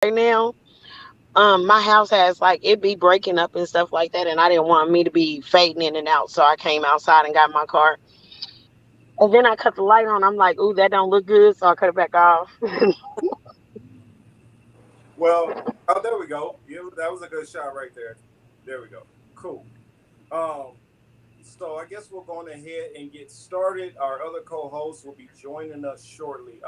right now, my house has like it be breaking up and stuff like that, and I didn't want me to be fading in and out, so I came outside and got my car. And then I cut the light on. I'm like, ooh, that don't look good, so I cut it back off. Well, oh, there we go. That was a good shot right there. There we go. Cool. Um, so I guess we're going ahead and get started. Our other co-host will be joining us shortly.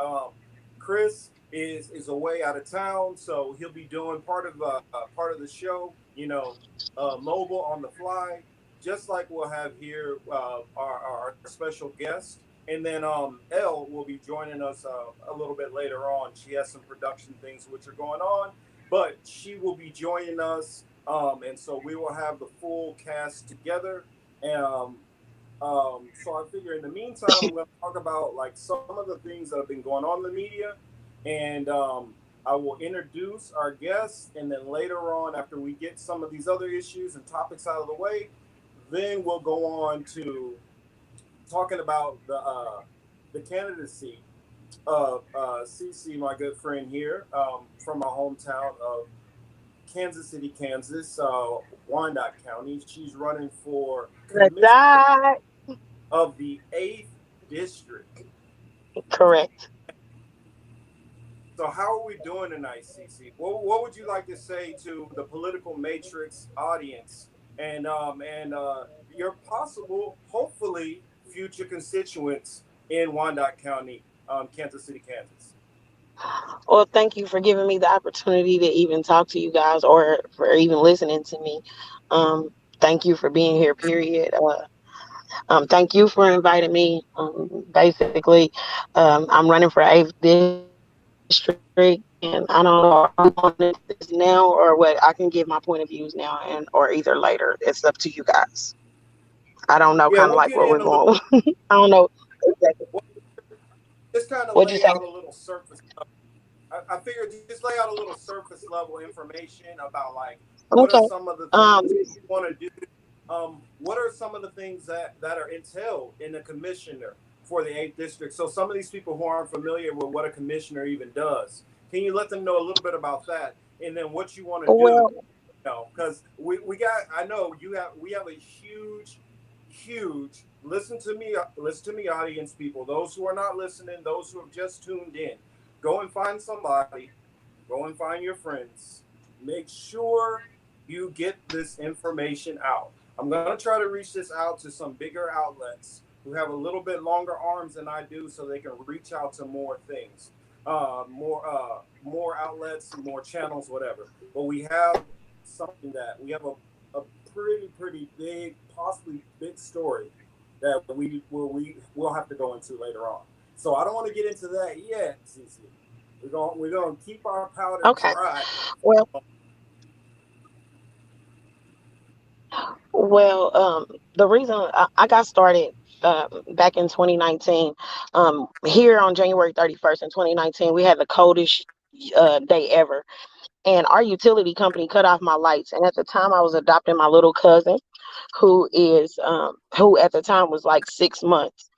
Chris is away out of town, so he'll be doing part of the show. Mobile on the fly, just like we'll have here our special guest, and then Elle will be joining us a little bit later on. She has some production things which are going on, but she will be joining us, and so we will have the full cast together. Um, so I figure in the meantime, we're going to talk about like some of the things that have been going on in the media, and I will introduce our guests, and then later on, after we get some of these other issues and topics out of the way, then we'll go on to talking about the candidacy of Cece, my good friend here from my hometown of Kansas City, Kansas, Wyandotte County. She's running for That's commissioner that. of the 8th District. Correct. So, how are we doing tonight, Cece? What would you like to say to the political matrix audience and your possible, hopefully, future constituents in Wyandotte County, Kansas City, Kansas? Well, thank you for giving me the opportunity to even talk to you guys or for even listening to me. Um, Thank you for being here, period. Thank you for inviting me. Basically, I'm running for 8th district, and I don't know if I'm going into this now or what. I can give my point of views now, and or either later. It's up to you guys. I don't know, kind of like where Yeah, we're we'll going. get in a little. I don't know exactly. Well, just kind of What'd you lay say? out a little surface. I figured just lay out a little surface level information about like what are Okay. some of the Um. things you want to do. What are some of the things that are entailed in a commissioner for the 8th district? So some of these people who aren't familiar with what a commissioner even does, can you let them know a little bit about that, and then what you want to do? Well. Because we got, I know you have, we have a huge, listen to me, audience people, those who are not listening, those who have just tuned in, go and find somebody, go and find your friends, make sure you get this information out. I'm going to try to reach this out to some bigger outlets who have a little bit longer arms than I do so they can reach out to more things, more outlets, more channels, whatever. But we have something that we have a pretty big, possibly big story that we will have to go into later on. So I don't want to get into that yet, Cece. We're gonna keep our powder Okay. dry. Well. Well. The reason I got started back in 2019, here on January 31st in 2019, we had the coldest day ever, and our utility company cut off my lights. And at the time, I was adopting my little cousin, who at the time was like 6 months.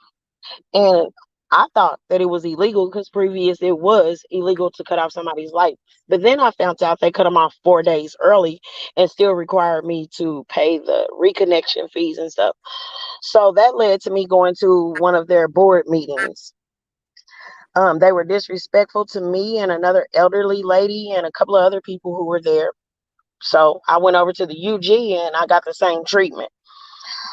And I thought that it was illegal because previous it was illegal to cut off somebody's light. But then I found out they cut them off 4 days early and still required me to pay the reconnection fees and stuff. So that led to me going to one of their board meetings. They were disrespectful to me and another elderly lady and a couple of other people who were there. So I went over to the UG and I got the same treatment.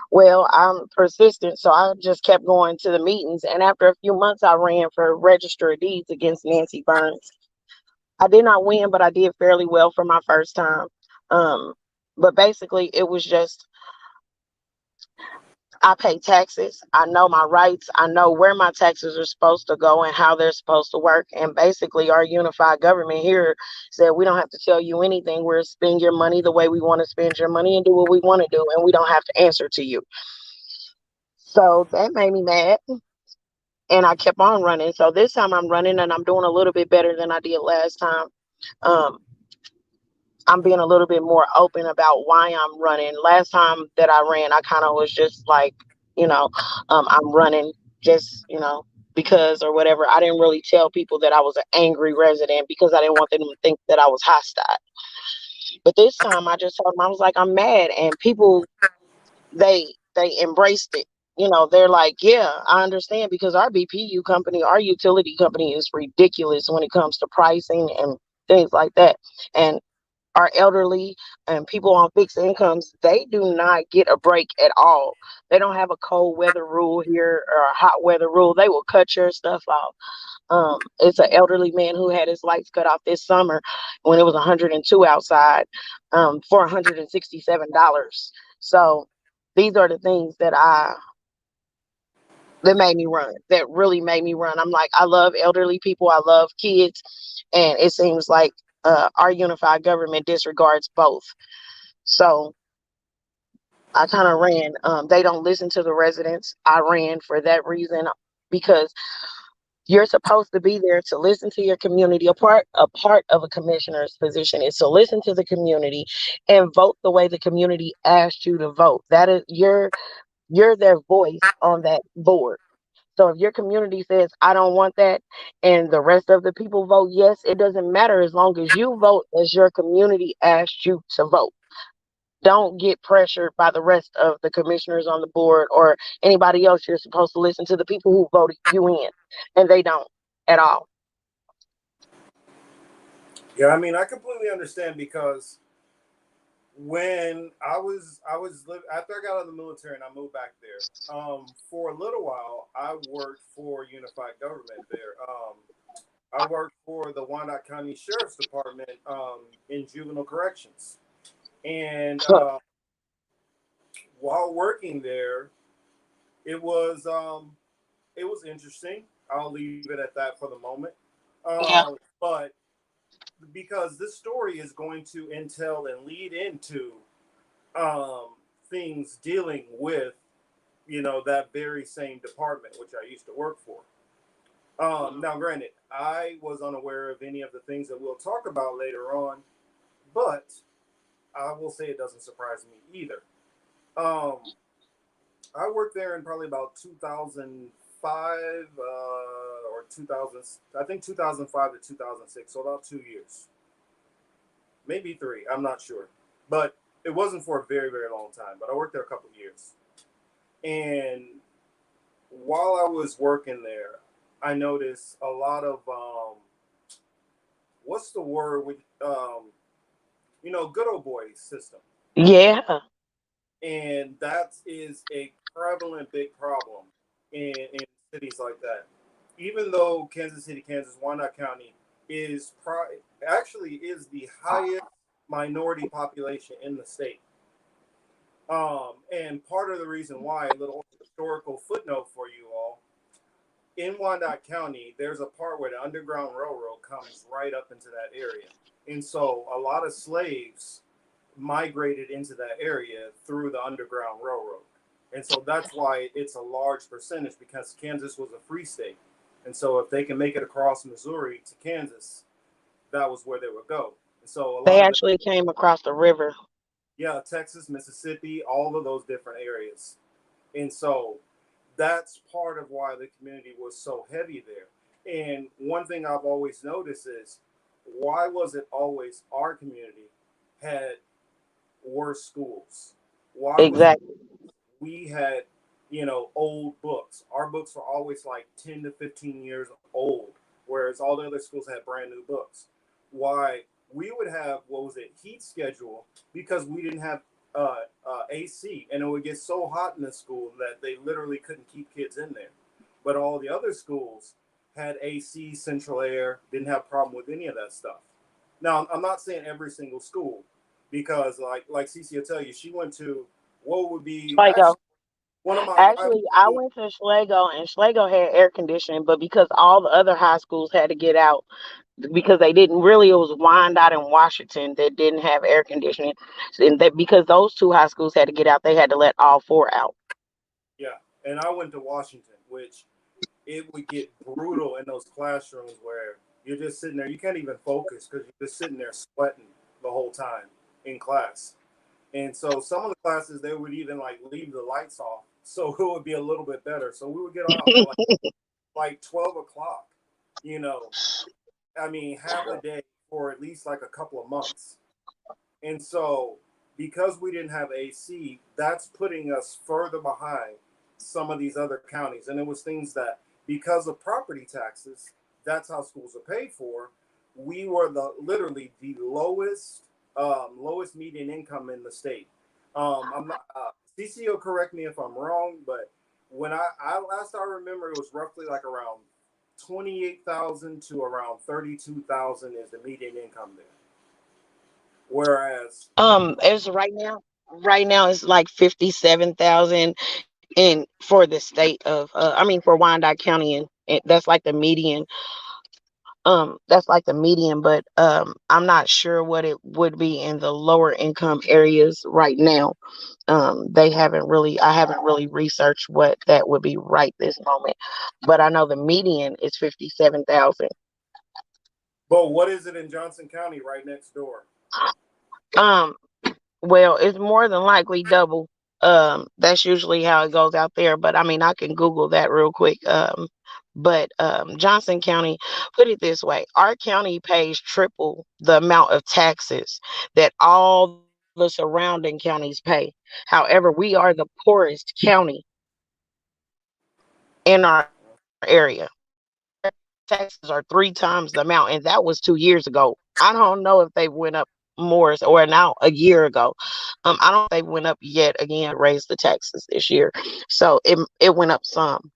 Well, I'm persistent, so I just kept going to the meetings. And after a few months, I ran for Register of Deeds against Nancy Burns. I did not win, but I did fairly well for my first time. Um, but basically, it was just I pay taxes. I know my rights. I know where my taxes are supposed to go and how they're supposed to work. And basically, our unified government here said we don't have to tell you anything. We're spend your money the way we want to spend your money and do what we want to do, and we don't have to answer to you. So that made me mad, and I kept on running. So this time I'm running, and I'm doing a little bit better than I did last time. Um, I'm being a little bit more open about why I'm running. Last time that I ran, I kind of was just like, you know, I'm running just. because or whatever. I didn't really tell people that I was an angry resident because I didn't want them to think that I was hostile. But this time I just told them I was like, I'm mad, and people they embraced it. They're like, yeah, I understand because our BPU company, our utility company is ridiculous when it comes to pricing and things like that. And our elderly and people on fixed incomes, they do not get a break at all. They don't have a cold weather rule here or a hot weather rule. They will cut your stuff off. It's an elderly man who had his lights cut off this summer when it was 102 outside, for $167. So these are the things that made me run. That really made me run. I'm like, I love elderly people. I love kids, and it seems like our unified government disregards both. So I kind of ran. They don't listen to the residents. I ran for that reason because you're supposed to be there to listen to your community. A part of a commissioner's position is to listen to the community and vote the way the community asked you to vote. That is you're their voice on that board. So if your community says I don't want that and the rest of the people vote yes, it doesn't matter as long as you vote as your community asked you to vote. Don't get pressured by the rest of the commissioners on the board or anybody else. You're supposed to listen to the people who voted you in, and they don't at all. Yeah, I mean, I completely understand because when after I got out of the military and I moved back there, for a little while I worked for unified government there. I worked for the Wyandotte County Sheriff's Department, in juvenile corrections, and while working there, it was um, it was interesting. I'll leave it at that for the moment. Yeah, But because this story is going to entail and lead into um, things dealing with that very same department which I used to work for. Now, granted, I was unaware of any of the things that we'll talk about later on, but I will say it doesn't surprise me either. Um, I worked there in probably about 2005, or 2000, I think 2005 to 2006, so about 2 years, maybe three. I'm not sure, but it wasn't for a very very long time. But I worked there a couple of years, and while I was working there, I noticed a lot of what's the word with good old boy system, yeah, and that is a prevalent big problem in cities like that. Even though Kansas City, Kansas, Wyandotte County actually is the highest minority population in the state. And part of the reason why, a little historical footnote for you all, in Wyandotte County, there's a part where the Underground Railroad comes right up into that area. And so a lot of slaves migrated into that area through the Underground Railroad. And so that's why it's a large percentage, because Kansas was a free state. And so if they can make it across Missouri to Kansas, that was where they would go. And so a they lot of the, actually came across the river. yeah, Texas, Mississippi, all of those different areas. And so that's part of why the community was so heavy there. And one thing I've always noticed is, why was it always our community had worse schools? Why was it Exactly. we had, old books? Our books were always like 10 to 15 years old, whereas all the other schools had brand new books. Why we would have, what was it, heat schedule, because we didn't have AC, and it would get so hot in the school that they literally couldn't keep kids in there. But all the other schools had AC, central air, didn't have a problem with any of that stuff. Now, I'm not saying every single school, because like Cece will tell you, she went to what would be Schlegel. actually one of my rival Actually, I schools. went to Schlegel, and Schlegel had air conditioning, but because all the other high schools had to get out because they didn't really, it was Wyandotte and Washington that didn't have air conditioning, and that because those two high schools had to get out, they had to let all four out. Yeah, and I went to Washington, which it would get brutal in those classrooms where you're just sitting there. You can't even focus because you're just sitting there sweating the whole time in class. And so some of the classes, they would even like leave the lights off, so it would be a little bit better. So we would get off at like like 12 o'clock. You know, I mean, half the day for at least like a couple of months. And so, because we didn't have AC, that's putting us further behind some of these other counties. And it was things that, because of property taxes, that's how schools are paid for. We were the literally the lowest median income in the state. I'm not. CC will correct me if I'm wrong, but when I last I remember, it was roughly like around 28,000 to around 32,000 is the median income there. Whereas, It's right now it's like 57,000 in for the state of I mean for Wyandotte County, and that's like the median. That's like the median, but I'm not sure what it would be in the lower income areas right now. They haven't really I haven't really researched what that would be right this moment, but I know the median is 57,000. but what is it in Johnson County right next door? Um, well, it's more than likely double. That's usually how it goes out there. But I mean, I can Google that real quick. But Johnson County, put it this way: our county pays triple the amount of taxes that all the surrounding counties pay. However, we are the poorest county in our area. Taxes are 3 times the amount, and that was 2 years ago. I don't know if they went up more or now a year ago. I don't think they went up yet again to raise the taxes this year, so it went up some.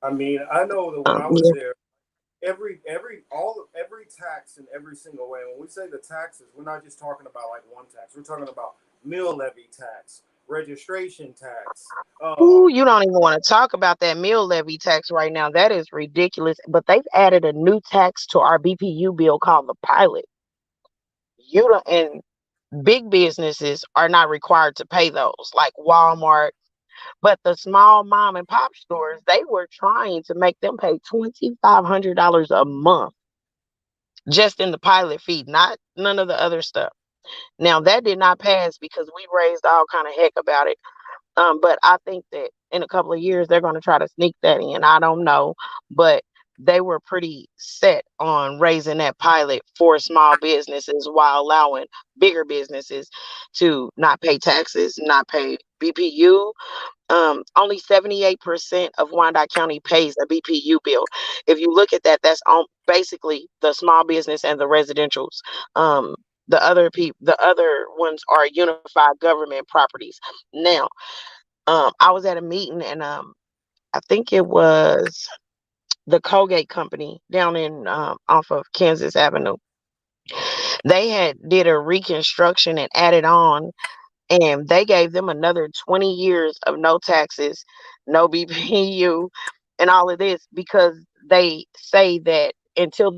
I mean, I know that when I was Yeah. there, every tax in every single way. When we say the taxes, we're not just talking about like one tax. We're talking about mill levy tax, registration tax. Ooh, you don't even want to talk about that meal levy tax right now. That is ridiculous. But they've added a new tax to our BPU bill called the pilot. You don't, and big businesses are not required to pay those, like Walmart. But the small mom and pop stores, they were trying to make them pay $2,500 a month just in the pilot fee, not none of the other stuff. Now that did not pass because we raised all kind of heck about it. But I think that in a couple of years they're going to try to sneak that in. I don't know, but they were pretty set on raising that pilot for small businesses while allowing bigger businesses to not pay taxes, not pay BPU. Only 78% of Wyandotte County pays a BPU bill. If you look at that, that's on basically the small business and the residentials. Um, the other ones are unified government properties. Now, I was at a meeting, and I think it was the Colgate Company down in off of Kansas Avenue. They had did a reconstruction and added on, and they gave them another 20 years of no taxes, no BPU, and all of this because they say that until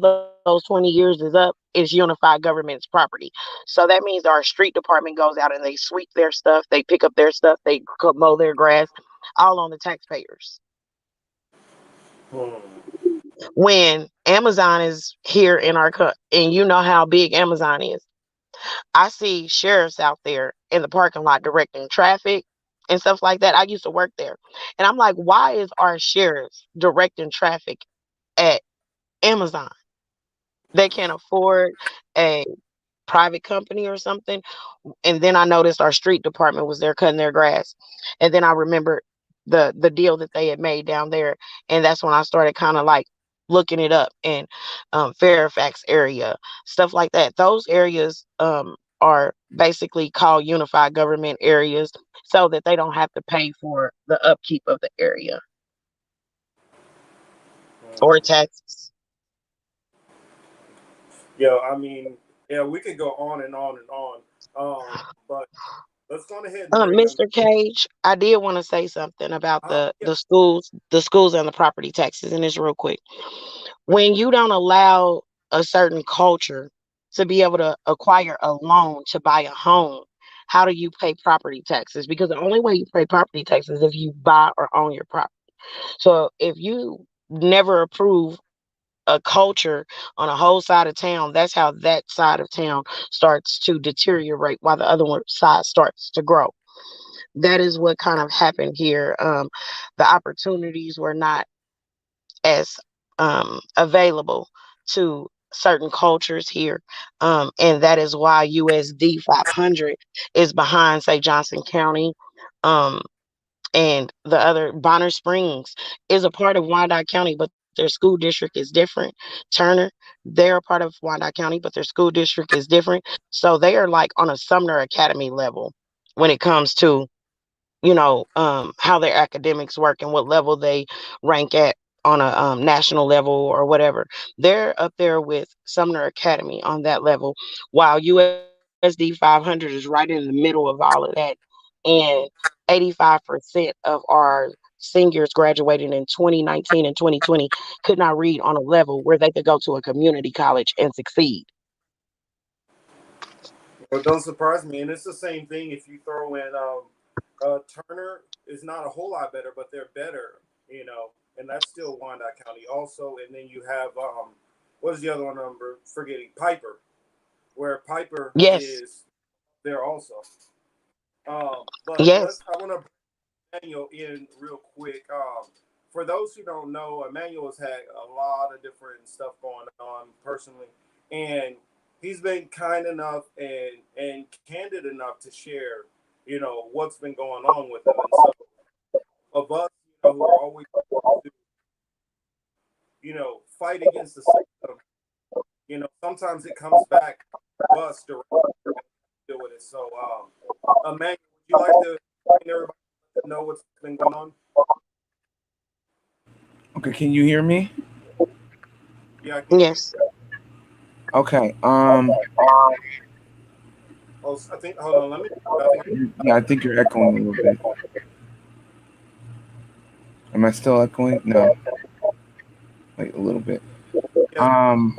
those 20 years is up, it's unified government's property. So that means our street department goes out and they sweep their stuff, they pick up their stuff, they mow their grass, all on the taxpayers. Hmm. When Amazon is here in and you know how big Amazon is, I see sheriffs out there in the parking lot directing traffic and stuff like that. I used to work there. And I'm like, why is our sheriffs directing traffic at Amazon? They can't afford a private company or something. And then I noticed our street department was there cutting their grass. And then I remembered the deal that they had made down there. And that's when I started kind of like looking it up in Fairfax area, stuff like that. Those areas are basically called unified government areas so that they don't have to pay for the upkeep of the area or Hmm. taxes. Yeah, I mean, yeah, we could go on and on and on. But let's go ahead and bring them. Mr. Cage, I did want to say something about Yeah. the schools and the property taxes, and it's real quick. When you don't allow a certain culture to be able to acquire a loan to buy a home, how do you pay property taxes? Because the only way you pay property taxes is if you buy or own your property. So if you never approve a culture on a whole side of town, that's how that side of town starts to deteriorate while the other one side starts to grow. That is what kind of happened here. The opportunities were not as available to certain cultures here. And that is why USD 500 is behind, say, Johnson County. Um, and the other Bonner Springs is a part of Wyandotte County, but their school district is different. Turner, they're a part of Wyandotte County, but their school district is different. So they are like on a Sumner Academy level when it comes to, how their academics work and what level they rank at on a national level or whatever. They're up there with Sumner Academy on that level, while USD 500 is right in the middle of all of that. And 85% of our seniors graduating in 2019 and 2020 could not read on a level where they could go to a community college and succeed. Well, don't surprise me. And it's the same thing if you throw in Turner is not a whole lot better, but they're better, and that's still Wyandotte County also. And then you have what is the other one? Number forgetting Piper, where Piper Yes, is there also. But yes, I want to bring Emmanuel in real quick. For those who don't know, Emmanuel has had a lot of different stuff going on personally, and he's been kind enough and candid enough to share, what's been going on with him. And so, of us, who are always, to, fight against the system, sometimes it comes back to us directly to deal with it. So, Emmanuel, would you like to bring everybody to know what's been going on? Okay, can you hear me? Yeah, I can hear you. yes. Okay. Oh, I think. Hold on. Let me. I think. Yeah, I think you're echoing a little bit. Am I still echoing? No. Wait a little bit. Yeah, Um,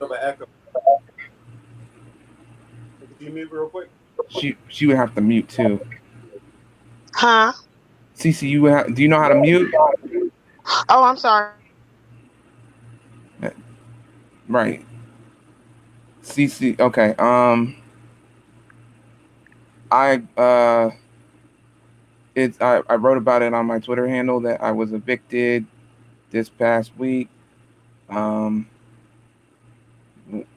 of an echo. Could you mute real quick? she would have to mute too. Huh? Cece, do you know how to mute? Oh, I'm sorry. Right. Cece. Okay. I I wrote about it on my Twitter handle that I was evicted this past week. Um,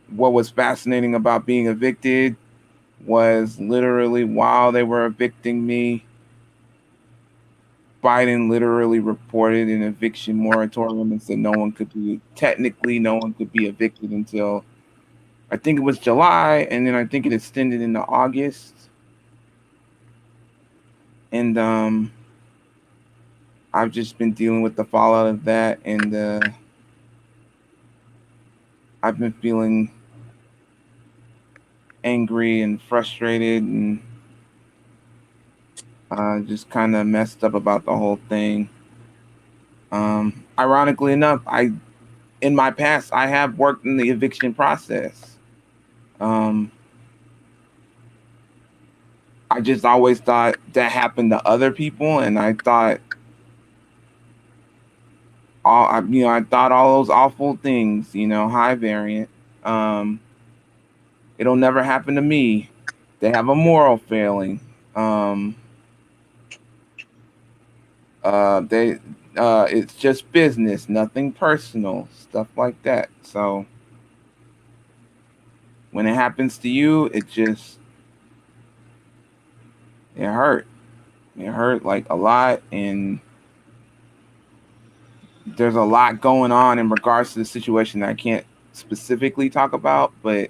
what was fascinating about being evicted was literally while they were evicting me, Biden literally reported an eviction moratorium and said no one could be evicted until I think it was July, and then I think it extended into August. And I've just been dealing with the fallout of that, and I've been feeling angry and frustrated and just kind of messed up about the whole thing. Ironically enough, I in my past I have worked in the eviction process. Um, I just always thought that happened to other people, and I thought I thought all those awful things, high variant. Um, it'll never happen to me. They have a moral failing. Um, they it's just business, nothing personal, stuff like that. So when it happens to you, it hurt. It hurt like a lot, and there's a lot going on in regards to the situation that I can't specifically talk about, but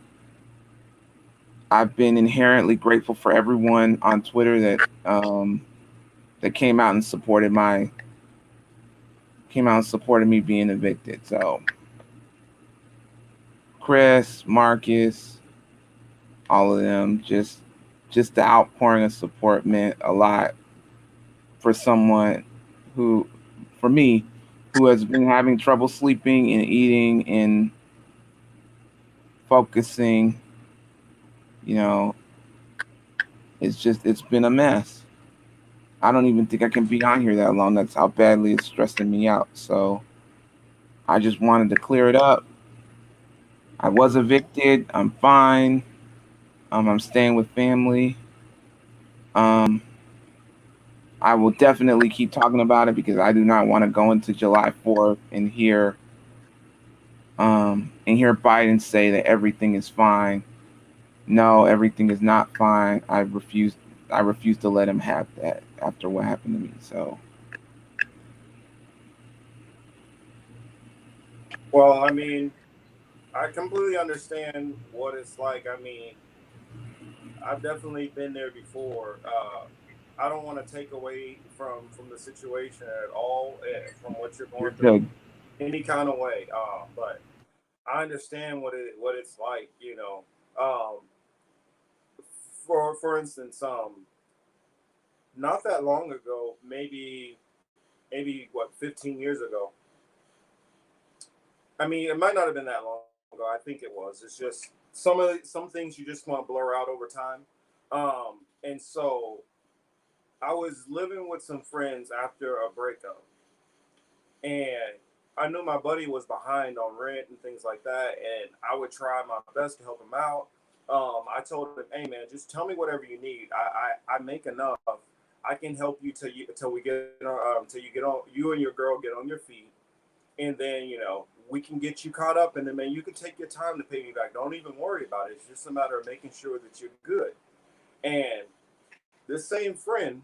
I've been inherently grateful for everyone on Twitter that came out and supported me being evicted. So Chris, Marcus, all of them, just the outpouring of support meant a lot for someone who, for me, who has been having trouble sleeping and eating and focusing. You know, it's been a mess. I don't even think I can be on here that long. That's how badly it's stressing me out. So I just wanted to clear it up. I was evicted. I'm fine. I'm staying with family. Um, I will definitely keep talking about it because I do not want to go into July 4th and hear Biden say that everything is fine. No, everything is not fine. I refuse to let him have that after what happened to me. So Well, I mean, I completely understand what it's like. I mean, I've definitely been there before. I don't want to take away from the situation at all, from what you're you're going through, good. any kind of way. But I understand what it's like. Um, for instance, not that long ago, maybe what 15 years ago. I mean, it might not have been that long ago. I think it was. It's just some things you just want to blur out over time. And so I was living with some friends after a breakup, and I knew my buddy was behind on rent and things like that, and I would try my best to help him out. I told him, "Hey man, just tell me whatever you need. I make enough. I can help you till we get till you get on you and your girl get on your feet, and then we can get you caught up, and then man, you can take your time to pay me back. Don't even worry about it. It's just a matter of making sure that you're good." And this same friend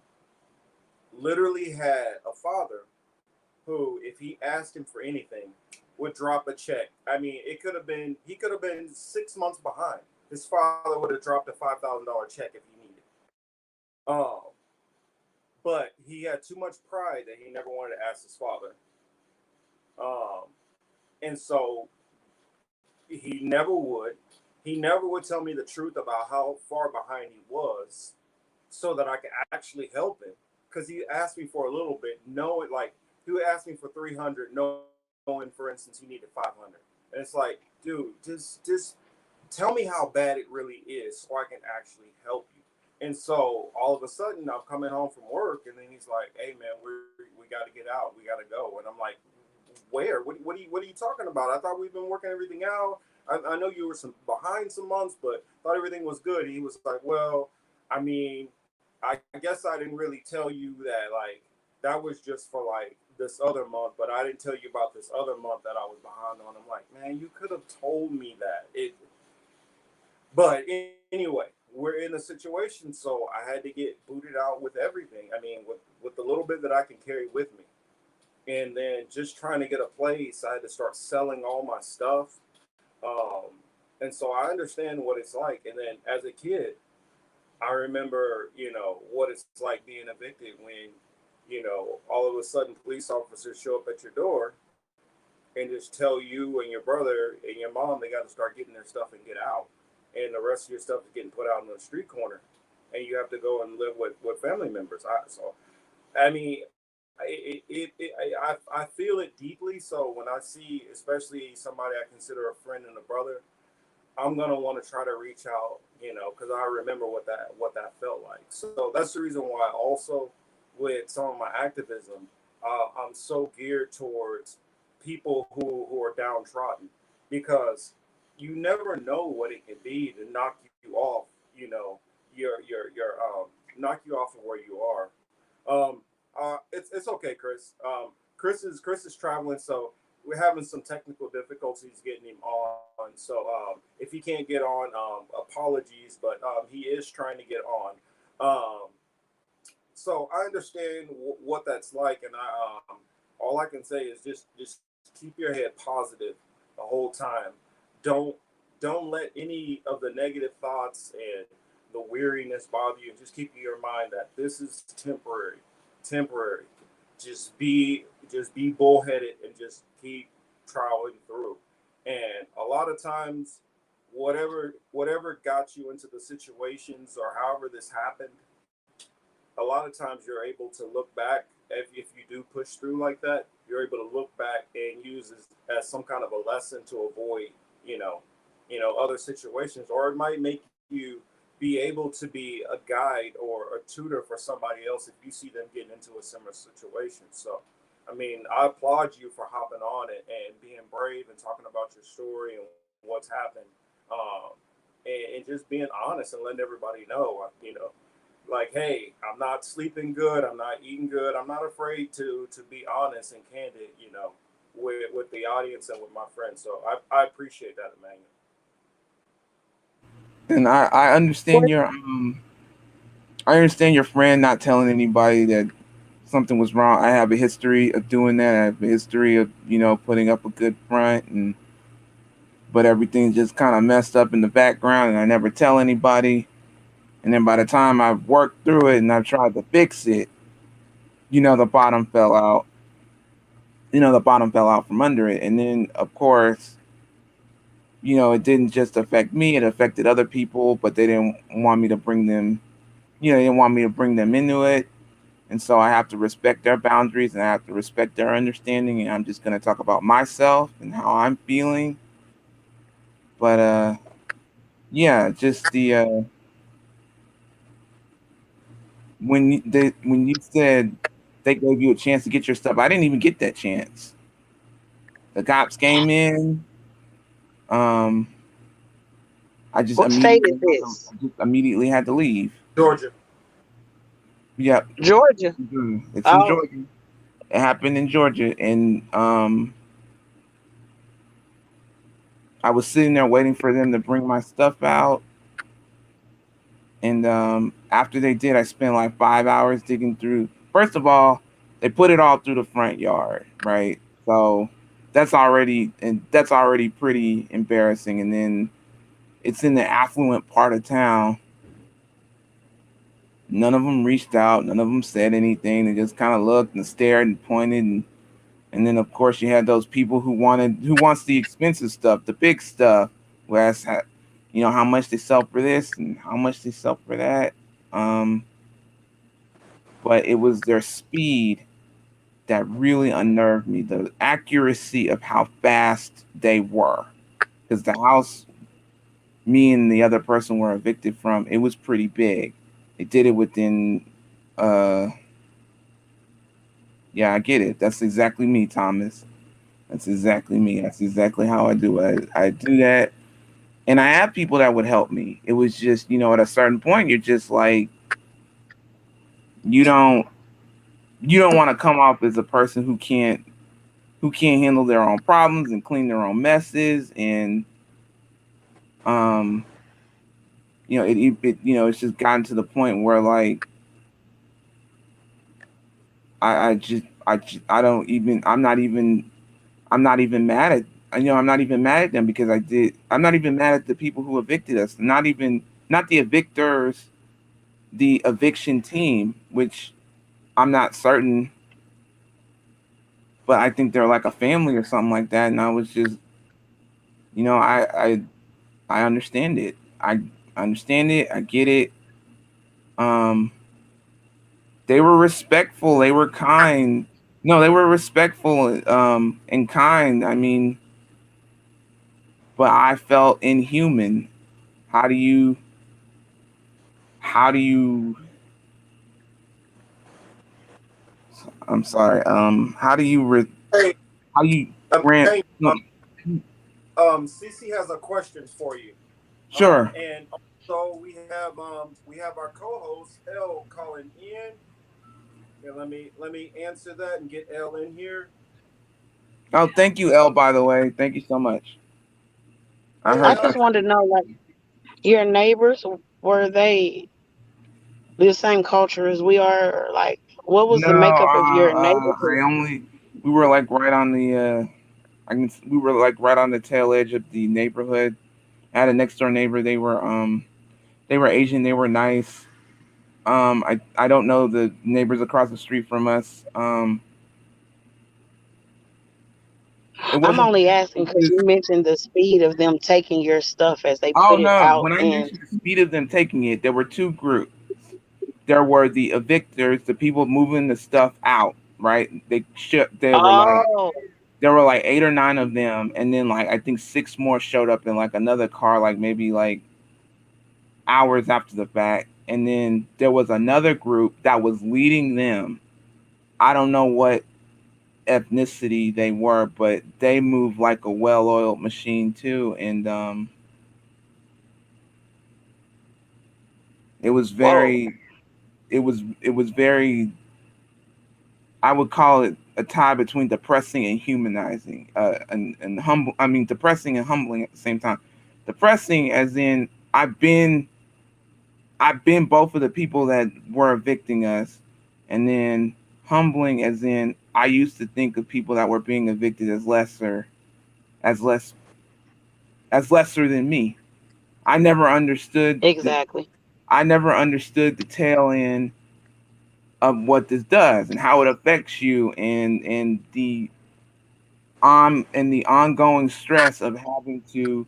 literally had a father who, if he asked him for anything, would drop a check. I mean, he could have been 6 months behind. His father would have dropped a $5,000 check if he needed. Um, but he had too much pride that he never wanted to ask his father. Um, and so he never would. He never would tell me the truth about how far behind he was, so that I could actually help him. Because he asked me for a little bit, know it like he would ask me for 300, knowing, for instance, he needed 500, and it's like, dude, just tell me how bad it really is, so I can actually help you. And so all of a sudden, I'm coming home from work, and then he's like, "Hey man, we got to get out, we got to go," and I'm like, "Where? What are you talking about? I thought we've been working everything out. I know you were some behind some months, but thought everything was good." He was like, "Well, I mean, I guess I didn't really tell you that like that was just for like this other month, but I didn't tell you about this other month that I was behind on." I'm like, "Man, you could have told me that." But anyway, we're in a situation, so I had to get booted out with everything. I mean, with the little bit that I can carry with me, and then just trying to get a place, I had to start selling all my stuff. And so I understand what it's like. And then as a kid, I remember, what it's like being evicted when, all of a sudden police officers show up at your door and just tell you and your brother and your mom they got to start getting their stuff and get out. And the rest of your stuff is getting put out on the street corner. And you have to go and live with family members. I mean, I feel it deeply. So when I see, especially somebody I consider a friend and a brother, I'm gonna want to try to reach out, because I remember what that felt like. So that's the reason why also with some of my activism, I'm so geared towards people who are downtrodden, because you never know what it can be to knock you off, your knock you off of where you are. Um, it's okay, Chris. Chris is traveling, so we're having some technical difficulties getting him on. So if he can't get on, apologies, but he is trying to get on. Um, so I understand what that's like, and all I can say is just keep your head positive the whole time. Don't don't let any of the negative thoughts and the weariness bother you. Just keep in your mind that this is temporary, temporary. Just be bullheaded and just keep troweling through. And a lot of times, whatever got you into the situations or however this happened, a lot of times you're able to look back. If you do push through like that, you're able to look back and use as some kind of a lesson to avoid, you know, other situations, or it might make you be able to be a guide or a tutor for somebody else if you see them getting into a similar situation. So, I mean, I applaud you for hopping on it and being brave and talking about your story and what's happened, um, and just being honest and letting everybody know, like, hey, I'm not sleeping good, I'm not eating good. I'm not afraid to be honest and candid, with the audience and with my friends. So I appreciate that, Emmanuel. And I understand your I understand your friend not telling anybody that something was wrong. I have a history of doing that. I have a history of, putting up a good front, and but everything just kind of messed up in the background and I never tell anybody. And then by the time I've worked through it and I've tried to fix it, the bottom fell out. The bottom fell out from under it. And then of course, it didn't just affect me, it affected other people, but they didn't want me to bring them, they didn't want me to bring them into it. And so I have to respect their boundaries and I have to respect their understanding. And I'm just going to talk about myself and how I'm feeling. But yeah, just the when you said they gave you a chance to get your stuff, I didn't even get that chance. The cops came in. Um, What state is this? I just immediately had to leave. Georgia. Yep, Georgia. it's in Oh, Georgia. It happened in Georgia, and I was sitting there waiting for them to bring my stuff out. And after they did, I spent like 5 hours digging through. First of all, they put it all through the front yard, right? So that's already pretty embarrassing. And then it's in the affluent part of town. None of them reached out. None of them said anything. They just kind of looked and stared and pointed. And then of course you had those people who wants the expensive stuff, the big stuff. Who asked, how much they sell for this and how much they sell for that. Um, but it was their speed that really unnerved me. The accuracy of how fast they were, because the house me and the other person were evicted from, it was pretty big. They did it within, uh, yeah, I get it. That's exactly me, Thomas. That's exactly me. That's exactly how I do it. I do that, and I have people that would help me. It was just, at a certain point, you're just like, you don't, you don't want to come off as a person who can't handle their own problems and clean their own messes, and um it's just gotten to the point where like I don't even I'm not even mad at I'm not even mad at them because I'm not even mad at the people who evicted us, not the evictors, the eviction team, which I'm not certain, but I think they're like a family or something like that. And I was just, you know I understand it. I understand it. I get it. Um, they were respectful. They were kind. No, they were respectful and kind. I mean, but I felt inhuman. How do you? How do you? I'm sorry. How do you? Hey, How do you grant? hey, No, Cece has a question for you. sure. And also we have our co-host L calling in. And let me answer that and get L in here. Oh, thank you, L. By the way, thank you so much. I Hey I heard just that. L. wanted to know, like, your neighbors, were they the same culture as we are? Or, like, what was No, the makeup of your neighborhood? we were like right on the we were like right on the tail edge of the neighborhood. I had a next door neighbor. They were Asian. They were nice. I don't know the neighbors across the street from us. It I'm wasn't. only asking It because was, you mentioned the speed of them taking your stuff as they oh put it no! out, When I and mentioned the speed of them taking it, there were two groups. There were the evictors, the people moving the stuff out. Right? oh, There were like 8 or 9 of them, and then like I think 6 more showed up in like another car, like maybe like hours after the fact. And then there was another group that was leading them. I don't know what ethnicity they were, but they moved like a well-oiled machine too. And it was whoa, very. it was very, I would call it a tie between depressing and humanizing, and humble. I mean, depressing and humbling at the same time. Depressing, as in I've been both of the people that were evicting us, and then humbling, as in I used to think of people that were being evicted as lesser, as less, as lesser than me. I never understood the Exactly. I never understood the tail end of what this does and how it affects you, and the ongoing stress of having to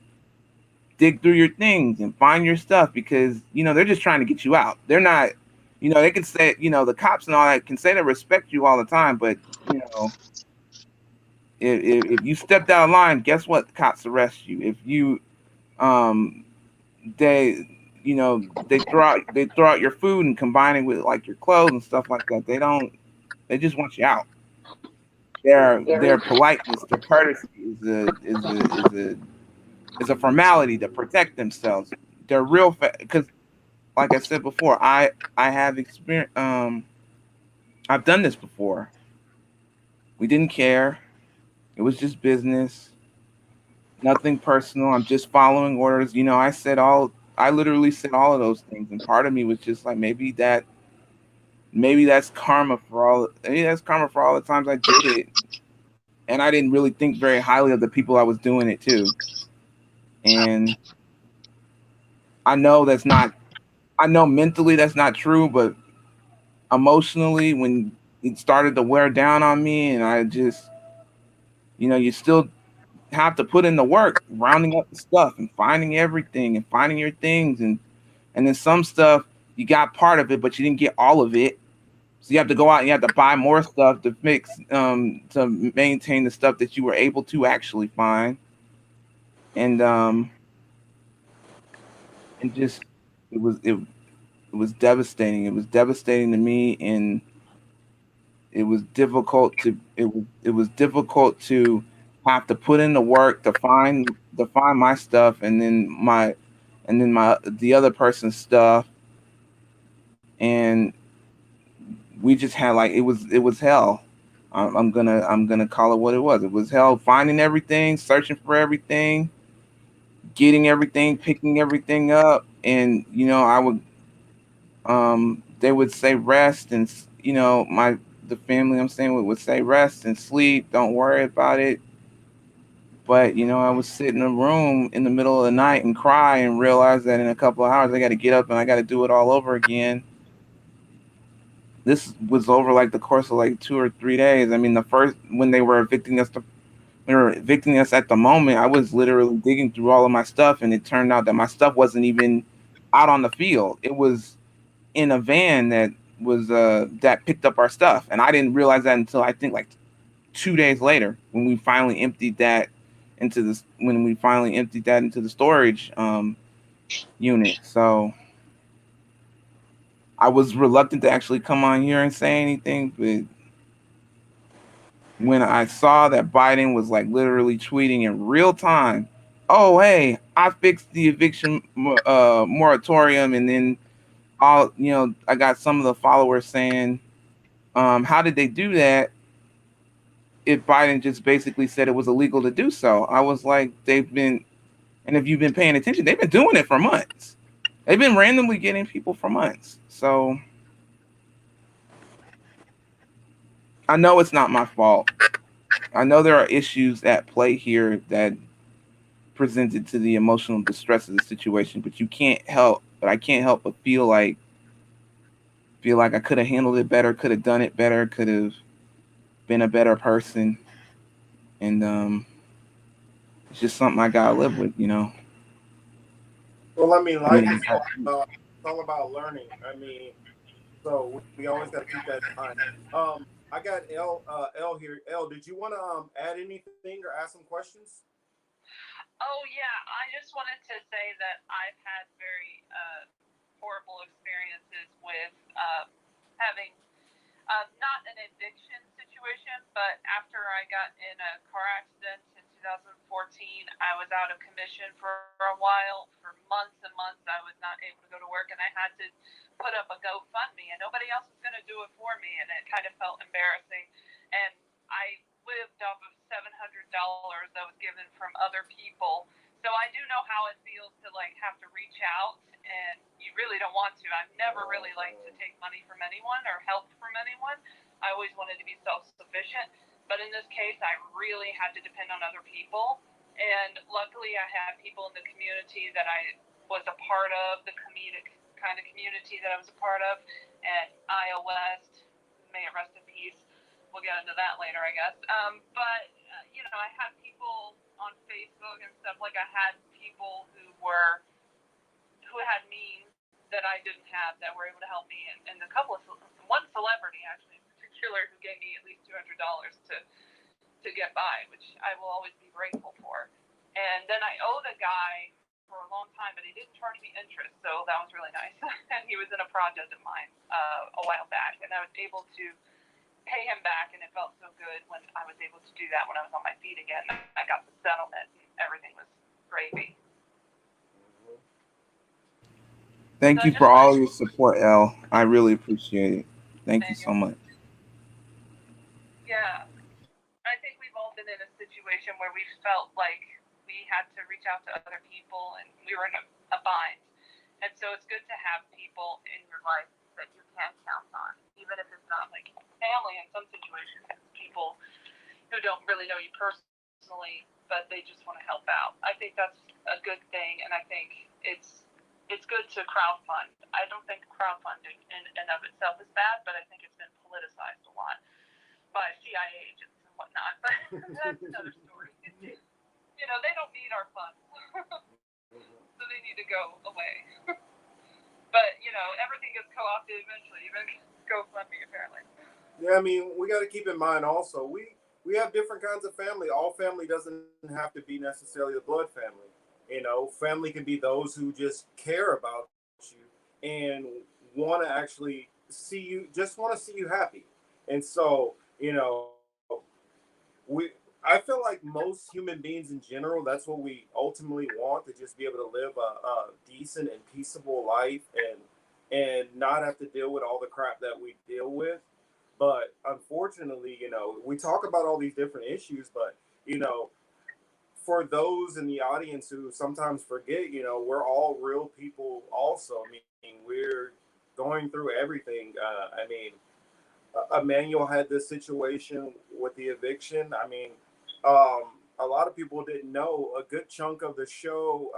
dig through your things and find your stuff, because they're just trying to get you out. They're not, they can say, the cops and all that can say they respect you all the time, but if you stepped out of line, guess what? The cops arrest you. If you um they they throw out your food and combine it with like your clothes and stuff like that. They just want you out. Their politeness, their courtesy is a formality to protect themselves. They're real, because like I said before, I have experience. I've done this before. We didn't care. It was just business, nothing personal. I'm just following orders. I literally said all of those things, and part of me was just like, maybe that's karma for all. Maybe that's karma for all the times I did it, and I didn't really think very highly of the people I was doing it to. And I know that's not. I know mentally that's not true, but emotionally, when it started to wear down on me, and I just, you still have to put in the work, rounding up the stuff and finding everything and finding your things, and then some stuff you got part of it, but you didn't get all of it. So you have to go out and you have to buy more stuff to fix, to maintain the stuff that you were able to actually find, and and just it was it, it was devastating. It was devastating to me, and it was difficult to have to put in the work to find my stuff, and then my the other person's stuff, and we just had, like, it was hell. I'm gonna call it what it was. It was hell, finding everything, searching for everything, getting everything, picking everything up, and I would they would say rest, and my the family I'm staying with would say rest and sleep, don't worry about it. But I would sit in a room in the middle of the night and cry and realize that in a couple of hours I got to get up and I got to do it all over again. This was over like the course of like 2 or 3 days. I mean, the first when they were evicting us at the moment, I was literally digging through all of my stuff, and it turned out that my stuff wasn't even out on the field. It was in a van that picked up our stuff, and I didn't realize that until I think like 2 days later, when we finally emptied that into the storage unit. So I was reluctant to actually come on here and say anything, but when I saw that Biden was like literally tweeting in real time, "Oh hey, I fixed the eviction moratorium," and then I got some of the followers saying, "How did they do that if Biden just basically said it was illegal to do so?" I was like, and if you've been paying attention, they've been doing it for months. They've been randomly getting people for months. So I know it's not my fault. I know there are issues at play here that presented to the emotional distress of the situation, but I can't help but feel like I could have handled it better, could have done it better, could have been a better person, and it's just something I gotta live with. Well, I mean, I life mean, is all about learning. I mean, so we always got to keep that in mind. I got L here. L, did you want to add anything or ask some questions? Oh yeah, I just wanted to say that I've had very horrible experiences with having not an addiction situation, but after I got in a car accident in 2014, I was out of commission for a while. For months and months, I was not able to go to work, and I had to put up a GoFundMe, and nobody else was going to do it for me, and it kind of felt embarrassing. And I lived off of $700 that was given from other people. So I do know how it feels to like have to reach out, and you really don't want to. I've never really liked to take money from anyone or help from anyone. I always wanted to be self-sufficient, but in this case, I really had to depend on other people. And luckily, I had people in the community that I was a part of, the comedic kind of community that I was a part of at Iowa West. May it rest in peace. We'll get into that later, I guess. But you know, I had people on Facebook and stuff. Like I had people who had means that I didn't have that were able to help me, and a couple of one celebrity actually in particular who gave me at least $200 to get by, which I will always be grateful for. And then I owed a guy for a long time, but he didn't charge me interest, so that was really nice. And he was in a project of mine a while back, and I was able to pay him back, and it felt so good when I was able to do that when I was on my feet again. I got the settlement, and everything was gravy. Thank you for all your support, Elle. I really appreciate it. Thank you so much. Yeah. I think we've all been in a situation where we felt like we had to reach out to other people and we were in a bind. And so it's good to have people in your life that you can count on, even if it's not like family in some situations, people who don't really know you personally, but they just want to help out. I think that's a good thing, and I think it's good to crowdfund. I don't think crowdfunding in and of itself is bad, but I think it's been politicized a lot by CIA agents and whatnot. But that's another story. You know, they don't need our funds, so they need to go away. But you know, everything gets co-opted eventually, even GoFundMe apparently. Yeah, I mean, we got to keep in mind also we have different kinds of family. All family doesn't have to be necessarily a blood family. You know, family can be those who just care about you and want to actually see you, just want to see you happy. And so, you know, I feel like most human beings in general, that's what we ultimately want, to just be able to live a decent and peaceable life and not have to deal with all the crap that we deal with. But unfortunately, you know, we talk about all these different issues, but you know, for those in the audience who sometimes forget, you know, we're all real people also. I mean, we're going through everything. I mean, Emmanuel had this situation with the eviction. I mean, a lot of people didn't know a good chunk of the show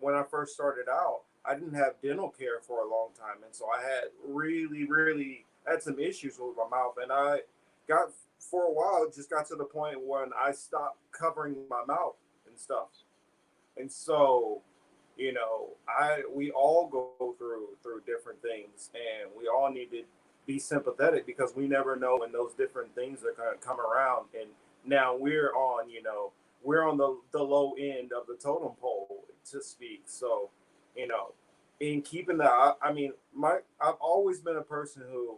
when I first started out. I didn't have dental care for a long time, and so I had really had some issues with my mouth, and I got for a while it just got to the point when I stopped covering my mouth and stuff, and so you know we all go through different things, and we all need to be sympathetic because we never know when those different things are going to come around. And now we're on the low end of the totem pole, to speak. So you know, in keeping that, I mean, I've always been a person who,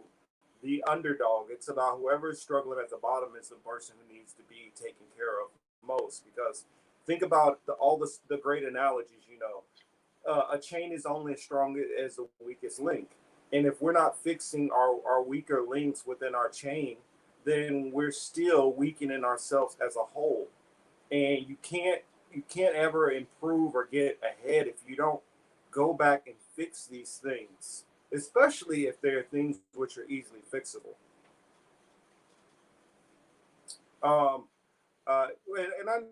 the underdog, it's about whoever's struggling at the bottom is the person who needs to be taken care of most. Because think about the great analogies. You know, a chain is only as strong as the weakest link. And if we're not fixing our weaker links within our chain, then we're still weakening ourselves as a whole. And you can't ever improve or get ahead if you don't go back and fix these things, especially if they're things which are easily fixable. Um, and I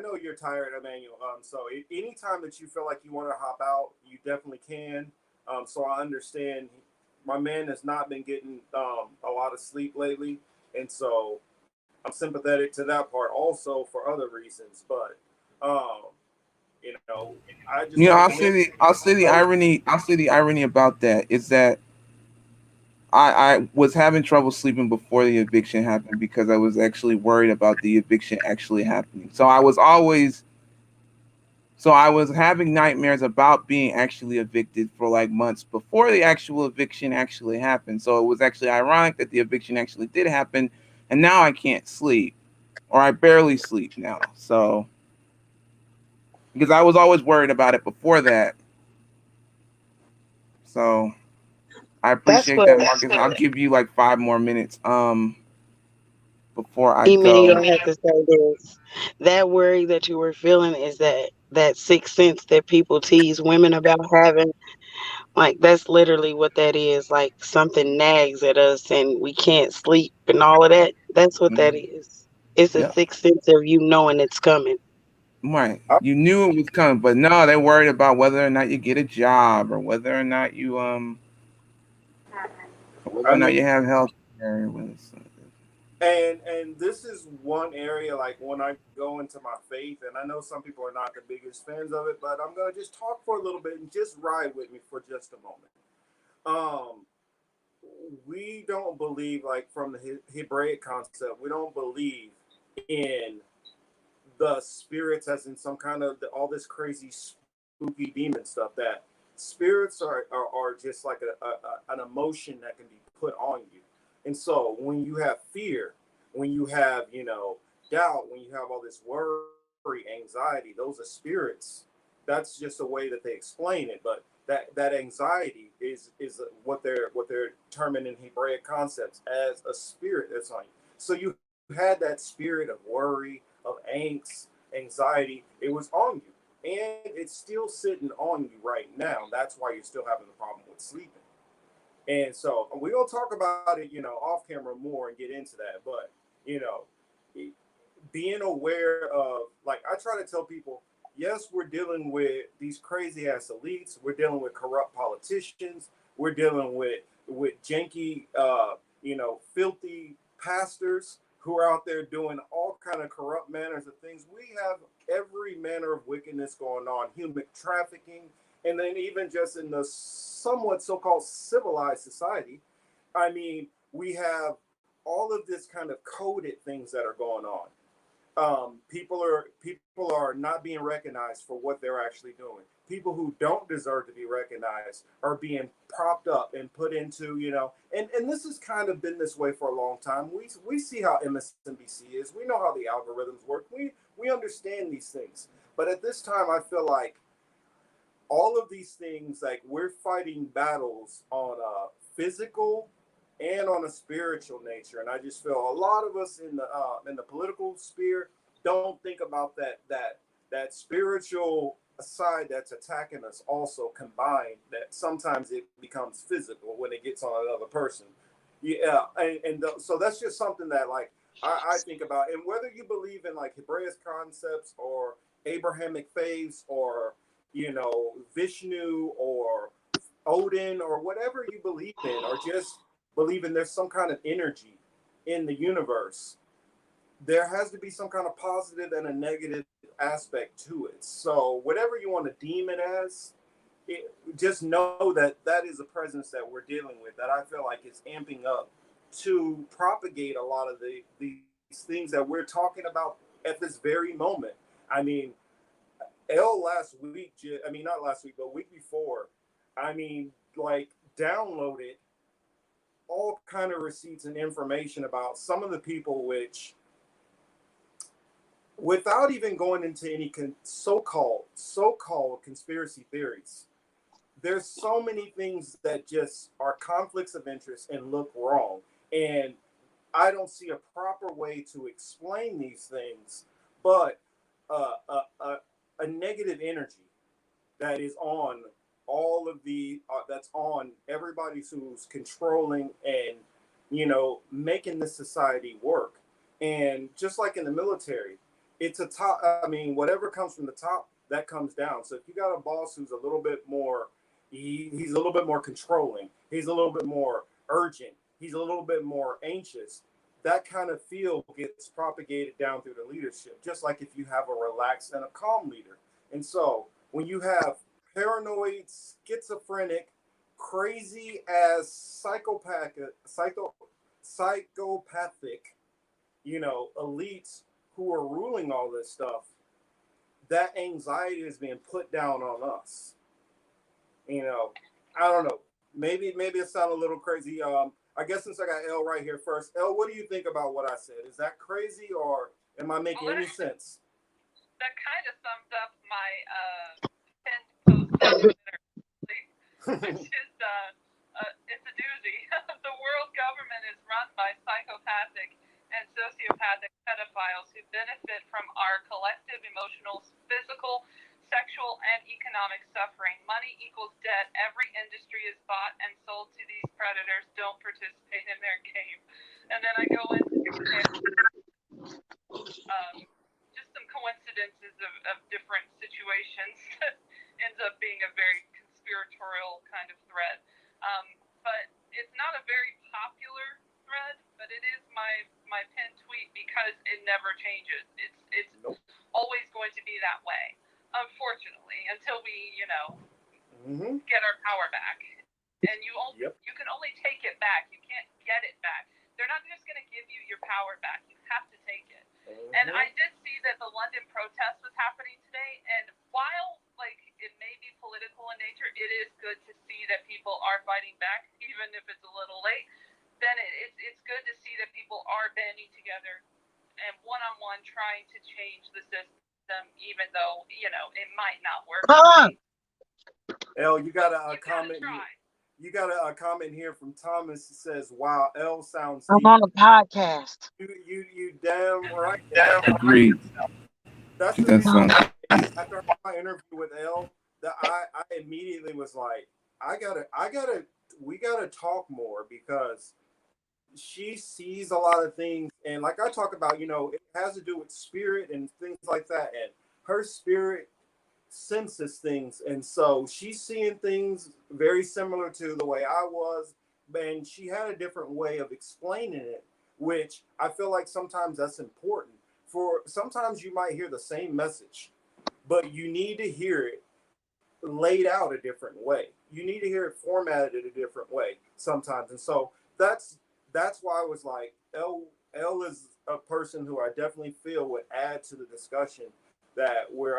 know you're tired, Emmanuel. So anytime that you feel like you want to hop out, you definitely can. So I understand. My man has not been getting a lot of sleep lately, and so I'm sympathetic to that part also for other reasons. But um, you know, I just You know, want I'll to say mention. the I'll say the irony. I'll say the irony about that is that I was having trouble sleeping before the eviction happened because I was actually worried about the eviction actually happening. So I was having nightmares about being actually evicted for like months before the actual eviction actually happened. So it was actually ironic that the eviction actually did happen, and now I can't sleep. or I barely sleep now. So because I was always worried about it before that. So I That's appreciate what that, Marcus. I'll give you like 5 more minutes before I Emmanuel go. had to say this. That worry that you were feeling is that sixth sense that people tease women about having. Like that's literally what that is. Like something nags at us and we can't sleep and all of that. That's what that Mhm. is. It's a Yep. sixth sense of you knowing it's coming. Right. I, You knew it was coming, but no, they're worried about whether or not you get a job or whether or not you or whether I or not mean, you have health care. and this is one area like when I go into my faith, and I know some people are not the biggest fans of it, but I'm gonna just talk for a little bit and just ride with me for just a moment. Um, we don't believe like from the Hebraic concept. We don't believe in the spirits as in some kind of all this crazy spooky demon stuff. That spirits are just like an emotion that can be put on you. And so when you have fear, when you have doubt, when you have all this worry, anxiety, those are spirits. That's just a way that they explain it. But that anxiety is what they're terming in Hebraic concepts as a spirit that's on you. So you had that spirit of worry, of angst, anxiety. It was on you, and it's still sitting on you right now. That's why you're still having the problem with sleeping. And so we're gonna talk about it, off camera more and get into that. But you know, being aware of, like, I try to tell people, yes, we're dealing with these crazy ass elites. We're dealing with corrupt politicians. We're dealing with janky, filthy pastors who are out there doing all kind of corrupt manners of things. We have every manner of wickedness going on, human trafficking, and then even just in the somewhat so-called civilized society. I mean, we have all of this kind of coded things that are going on. People are not being recognized for what they're actually doing. People who don't deserve to be recognized are being propped up and put into, and this has kind of been this way for a long time. We see how MSNBC is. We know how the algorithms work. We understand these things. But at this time, I feel like all of these things, like, we're fighting battles on a physical and on a spiritual nature. And I just feel a lot of us in the political sphere don't think about that spiritual side that's attacking us also combined, that sometimes it becomes physical when it gets on another person. Yeah, so that's just something that, like, I think about. And whether you believe in like Hebraic concepts or Abrahamic faiths or Vishnu or Odin or whatever you believe in, or just believing there's some kind of energy in the universe, there has to be some kind of positive and a negative aspect to it. So whatever you want to deem it as, just know that that is a presence that we're dealing with, that I feel like is amping up to propagate a lot of these things that we're talking about at this very moment. I mean, L last week, I mean, not last week, but week before, I mean, like, downloaded all kind of receipts and information about some of the people which, without even going into any so-called conspiracy theories, there's so many things that just are conflicts of interest and look wrong. And I don't see a proper way to explain these things, but a negative energy that is on all of that's on everybody who's controlling and making this society work. And just like in the military, it's a top. I mean, whatever comes from the top, that comes down. So if you got a boss who's a little bit more, he's a little bit more controlling, he's a little bit more urgent, he's a little bit more anxious, that kind of feel gets propagated down through the leadership, just like if you have a relaxed and a calm leader. And so when you have paranoid, schizophrenic, crazy as psychopathic, elites who are ruling all this stuff, that anxiety is being put down on us. You know, I don't know. Maybe it sounds a little crazy. I guess since I got L right here first, L, what do you think about what I said? Is that crazy, or Am I making any sense? That kind of sums up my pinned post on Twitter, which is it's a doozy. The world government is run by psychopathic and sociopathic pedophiles who benefit from our collective emotional, physical, sexual, and economic suffering. Money equals debt. Every industry is bought and sold to these predators. Don't participate in their game. And then I go into just some coincidences of different situations that ends up being a very conspiratorial kind of thread. But it's not a very popular thread, but it is my pinned tweet because it never changes. It's always going to be that way, unfortunately, until we get our power back. And you can only take it back. You can't get it back. They're not just going to give you your power back. You have to take it. And I did see that the London protest was happening today, and while it may be political in nature, it is good to see that people are fighting back, even if it's a little late. Then it's good to see that people are banding together and one-on-one trying to change the system, even though it might not work. Elle, you got a comment. You got a comment here from Thomas. It says, "Wow, Elle sounds deep." I'm on a podcast. You damn right. Agreed. That's the reason. After my interview with Elle, that I immediately was like, we gotta talk more, because she sees a lot of things, and like I talk about, it has to do with spirit and things like that, and her spirit senses things, and so she's seeing things very similar to the way I was, and she had a different way of explaining it, which I feel like sometimes that's important. For sometimes you might hear the same message, but you need to hear it laid out a different way. You need to hear it formatted a different way sometimes, and so that's why I was like, Elle is a person who I definitely feel would add to the discussion that we're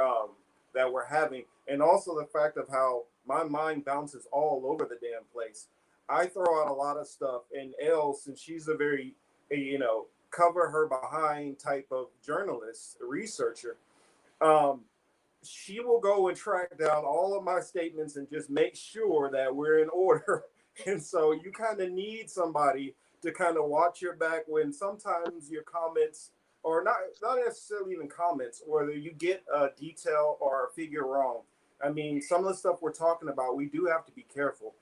having, and also the fact of how my mind bounces all over the damn place. I throw out a lot of stuff, and Elle, since she's a very cover her behind type of journalist researcher, she will go and track down all of my statements and just make sure that we're in order. And so you kind of need somebody to kind of watch your back when sometimes your comments, or not necessarily even comments, whether you get a detail or a figure wrong. I mean, some of the stuff we're talking about, we do have to be careful,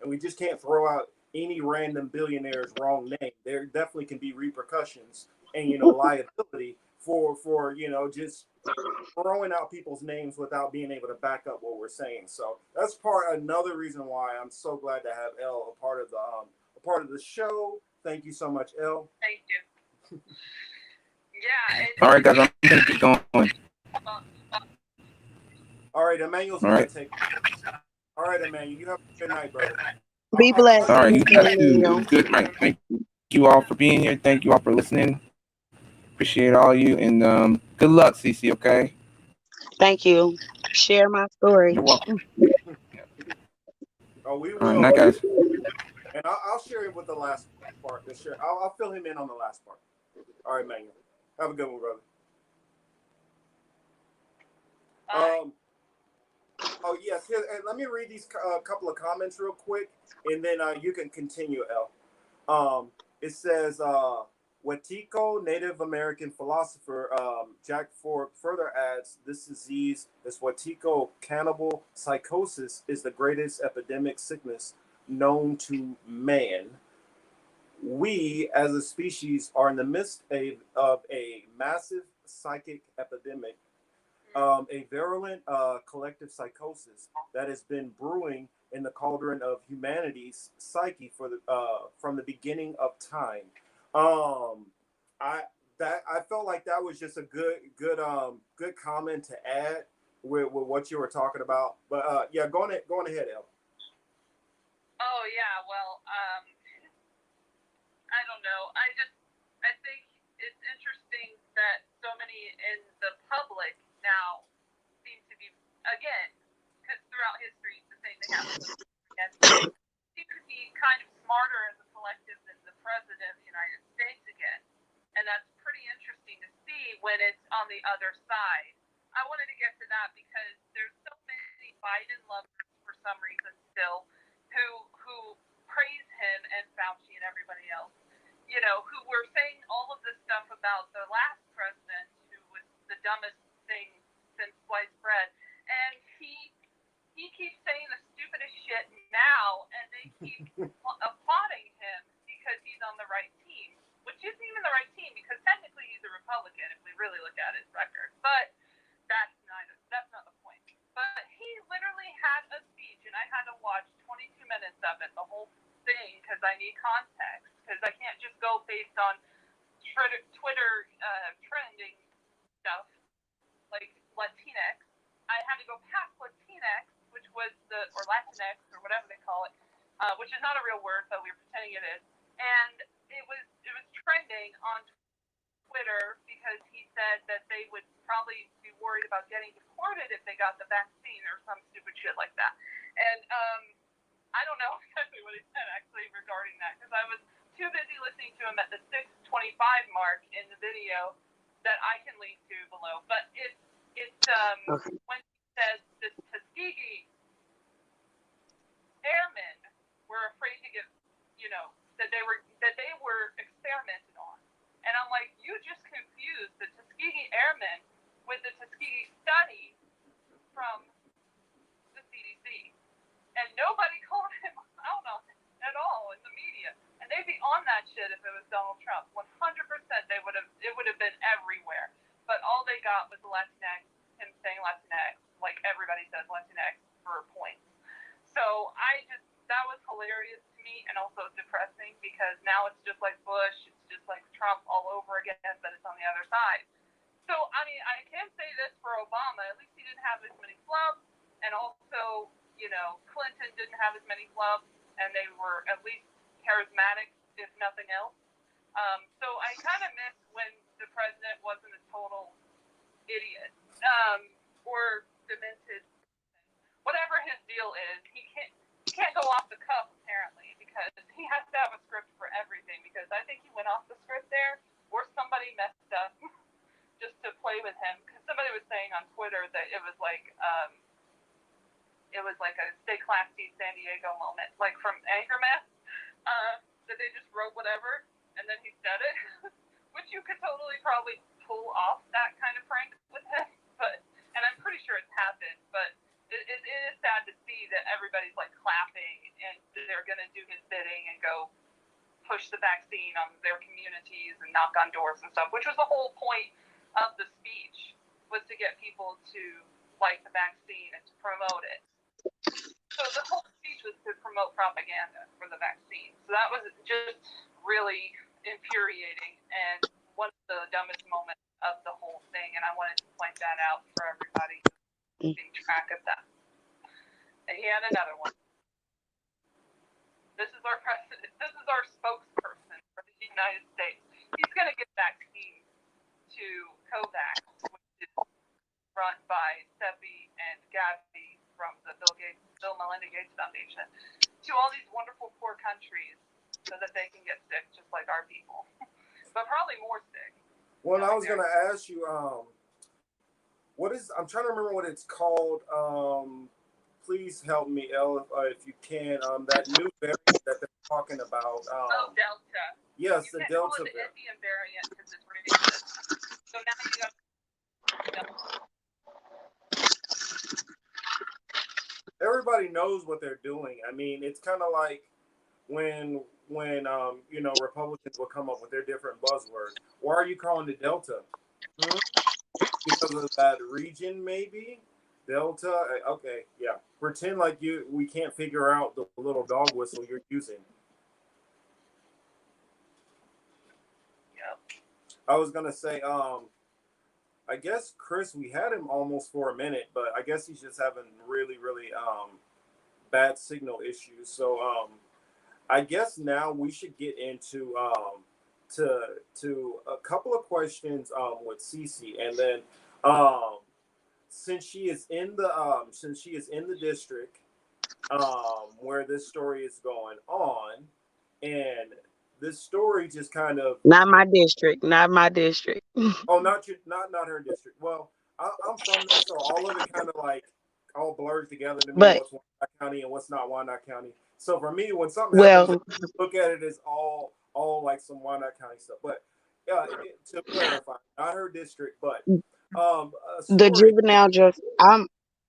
and we just can't throw out any random billionaire's wrong name. There definitely can be repercussions and liability for just throwing out people's names without being able to back up what we're saying. So that's another reason why I'm so glad to have Elle a part of the show. Thank you so much, Elle. Thank you. Yeah. All right, guys, I'm gonna keep going. All right, Emmanuel's gonna take. All right, Emmanuel, you have a good night, brother. Be blessed. All right, you guys too. It was good night. Thank you all for being here. Thank you all for listening. Appreciate all you, and good luck, Cece. Okay. Thank you. Share my story. You're welcome. Oh, we All will. right, night, guys. And I'll share it with the last part. I'll fill him in on the last part. All right, Emmanuel. Have a good one, brother. Oh yes. Here, and let me read these couple of comments real quick, and then you can continue, Elle. It says, Wetiko, Native American philosopher Jack Ford further adds, this disease, this Wetiko cannibal psychosis, is the greatest epidemic sickness known to man. We, as a species, are in the midst of a massive psychic epidemic, a virulent collective psychosis that has been brewing in the cauldron of humanity's psyche from the beginning of time. I felt like that was just a good comment to add with what you were talking about. But yeah, going ahead, Elle. Oh yeah, well, I don't know. I think it's interesting that so many in the public now seem to be, again, because throughout history the same thing happens. Seem to be kind of smarter as a collective than the president of the United States again, and that's pretty interesting to see see when it's on the other side. I wanted to get to that because there's so many Biden lovers for some reason still who praise him and Fauci and everybody else, who were saying all of this stuff about the last president who was the dumbest thing since sliced bread, and he keeps saying the stupidest shit now, and they keep applauding him because he's on the right team, which isn't even the right team because technically he's a Republican if we really look at his record. But that's not the point. But he literally had a speech, and I had to watch 22 minutes of it, the whole thing, because I need context. Because I can't just go based on Twitter trending stuff like Latinx. I had to go past Latinx, which was or Latinx or whatever they call it, which is not a real word, but we were pretending it is. And it was trending on Twitter because he said that they would probably be worried about getting deported if they got the vaccine or some stupid shit like that. And I don't know exactly what he said actually regarding that because I was too busy listening to him at the 6:25 mark in the video that I can link to below. But it's when he says the Tuskegee airmen were afraid to get, that they were experimented on. And I'm like, you just confused the Tuskegee Airmen with the Tuskegee study from the CDC. And nobody called him out on it at all in the media. And they'd be on that shit if it was Donald Trump. 100% it would have been everywhere. But all they got was Latinx, him saying Latinx, like everybody says Latinx for points. So that was hilarious to me and also depressing because now it's just like Bush, it's just like Trump all over again, but it's on the other side. So, I mean, I can say this for Obama. At least he didn't have as many flubs, and also, Clinton didn't have as many flubs, and they were at least charismatic, if nothing else. So I kind of miss when the president wasn't a total idiot or demented. Whatever his deal is, he can't go off the cuff apparently because he has to have a script for everything. Because I think he went off the script there, or somebody messed up just to play with him. Because somebody was saying on Twitter that it was like a Stay Classy San Diego moment, like from Anchorman, that they just wrote whatever and then he said it, which you could totally probably pull off that kind of prank with him. And I'm pretty sure it's happened, but. It is sad to see that everybody's like clapping and they're going to do his bidding and go push the vaccine on their communities and knock on doors and stuff, which was the whole point of the speech, was to get people to like the vaccine and to promote it. So the whole speech was to promote propaganda for the vaccine. So that was just really infuriating and one of the dumbest moments of the whole thing. And I wanted to point that out for everybody. Keeping track of that. And he had another one. This is our president. This is our spokesperson for the United States. He's going to get vaccine to COVAX, which is run by Seppi and Gabby from the Bill Melinda Gates Foundation, to all these wonderful poor countries so that they can get sick just like our people, but probably more sick. Well, I was going to ask you, I'm trying to remember what it's called. Please help me, Elle, if you can. That new variant that they're talking about. Delta. Yes, the Delta variant. The Indian variant because it's ridiculous. So now you got. Everybody knows what they're doing. I mean, it's kind of like when Republicans will come up with their different buzzwords. Why are you calling it Delta? Because of that region, maybe? Delta? Okay, yeah. Pretend like we can't figure out the little dog whistle you're using. Yep. I was going to say, I guess Chris, we had him almost for a minute, but I guess he's just having really, really bad signal issues. So I guess now we should get into to a couple of questions with Cece, and then since she is in the district where this story is going on, and this story just kind of, Not my district. Not my district. oh, not you, not her district. Well, I'm from there, so all of it kind of like all blurs together to me. But What's Wyandotte County and what's not Wyandotte County. So for me, when something happens, well, look at it as all like some Wyandotte County stuff. But to clarify, not her district, but a the story. juvenile just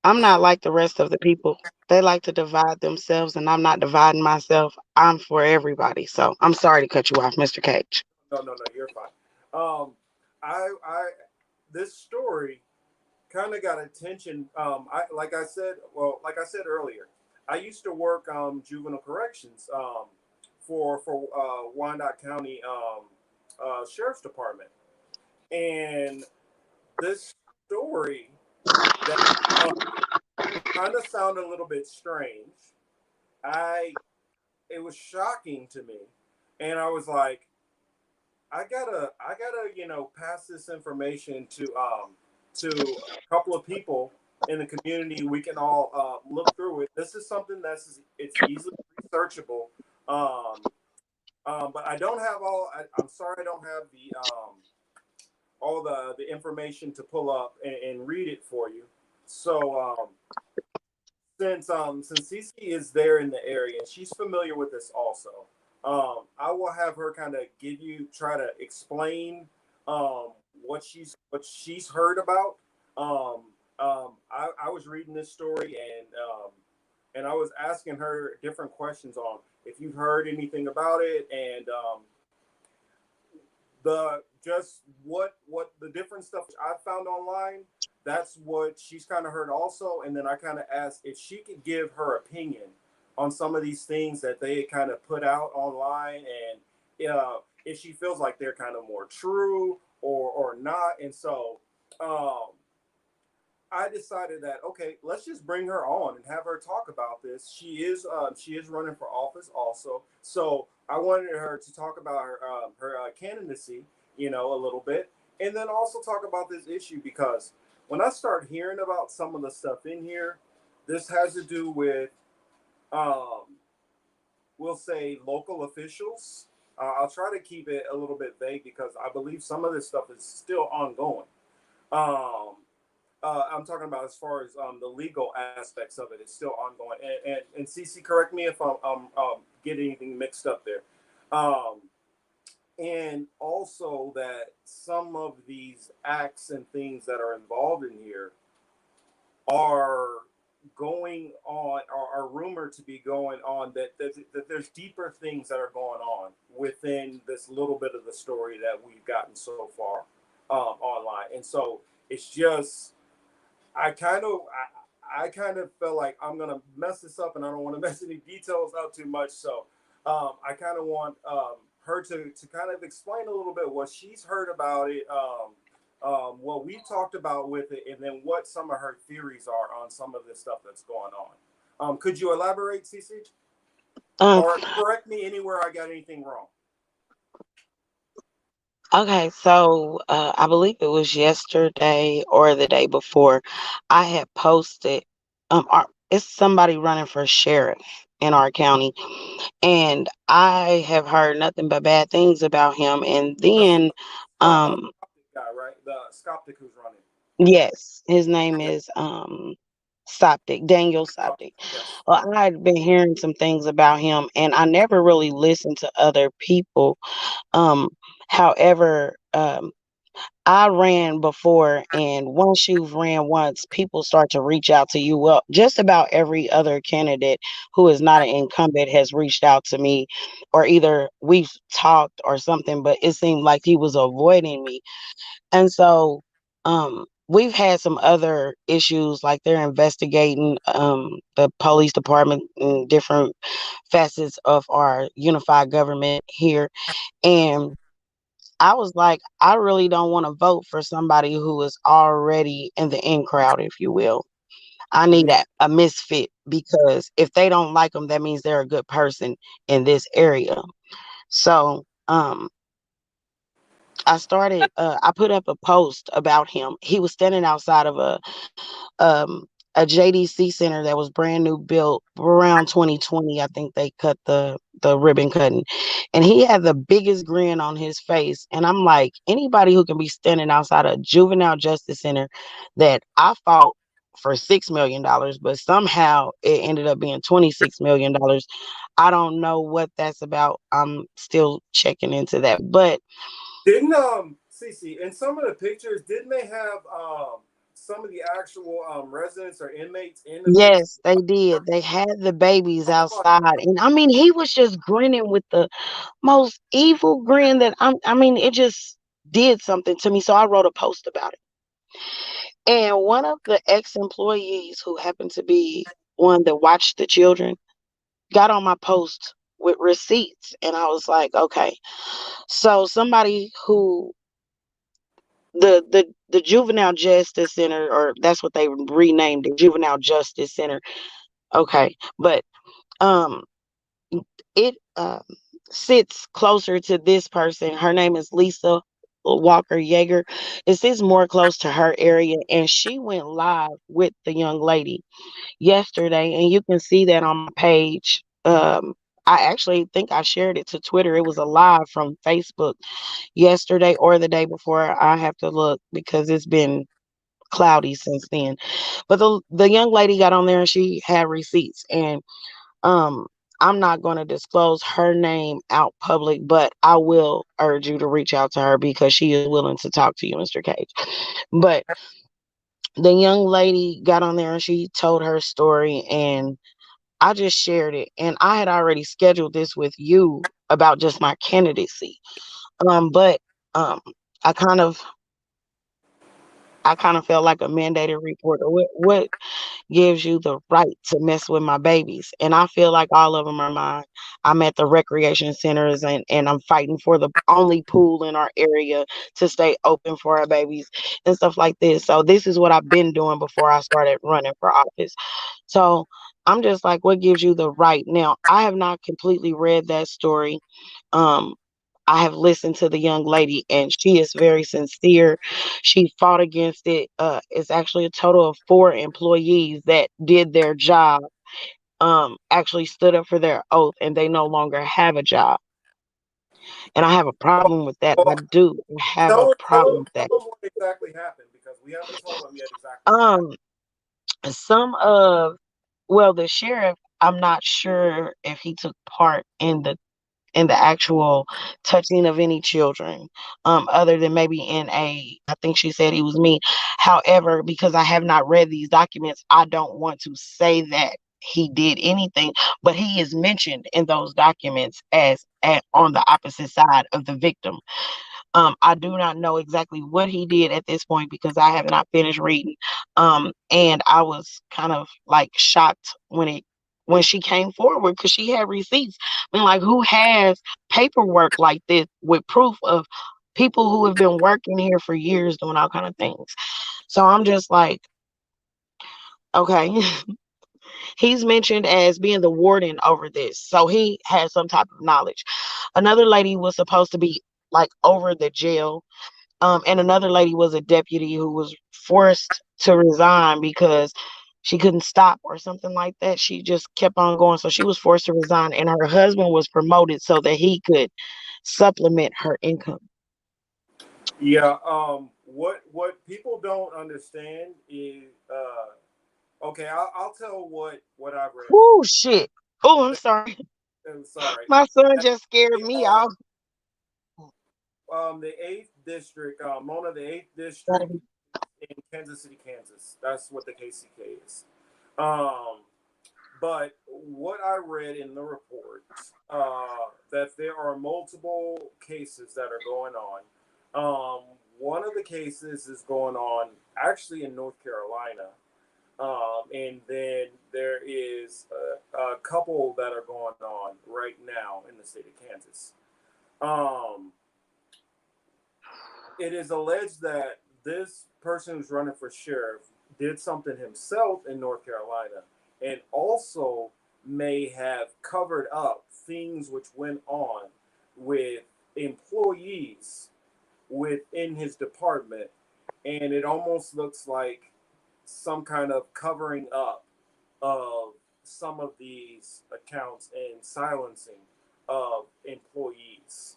I'm not like the rest of the people. They like to divide themselves, and I'm not dividing myself. I'm for everybody. So I'm sorry to cut you off, Mr. Cage. No, you're fine. I this story kind of got attention. I like I said earlier, I used to work juvenile corrections for Wyandotte County Sheriff's Department, and this story that um, kind of sounded a little bit strange. I It was shocking to me, and I was like, I gotta pass this information to a couple of people in the community. We can all look through it. This is something it's easily researchable. Um, but I don't have I'm sorry, I don't have the all the information to pull up and read it for you. So since Cece is there in the area and she's familiar with this also, I will have her kind of try to explain what she's heard about. I was reading this story and I was asking her different questions on if you've heard anything about it and the just what the different stuff I found online. That's what she's kind of heard also, and then I kind of asked if she could give her opinion on some of these things that they kind of put out online, and if she feels like they're kind of more true or not. And so um, I decided that okay, let's just bring her on and have her talk about this. She is running for office also, so I wanted her to talk about her candidacy, a little bit, and then also talk about this issue because when I start hearing about some of the stuff in here, this has to do with um, we'll say local officials. I'll try to keep it a little bit vague because I believe some of this stuff is still ongoing. Um, I'm talking about as far as the legal aspects of it is still ongoing. And Cece, correct me if I'm getting anything mixed up there. Um, and also that some of these acts and things that are involved in here are going on, are rumored to be going on, that there's deeper things that are going on within this little bit of the story that we've gotten so far online. And so it's just I kind of felt like I'm gonna mess this up, and I don't want to mess any details up too much. So I kind of want her to kind of explain a little bit what she's heard about it, what we talked about with it, and then what some of her theories are on some of this stuff that's going on. Could you elaborate, Cece, Um, or correct me anywhere I got anything wrong? okay, so I believe it was yesterday or the day before. I had posted. It's somebody running for sheriff in our county, and I have heard nothing but bad things about him. And That's then, the um, Skoptic guy, right? The Skoptic who's running. yes, his name Yeah. is Soptic, Daniel Soptic. Yes. Well, I had been hearing some things about him, and I never really listened to other people. Um, however, I ran before, and once you've ran once, people start to reach out to you. Well, just about every other candidate who is not an incumbent has reached out to me, or either we've talked or something, but it seemed like he was avoiding me. And so we've had some other issues, like they're investigating the police department and different facets of our unified government here. And I was like, I really don't want to vote for somebody who is already in the in crowd, if you will. I need Mhm. a misfit, because if they don't like them, that means they're a good person in this area. So I put up a post about him. He was standing outside of a JDC center that was brand new built around 2020. I think they cut the the ribbon cutting, and he had the biggest grin on his face. And I'm like, anybody who can be standing outside a juvenile justice center that I fought for $6 million, but somehow it ended up being $26 million. I don't know what that's about. I'm still checking into that. But Didn't Cece, in some of the pictures, didn't they have some of the actual residents or inmates in the picture? yes, they did. They had the babies I'm like, outside. And I mean, he was just grinning with the most evil grin that I mean, it just did something to me. So I wrote a post about it. And one of the ex-employees who happened to be one that watched the children got on my post with receipts. And I was like, okay. So somebody who the juvenile justice center, or that's what they renamed it, juvenile justice center. Okay. But um it sits closer to this person. Her name is Lisa Walker Yeager. It sits more close to her area, and she went live with the young lady yesterday, and you can see that on my page. I actually think I shared it to Twitter. It was a live from Facebook yesterday or the day before. I have to look because it's been cloudy since then. But the young lady got on there and she had receipts, and um, I'm not going to disclose her name out public, but I will urge you to reach out to her because she is willing to talk to you, Mr. Cage. But the young lady got on there and she told her story, and I just shared it. And I had already scheduled this with you about just my candidacy. But um, I kind of felt like a mandated reporter. What gives you the right to mess with my babies? And I feel like all of them are mine. I'm at the recreation centers, and I'm fighting for the only pool in our area to stay open for our babies and stuff like this. So this is what I've been doing before I started running for office. So I'm just like, what gives you the right? Now, I have not completely read that story. Um, I have listened to the young lady, and she is very sincere. She fought against it. It's actually a total of 4 employees that did their job, actually stood up for their oath, and they no longer have a job. And I have a problem with that. I well, do have a problem with tell that. them what exactly happened because we haven't told them yet exactly what happened. Um, some of well, the sheriff, I'm not sure if he took part in the actual touching of any children, other than maybe in I think she said he was me. However, because I have not read these documents, I don't want to say that he did anything, but he is mentioned in those documents as on the opposite side of the victim. I do not know exactly what he did at this point because I have not finished reading. And I was kind of like shocked when she came forward because she had receipts. I mean, like, who has paperwork like this with proof of people who have been working here for years doing all kind of things? So I'm just like, okay. He's mentioned as being the warden over this, so he has some type of knowledge. Another lady was supposed to be like over the jail, and another lady was a deputy who was forced to resign because she couldn't stop or something like that. She just kept on going. So she was forced to resign, and her husband was promoted so that he could supplement her income. Yeah. What people don't understand is okay. I'll tell what I've read Oh, about shit. Oh, I'm it. sorry. I'm sorry. My son That just scared they, me off. the eighth district, Mona, the eighth district in Kansas City, Kansas. That's what the KCK is. Um, but what I read in the report, that there are multiple cases that are going on. One of the cases is going on actually in North Carolina. And then there is a couple that are going on right now in the state of Kansas. Um, it is alleged that this person who's running for sheriff did something himself in North Carolina and also may have covered up things which went on with employees within his department. And it almost looks like some kind of covering up of some of these accounts and silencing of employees.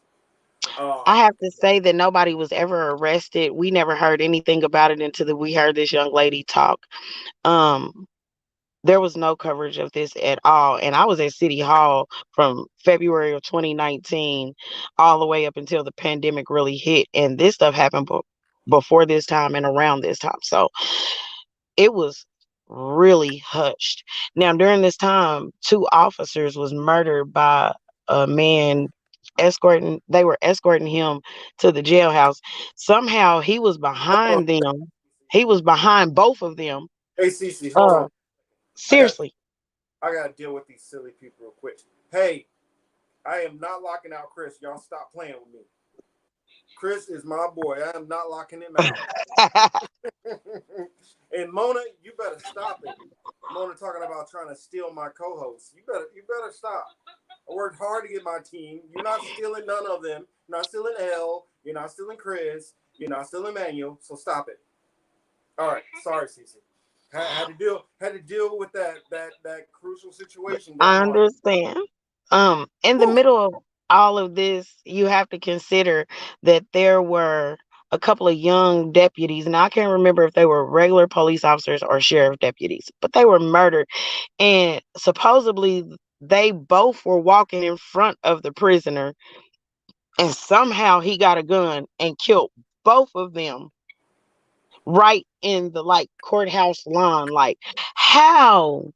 I Um, have to say that nobody was ever arrested. We never heard anything about it until we heard this young lady talk. Um, there was no coverage of this at all. And I was at City Hall from February of 2019 all the way up until the pandemic really hit. And this stuff happened before this time and around this time. So it was really hushed. Now, during this time, two officers was murdered by a man they were escorting him to the jailhouse. Somehow he was hold on. behind them. He was behind both of them. Hey, Cece, hold Uh, on. I got seriously. I got to deal with these silly people real quick. Hey, I am not locking out Chris. Y'all stop playing with me. Chris is my boy. I am not locking him out. And Mona, you better stop it. Mona talking about trying to steal my co-host. You better stop. I worked hard to get my team. You're not stealing none of them. You're not stealing L. You're not stealing Chris. You're not stealing Manuel. So stop it. All right. Sorry, Cece. Had to deal with that crucial situation I going on. understand. In the Whew. middle of all of this, you have to consider that there were a couple of young deputies, and I can't remember if they were regular police officers or sheriff deputies, but they were murdered. And supposedly they both were walking in front of the prisoner, and somehow he got a gun and killed both of them right in the like courthouse lawn. Like, how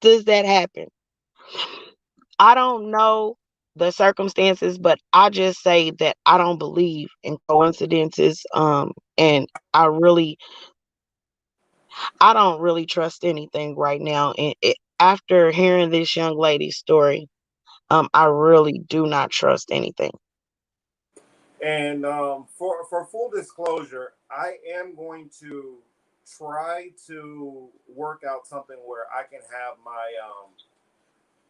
does that happen? I don't know the circumstances, but I just say that I don't believe in coincidences. And I don't really trust anything right now. And after hearing this young lady's story, I really do not trust anything. And for full disclosure, I am going to try to work out something where I can have my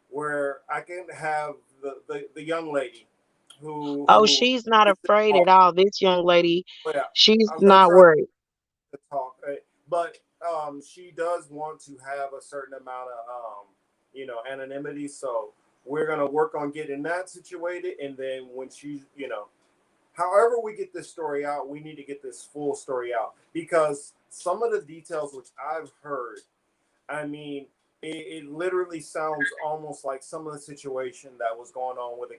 where I can have the young lady Oh, who she's not needs to afraid talk. at all. This young lady, But yeah, she's I'm gonna not try worried. to talk, but she does want to have a certain amount of anonymity. So we're gonna work on getting that situated, and then when she's however we get this story out, we need to get this full story out because some of the details which I've heard, I mean, it literally sounds almost like some of the situation that was going on with a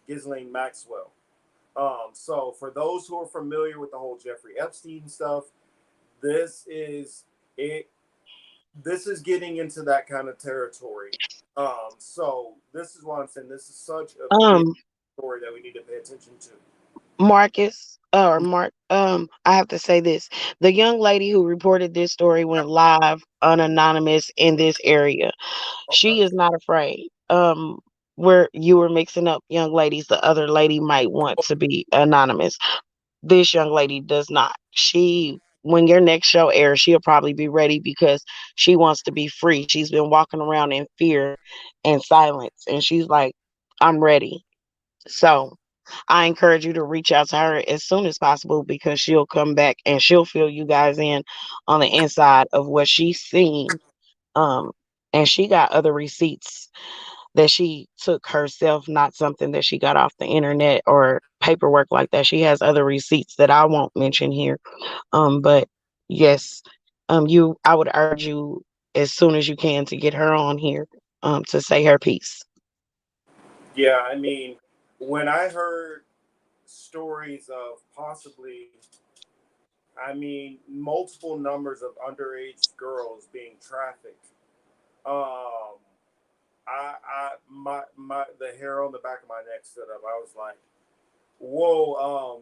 Ghislaine Maxwell. So for those who are familiar with the whole Jeffrey Epstein stuff, this is it. This is getting into that kind of territory. So this is what I'm saying. This is such a big Um, story that we need to pay attention to. Marcus or Mark, I have to say this. The young lady who reported this story went live unanonymous in this area. Okay. She is not afraid. Where you were mixing up young ladies, the other lady might want to be anonymous. This young lady does not. When your next show airs, she'll probably be ready because she wants to be free. She's been walking around in fear and silence, and she's like, I'm ready. So I encourage you to reach out to her as soon as possible because she'll come back and she'll fill you guys in on the inside of what she's seen. Um, and she got other receipts that she took herself, not something that she got off the internet or paperwork like that. She has other receipts that I won't mention here. But yes, I would urge you as soon as you can to get her on here, to say her piece. Yeah, I mean, when I heard stories of possibly, I mean, multiple numbers of underage girls being trafficked, um, the hair on the back of my neck stood up. I was like, whoa,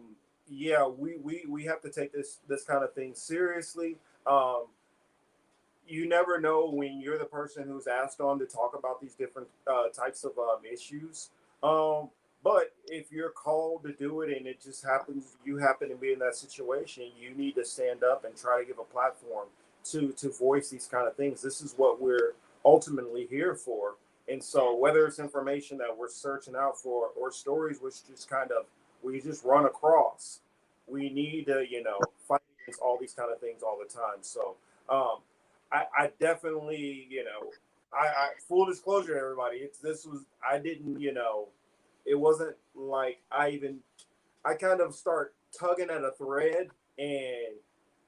yeah, we have to take this kind of thing seriously. Um, you never know when you're the person who's asked on to talk about these different types of issues. Um, but if you're called to do it and it just happens, you happen to be in that situation, you need to stand up and try to give a platform to voice these kind of things. This is what we're ultimately here for. And so, whether it's information that we're searching out for or stories which just kind of we just run across, we need to fight against all these kind of things all the time. So. Um, I definitely, I full disclosure to everybody, I didn't, it wasn't like I kind of start tugging at a thread, and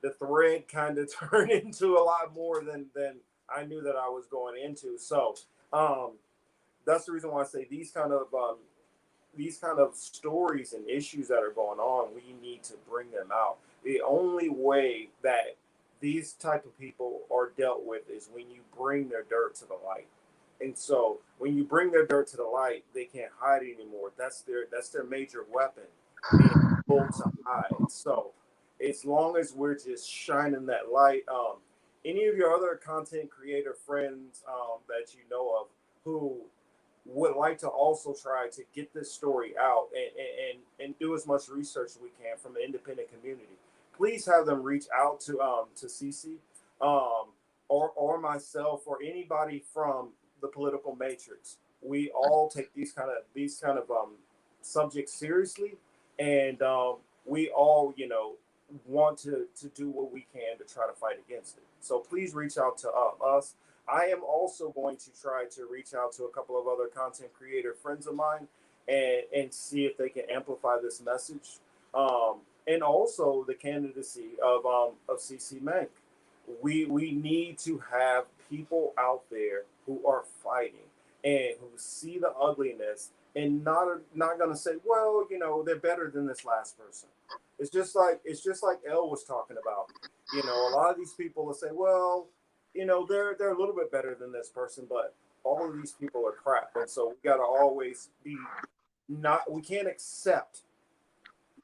the thread kind of turned into a lot more than I knew that I was going into. So um, that's the reason why I say these kind of stories and issues that are going on, we need to bring them out. The only way that these type of people are dealt with is when you bring their dirt to the light. And so when you bring their dirt to the light, they can't hide anymore. That's their major weapon, being able to hide. So as long as we're just shining that light, any of your other content creator friends that you know of who would like to also try to get this story out and do as much research as we can from the independent community, please have them reach out to Cece, um, or myself or anybody from the political matrix. We all take these kind of subjects seriously, and we all want to do what we can to try to fight against it. So please reach out to us. I am also going to try to reach out to a couple of other content creator friends of mine and see if they can amplify this message. And also the candidacy of Cece Manck. We need to have people out there who are fighting and who see the ugliness and not gonna say, well, they're better than this last person. It's just like Elle was talking about. A lot of these people will say, well, they're a little bit better than this person, but all of these people are crap. And so we gotta always be not we can't accept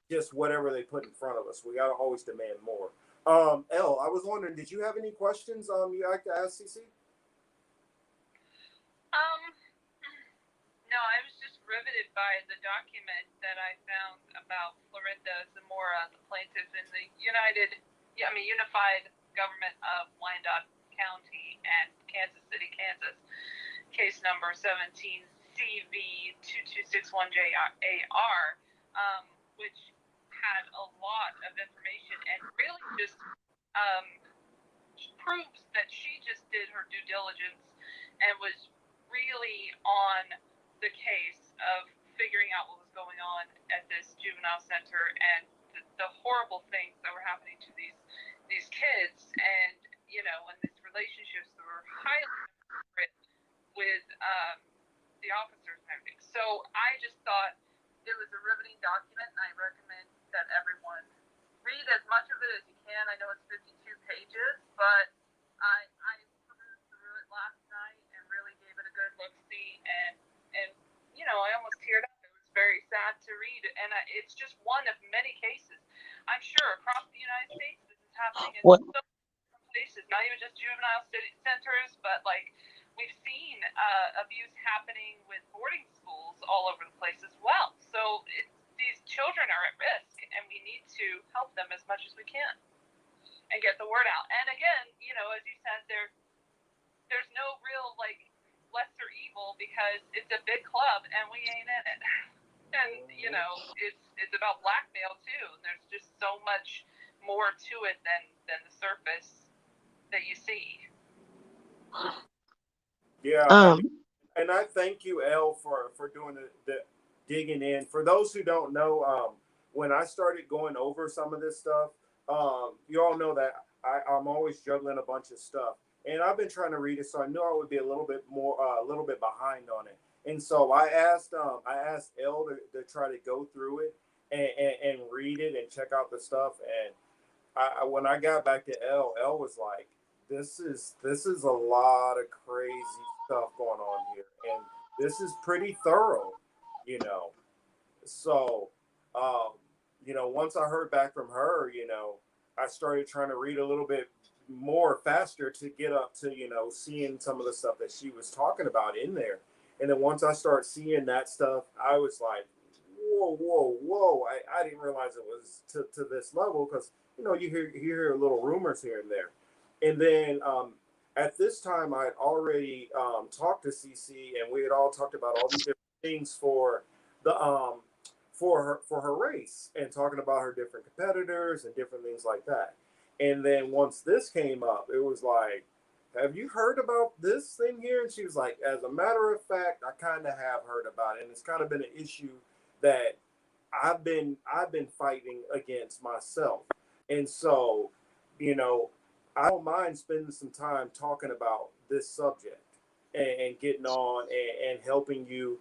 just whatever they put in front of us. We gotta always demand more. Elle, I was wondering, did you have any questions you like to ask CC? Um, no, I was just riveted by the document that I found about Florinda Zamora, the plaintiff in the Unified Government of Wyandotte County and Kansas City, Kansas, case number 17CV2261JAR, which had a lot of information and really just um, proves that she just did her due diligence and was really on the case of figuring out what was going on at this juvenile center and the horrible things that were happening to these kids, and and these relationships that were highly inappropriate with the officers and everything. So I just thought it was a riveting document, and I recommend that everyone read as much of it as you can. I know it's 52 pages, but I perused through it last night and really gave it a good look see, and I almost teared up. It was very sad to read, and it's just one of many cases. I'm sure across the United States this is happening in What? so many places, not even just juvenile centers, but like we've seen abuse happening with boarding schools all over the place as well. So these children are at risk, and we need to help them as much as we can and get the word out. And again, as you said, there's no real like lesser evil because it's a big club and we ain't in it. And it's about blackmail too. There's just so much more to it than the surface that you see. Yeah, Um, and I thank you, Elle, for doing the digging in. For those who don't know, when I started going over some of this stuff, you all know that I'm always juggling a bunch of stuff, and I've been trying to read it, so I knew I would be a little bit behind on it. And so I asked Elle to try to go through it and read it and check out the stuff. And when I got back to Elle was like, this is a lot of crazy stuff going on here, and this is pretty thorough, you know. So, um, once I heard back from her, I started trying to read a little bit more faster to get up to seeing some of the stuff that she was talking about in there. And then once I start seeing that stuff, I was like, whoa, whoa, whoa! I didn't realize it was to this level, because you hear little rumors here and there. And then at this time, I had already talked to CC, and we had all talked about all these different things the for her race, and talking about her different competitors and different things like that. And then once this came up, it was like, have you heard about this thing here? And she was like, as a matter of fact, I kind of have heard about it, and it's kind of been an issue that I've been fighting against myself. And so, you know, I don't mind spending some time talking about this subject and getting on and helping you,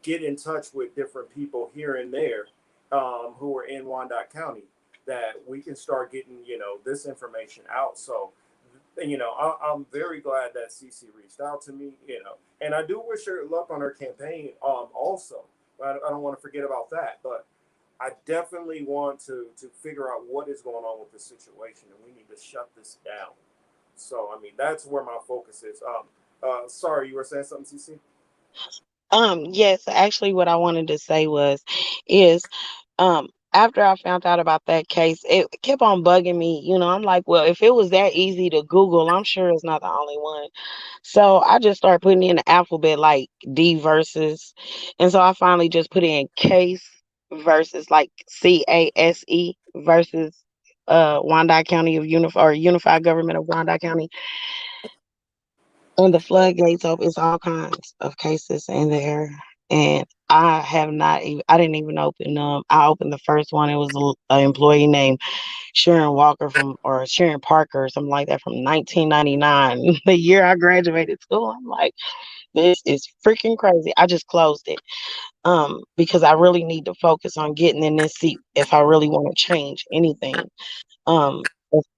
get in touch with different people here and there, who are in Wyandotte County, that we can start getting, this information out. So, I'm very glad that Cece reached out to me, and I do wish her luck on her campaign. Also, I don't want to forget about that, but I definitely want to figure out what is going on with the situation, and we need to shut this down. So, I mean, that's where my focus is. Sorry, you were saying something, Cece? Yes, actually what I wanted to say is after I found out about that case, it kept on bugging me. I'm like, well, if it was that easy to Google, I'm sure it's not the only one. So I just started putting in the alphabet like D versus. And so I finally just put in case versus like CASE versus Wyandotte County of Unified Government of Wyandotte County. And the floodgates open. It's all kinds of cases in there. And I have not even, I didn't even open them. I opened the first one. It was an employee named Sharon Parker or something like that from 1999, the year I graduated school. I'm like, this is freaking crazy. I just closed it because I really need to focus on getting in this seat if I really want to change anything.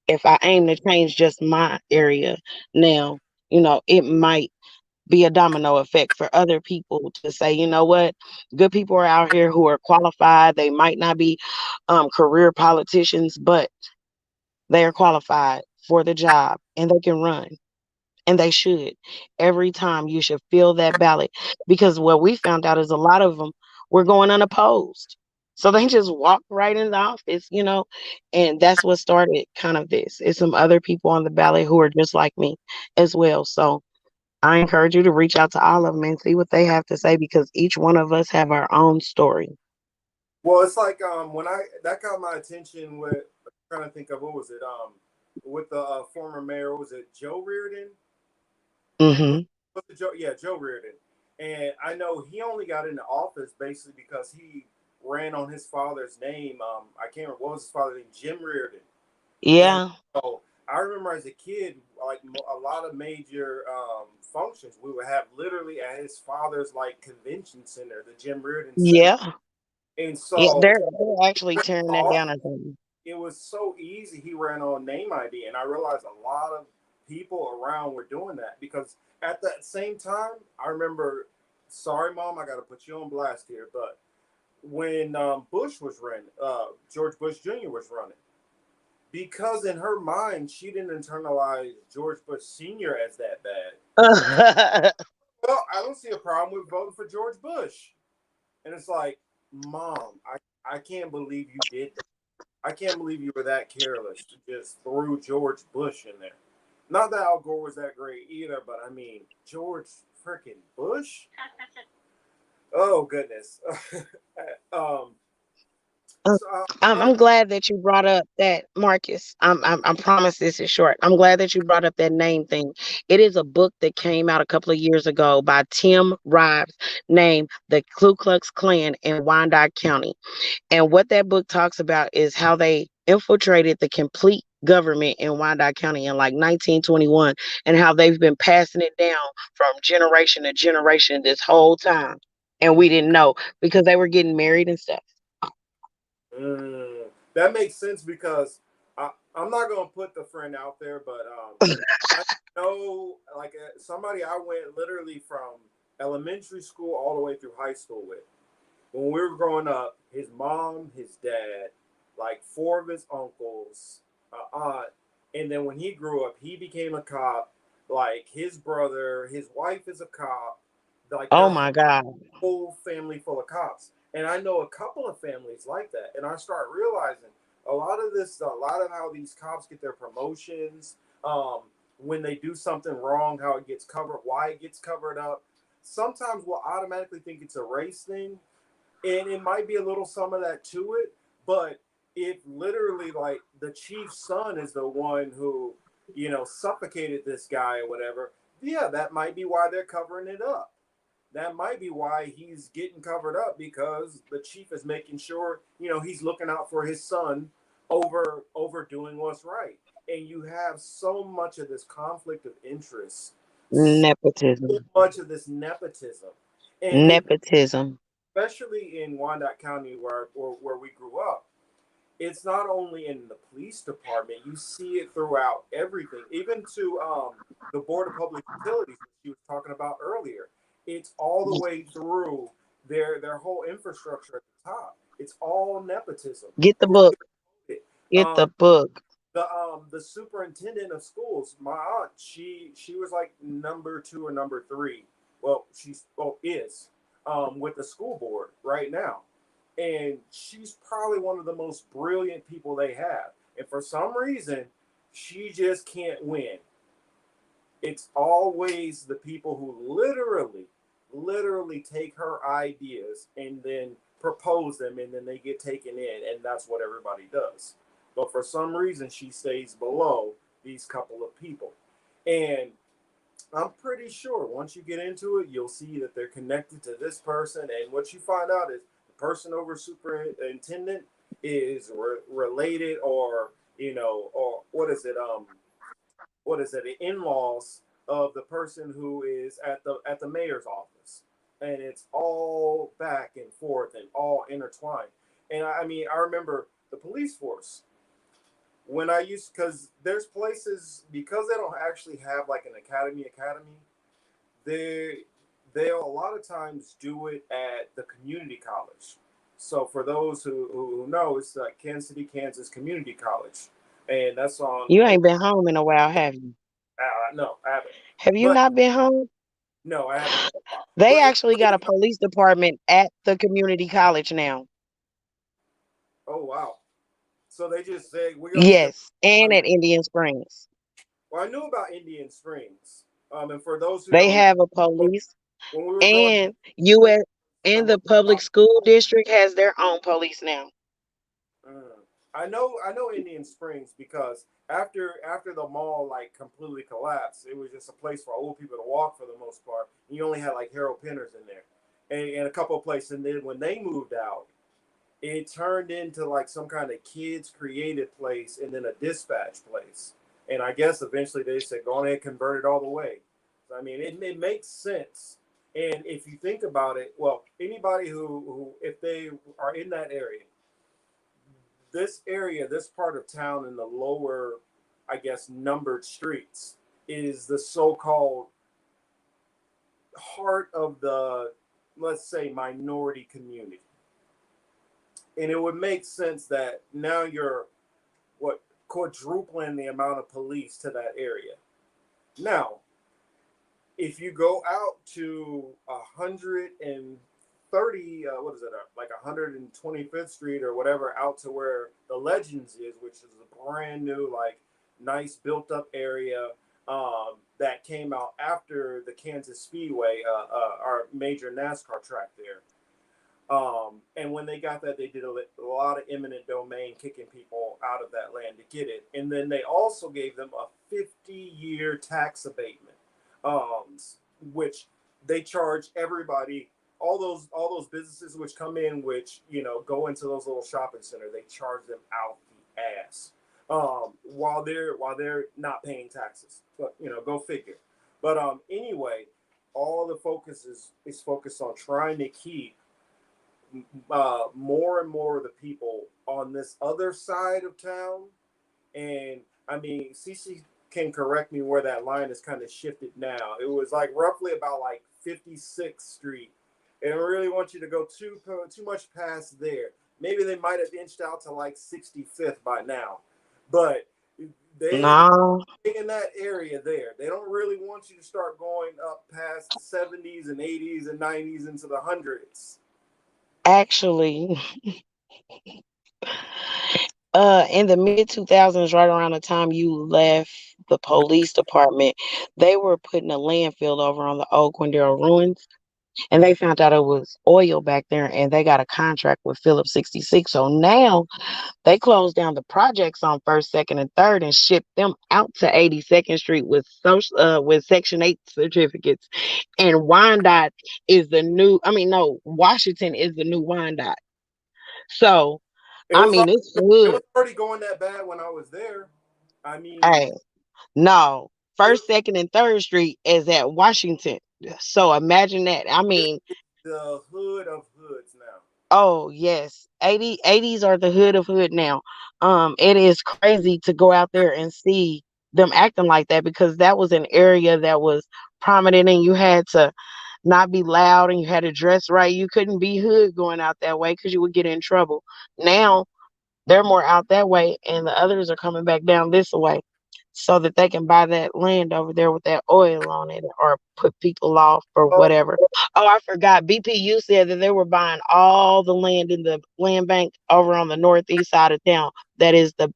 If I aim to change just my area now, it might be a domino effect for other people to say, you know what, good people are out here who are qualified. They might not be career politicians, but they are qualified for the job and they can run and they should. Every time you should fill that ballot because what we found out is a lot of them were going unopposed. So they just walked right in the office, and that's what started kind of this. It's some other people on the ballot who are just like me as well. So I encourage you to reach out to all of them and see what they have to say because each one of us have our own story. Well, it's like when I that caught my attention with I'm trying to think of what was it with the former mayor, was it Joe Reardon? Was, Hmm. was it Joe? Yeah, Joe Reardon. And I know he only got into office basically because he ran on his father's name. I can't remember what was his father's name, Jim Reardon. And Yeah. so I remember as a kid, like a lot of major functions, we would have literally at his father's like convention center, the Jim Reardon Center. Yeah. And Yeah. so They're actually tearing that down or something. it was so easy. He ran on name ID, and I realized a lot of people around were doing that because at that same time, I remember. Sorry, mom, I got to put you on blast here, but when Bush was running, George Bush Jr. was running, because in her mind she didn't internalize George Bush Sr. as that bad. Well, I don't see a problem with voting for George Bush, and it's like, mom, I can't believe you did that. I can't believe you were that careless to just throw George Bush in there. Not that Al Gore was that great either, but I mean George freaking Bush. Oh goodness. um. Uh, So I'm glad that you brought up that Marcus. I promise this is short. I'm glad that you brought up that name thing. It is a book that came out a couple of years ago by Tim Rives named "The Ku Klux Klan in Wyandotte County." And what that book talks about is how they infiltrated the complete government in Wyandotte County in like 1921 and how they've been passing it down from generation to generation this whole time. And we didn't know because they were getting married and stuff. that makes sense because I'm not gonna put the friend out there, but I know like somebody I went literally from elementary school all the way through high school with. When we were growing up, his mom, his dad, like four of his uncles, aunt, and then when he grew up, he became a cop. Like his brother, his wife is a cop. Like Oh their my God. whole family full of cops. And I know a couple of families like that. And I start realizing a lot of how these cops get their promotions, when they do something wrong, how it gets covered, why it gets covered up. Sometimes we'll automatically think it's a race thing, and it might be a little some of that to it, but it literally like the chief's son is the one who suffocated this guy or whatever, yeah, that might be why they're covering it up. That might be why he's getting covered up, because the chief is making sure, he's looking out for his son over doing what's right. And you have so much of this conflict of interest, so Nepotism. much of this nepotism, and Nepotism. especially in Wyandotte County where we grew up. It's not only in the police department, you see it throughout everything, even to the Board of Public Utilities, which you was talking about earlier. It's all the way through their whole infrastructure at the top. It's all nepotism. Get the Who's book. Get um, the book. the superintendent of schools, my aunt, she was like number two or number three. Well, is with the school board right now, and she's probably one of the most brilliant people they have. And for some reason, she just can't win. It's always the people who literally take her ideas and then propose them, and then they get taken in, and that's what everybody does. But for some reason, she stays below these couple of people. And I'm pretty sure once you get into it, you'll see that they're connected to this person. And what you find out is the person over superintendent is related, or or the in-laws of the person who is at the mayor's office, and it's all back and forth and all intertwined. And I mean, I remember the police force when I used, because there's places, because they don't actually have like an academy, they they'll a lot of times do it at the community college. So for those who know, it's like Kansas City, Kansas Community College, and that's on. You ain't been home in a while, have you? No, I haven't. Have you But not been home? no, I haven't. They But actually got a police department at the community college now. oh wow. So they just say we're gonna put the. Yes, and I at Indian Springs. Well, I knew about Indian Springs. And for those who They don't know, have a when police, when we were growing up, and US I and learned the public about. school district has their own police now. Mm. I know Indian Springs because after the mall like completely collapsed, it was just a place for old people to walk for the most part. And you only had like Harold Pinners in there, and a couple of places. And then when they moved out, it turned into like some kind of kids created place, and then a dispatch place. And I guess eventually they said, go ahead and convert it all the way. So, I mean, it makes sense. And if you think about it, well, anybody who if they are in that area, this part of town in the lower, I guess, numbered streets is the so-called heart of the, let's say, minority community. And it would make sense that now you're what quadrupling the amount of police to that area. Now, if you go out to 130, what is it, like 125th Street or whatever, out to where the Legends is, which is a brand new, like, nice built up area that came out after the Kansas Speedway, our major NASCAR track there. And when they got that, they did a lot of eminent domain, kicking people out of that land to get it. And then they also gave them a 50-year tax abatement, um, which they charge everybody, all those businesses which come in, which go into those little shopping centers. They charge them out the ass while they're not paying taxes. But go figure. But anyway, all the focus is focused on trying to keep more and more of the people on this other side of town. And I mean, Cece can correct me where that line is kind of shifted now. It was like roughly about like 56th Street. And I really want you to go too much past there. Maybe they might have inched out to like 65th by now. But they No, in that area there. They don't really want you to start going up past the 70s and 80s and 90s into the hundreds. actually, in the mid 2000s, right around the time you left the police department, they were putting a landfill over on the old Quindale ruins. and they found out it was oil back there, and they got a contract with Phillips 66. So now they closed down the projects on First, Second, and Third, and shipped them out to 82nd Street with with Section 8 certificates. And Wyandotte is the new. I mean, no, Washington is the new Wyandotte. So It I was mean, al- it's it good. was already going that bad when I was there. I mean, Hey, no, it, First, Second, and Third Street is at Washington. So imagine that. I this mean, is the hood of hoods now. oh yes, 80s are the hood of hood now. It is crazy to go out there and see them acting like that, because that was an area that was prominent, and you had to not be loud, and you had to dress right. You couldn't be hood going out that way because you would get in trouble. Now they're more out that way, and the others are coming back down this way so that they can buy that land over there with that oil on it, or put people off or Oh, whatever. Oh, I forgot. BPU said that they were buying all the land in the land bank over on the northeast side of town. That is the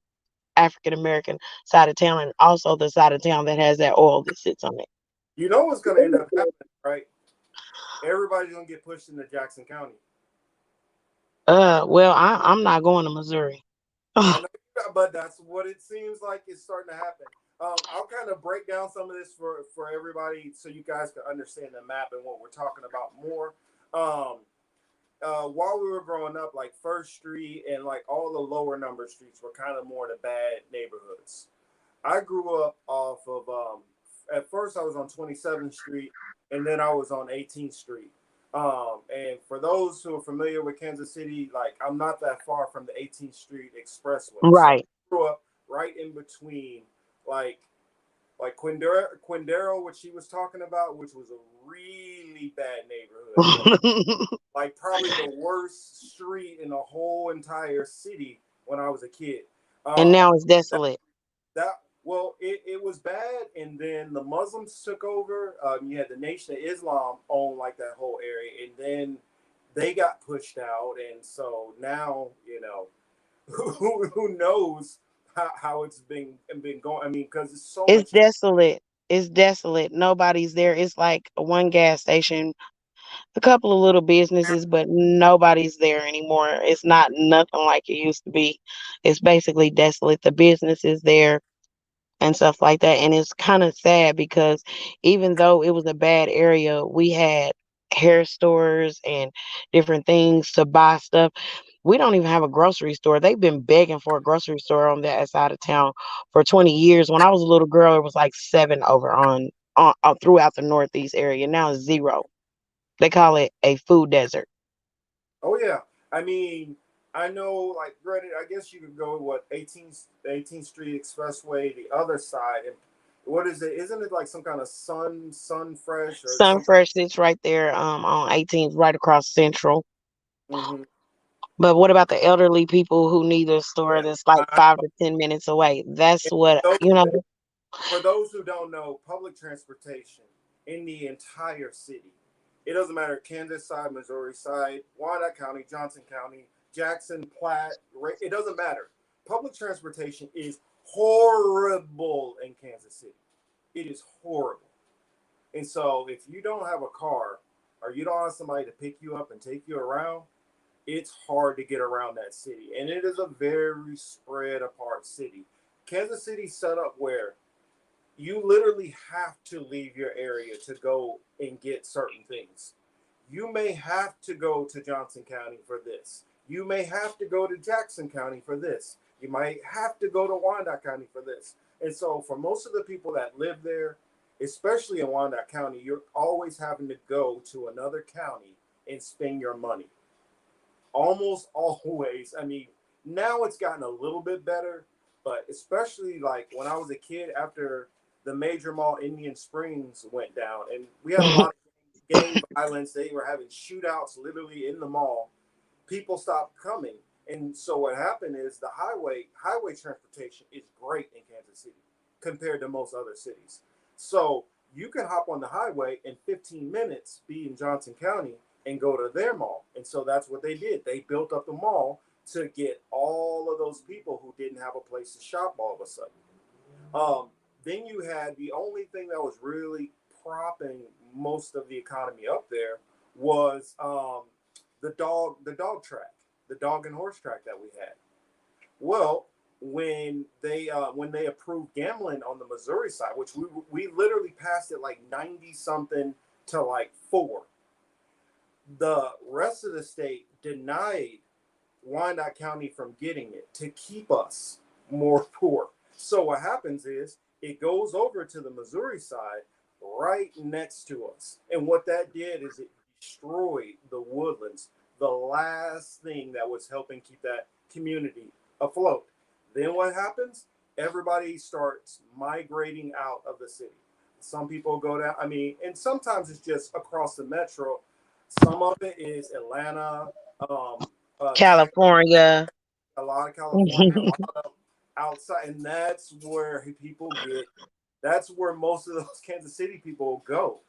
African American side of town, and also the side of town that has that oil that sits on it. you know what's going to end up happening, right? Everybody's going to get pushed into Jackson County. Well, I'm not going to Missouri. I know, but that's what it seems like is starting to happen. I'll kind of break down some of this for everybody so you guys can understand the map and what we're talking about more. Um, while we were growing up, like First Street and like all the lower number streets were kind of more the bad neighborhoods. I grew up off of at first I was on 27th Street and then I was on 18th Street. And for those who are familiar with Kansas City, like I'm not that far from the 18th Street Expressway. So Right. I grew up right in between like Quindaro, which she was talking about, which was a really bad neighborhood. Like probably the worst street in the whole entire city when I was a kid. And Um, now it's desolate. that well, it was bad, and then the Muslims took over. You had the Nation of Islam own like that whole area, and then they got pushed out, and so now who knows how it's been going. I mean, because it's so It's much. desolate. It's desolate. Nobody's there. It's like one gas station, a couple of little businesses, but nobody's there anymore. It's not nothing like it used to be. It's basically desolate. The business is there and stuff like that. And it's kind of sad because even though it was a bad area, we had hair stores and different things to buy stuff. We don't even have a grocery store. They've been begging for a grocery store on that side of town for 20 years. When I was a little girl, it was like seven over on throughout the Northeast area. Now it's zero. They call it a food desert. Oh yeah, I mean, I know. Like, granted, I guess you could go what 18th Street Expressway, the other side, and what is it? Isn't it like some kind of Sun Fresh or some? Sunfresh sits right there on 18th, right across Central. Mm-hmm. But what about the elderly people who need a store Yeah. that's like 5 to 10 minutes away? That's And what, for those who don't know, public transportation in the entire city, it doesn't matter Kansas side, Missouri side, Wyandotte County, Johnson County, Jackson, Platte, it doesn't matter. Public transportation is horrible in Kansas City. It is horrible. And so if you don't have a car or you don't have somebody to pick you up and take you around, it's hard to get around that city. And it is a very spread apart city. Kansas City's set up where you literally have to leave your area to go and get certain things. You may have to go to Johnson County for this. You may have to go to Jackson County for this. You might have to go to Wyandotte County for this. And so, for most of the people that live there, especially in Wyandotte County, you're always having to go to another county and spend your money. Almost always. I mean, now it's gotten a little bit better, but especially like when I was a kid after the major mall Indian Springs went down, and we had a lot of gang violence. They were having shootouts literally in the mall. People stopped coming, and so what happened is the highway transportation is great in Kansas City compared to most other cities. So you can hop on the highway in 15 minutes, be in Johnson County, and go to their mall. And so that's what they did. They built up the mall to get all of those people who didn't have a place to shop all of a sudden. Um, then you had the only thing that was really propping most of the economy up there was the dog and horse track that we had. Well, when they approved gambling on the Missouri side, which we literally passed it like 90 something to like 4, the rest of the state denied Wyandotte County from getting it to keep us more poor. So what happens is it goes over to the Missouri side right next to us. And what that did is it destroyed the woodlands, the last thing that was helping keep that community afloat. Then what happens? Everybody starts migrating out of the city. Some people go down, I mean, and sometimes it's just across the metro. Some of it is Atlanta, Texas, California. a lot of California, a lot of outside, and that's where people get. That's where most of those Kansas City people go,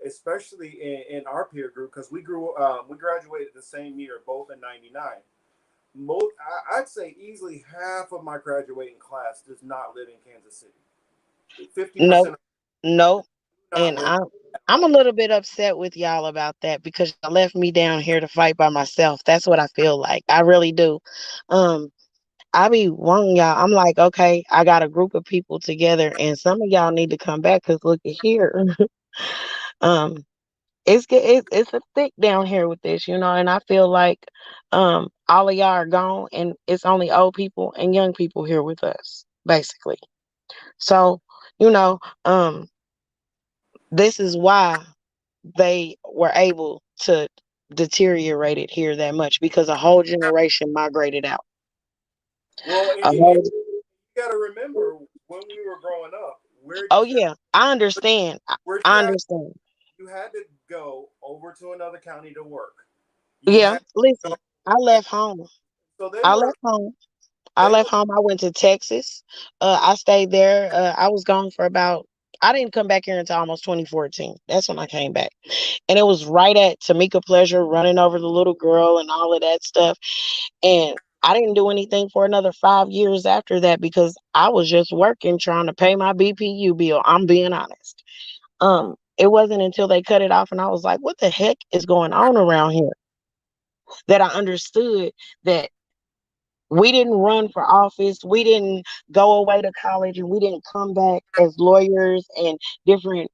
especially in our peer group because we graduated the same year, both in '99. Most, I'd say easily half of my graduating class does not live in Kansas City. 50% Nope. Nope. not And live at I'm a all. little bit upset with y'all about that because y'all left me down here to fight by myself. That's what I feel like. I really do. Um, I be wanting y'all. I'm like, okay, I got a group of people together, and some of y'all need to come back because look at here. um, it's a thick down here with this, and I feel like all of y'all are gone, and it's only old people and young people here with us, basically. So, you know, um, this is why they were able to deteriorate it here that much because a whole generation migrated out. Well, A and whole you got to remember when we were growing up, where Oh did you yeah, I understand. where did you I have understand. you had to go over to another county to work. You Yeah, had to listen, go, I left home. so I left home. I they left were home. I went to Texas. I stayed there. I was gone for about. I didn't come back here until almost 2014. That's when I came back, and it was right at Tamika Pleasure running over the little girl and all of that stuff. And I didn't do anything for another 5 years after that because I was just working trying to pay my BPU bill. I'm being honest. It wasn't until they cut it off and I was like, what the heck is going on around here? That I understood that we didn't run for office. We didn't go away to college and we didn't come back as lawyers and different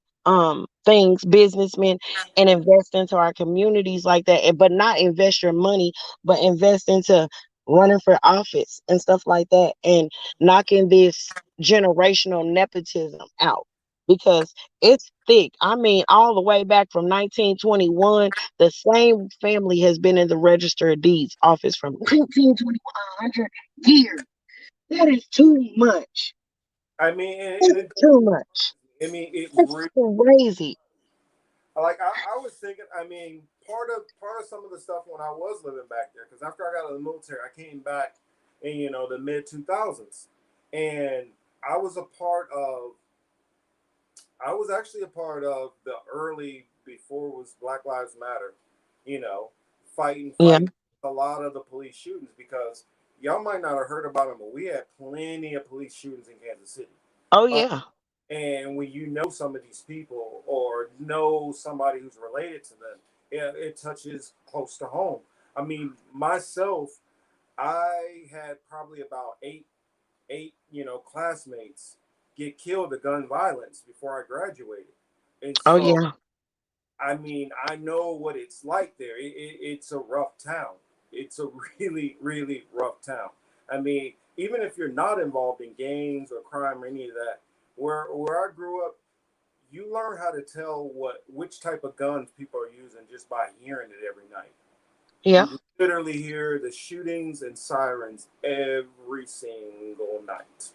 things, businessmen, and invest into our communities like that. But not invest your money, but invest into running for office and stuff like that and knocking this generational nepotism out because it's thick. I mean, all the way back from 1921, the same family has been in the Register of Deeds office from 1921 years. That is too much. I mean, and It's too much. I mean, it It's really crazy. like I was thinking. I mean, part of some of the stuff when I was living back there, because after I got out of the military, I came back in the mid 2000s, and I was a part of. I was actually a part of the early before it was Black Lives Matter, you know, Yeah. fighting a lot of the police shootings because y'all might not have heard about them, but we had plenty of police shootings in Kansas City. Oh Uh, yeah. and when you know some of these people or know somebody who's related to them, it touches close to home. I mean, myself, I had probably about eight classmates get killed to gun violence before I graduated, and Oh so yeah. I mean I know what it's like there. It's a rough town. It's a really rough town. I mean, even if you're not involved in gangs or crime or any of that, where I grew up, you learn how to tell which type of guns people are using just by hearing it every night. Yeah. You literally hear the shootings and sirens every single night.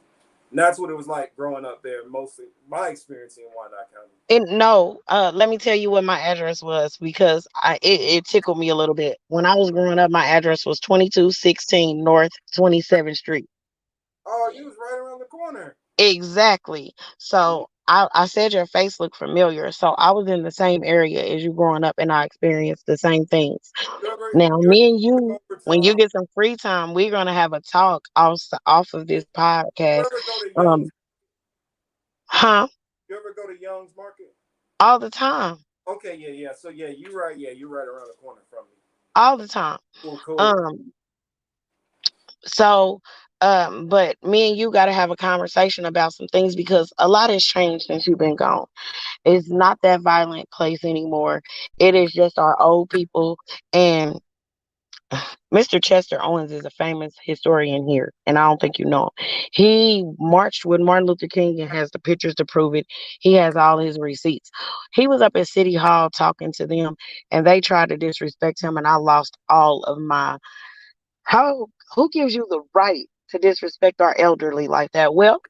And that's what it was like growing up there. Mostly my experience in Wyandotte County. And no, let me tell you what my address was because it tickled me a little bit. When I was growing up, my address was 2216 North 27th Street. Oh, you was right around the corner. Exactly. So I said your face looked familiar. So I was in the same area as you growing up and I experienced the same things. You ever Now, you ever me and you, go over to when you get some free time, we're gonna have a talk off of this you podcast. ever go to Young's Um, huh? you ever go to Young's Market? All the time. Okay, yeah, yeah. So yeah, you're right. Yeah, you're right around the corner from me. all the time. Cool, cool. Um, so, but me and you got to have a conversation about some things because a lot has changed since you've been gone. It's not that violent place anymore. It is just our old people. And Mr. Chester Owens is a famous historian here, and I don't think you know him. He marched with Martin Luther King and has the pictures to prove it. He has all his receipts. He was up at City Hall talking to them, and they tried to disrespect him, and I lost all of my. How? Who gives you the right to disrespect our elderly like that? Well,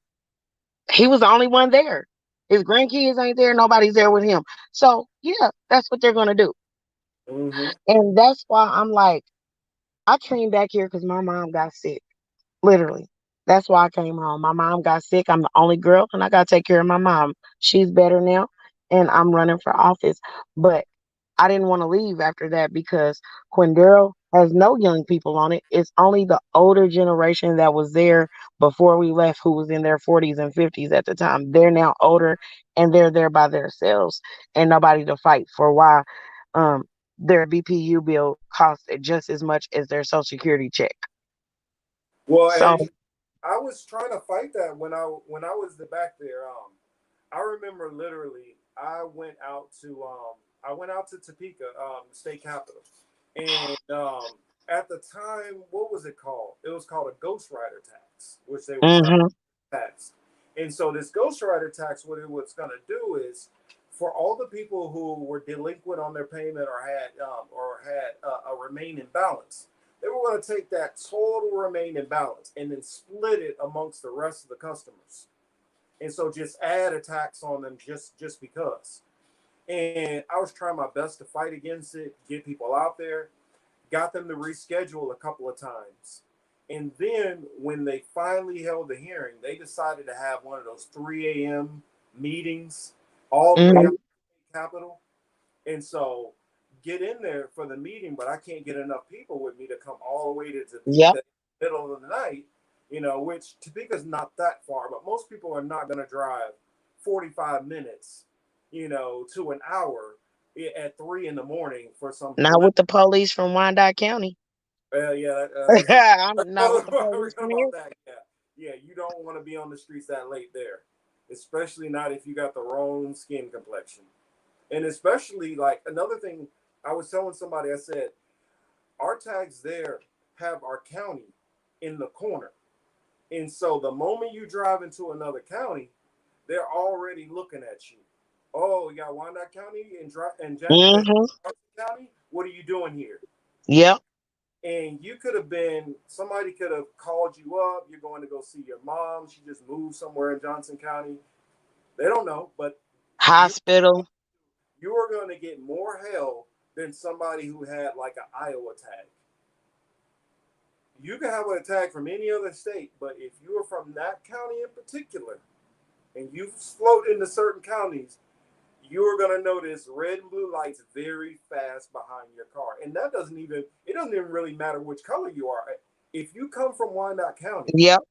he was the only one there. His grandkids ain't there. Nobody's there with him. So yeah, that's what they're gonna do, Mm-hmm. and that's why I'm like, I came back here because my mom got sick. Literally. That's why I came home. My mom got sick. I'm the only girl, and I got to take care of my mom. She's better now, and I'm running for office. But I didn't want to leave after that because Quindaro has no young people on it. It's only the older generation that was there before we left who was in their 40s and 50s at the time. They're now older and they're there by themselves and nobody to fight for why um, their BPU bill costs just as much as their Social Security check. Well, So, and I was trying to fight that when I was the back there. I remember literally I went out to Topeka, state capital, and at the time, what was it called? It was called a ghostwriter tax, which they were trying hmm to pass. And so this ghostwriter tax, what it was going to do is for all the people who were delinquent on their payment or had a remaining balance, they were going to take that total remaining balance and then split it amongst the rest of the customers, and so just add a tax on them just because. And I was trying my best to fight against it, get people out there, got them to reschedule a couple of times. And then when they finally held the hearing, they decided to have one of those 3 a.m. meetings all the way up hmm to the Capitol. And so get in there for the meeting, but I can't get enough people with me to come all the way to Topeka Yep. in the middle of the night, which Topeka's not that far, but most people are not going to drive 45 minutes, to an hour at 3 in the morning for some Not with the police from Wyandotte County. yeah, that's I'm not with the police forget from here. about that. Yeah, yeah, you don't want to be on the streets that late there, especially not if you got the wrong skin complexion. And especially like another thing, I was telling somebody, I said our tags there have our county in the corner, and so the moment you drive into another county, they're already looking at you. Oh, you got Wyandotte County and hmm County. What are you doing here? Yep. And you could have been somebody could have called you up. You're going to go see your mom. She just moved somewhere in Johnson County. They don't know, but you Hospital. you are going to get more hell than somebody who had like an Iowa tag. You can have a tag from any other state, but if you are from that county in particular and you float into certain counties, you are going to notice red and blue lights very fast behind your car. And it doesn't even really matter which color you are. If you come from Wyandotte County, Yep.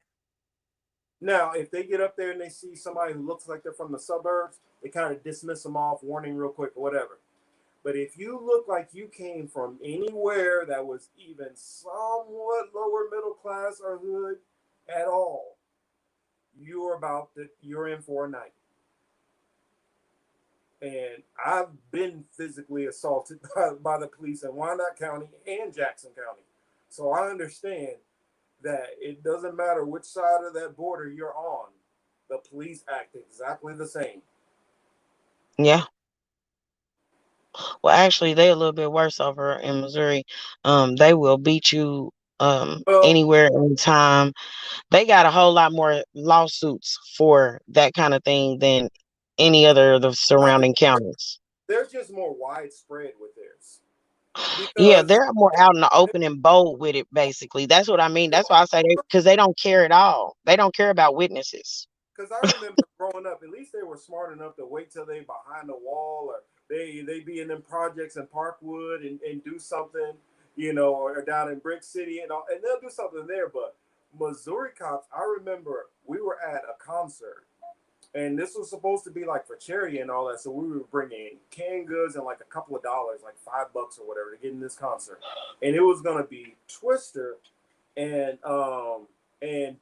now if they get up there and they see somebody who looks like they're from the suburbs, they kind of dismiss them off, warning real quick or whatever. But if you look like you came from anywhere that was even somewhat lower middle class or hood at all, you're in for a night. And I've been physically assaulted by the police in Wyandotte County and Jackson County. So I understand that it doesn't matter which side of that border you're on, the police act exactly the same. Yeah. Well, actually, they a little bit worse over in Missouri. They will beat you Well, anywhere, anytime. They got a whole lot more lawsuits for that kind of thing than any other of the I, surrounding counties. they're just more widespread with theirs Yeah, because they're more out in the open and bold with it, basically. That's what I mean. That's why I say because they don't care at all. They don't care about witnesses. because I remember growing up, at least they were smart enough to wait till they behind the wall or they be in them projects in Parkwood and do something, or down in Brick City and all, and they'll do something there. But Missouri cops, I remember we were at a concert And this was supposed to be like for charity and all that. So we were bringing canned goods and like a couple of dollars, like $5 or whatever, to get in this concert. And it was gonna be Twister and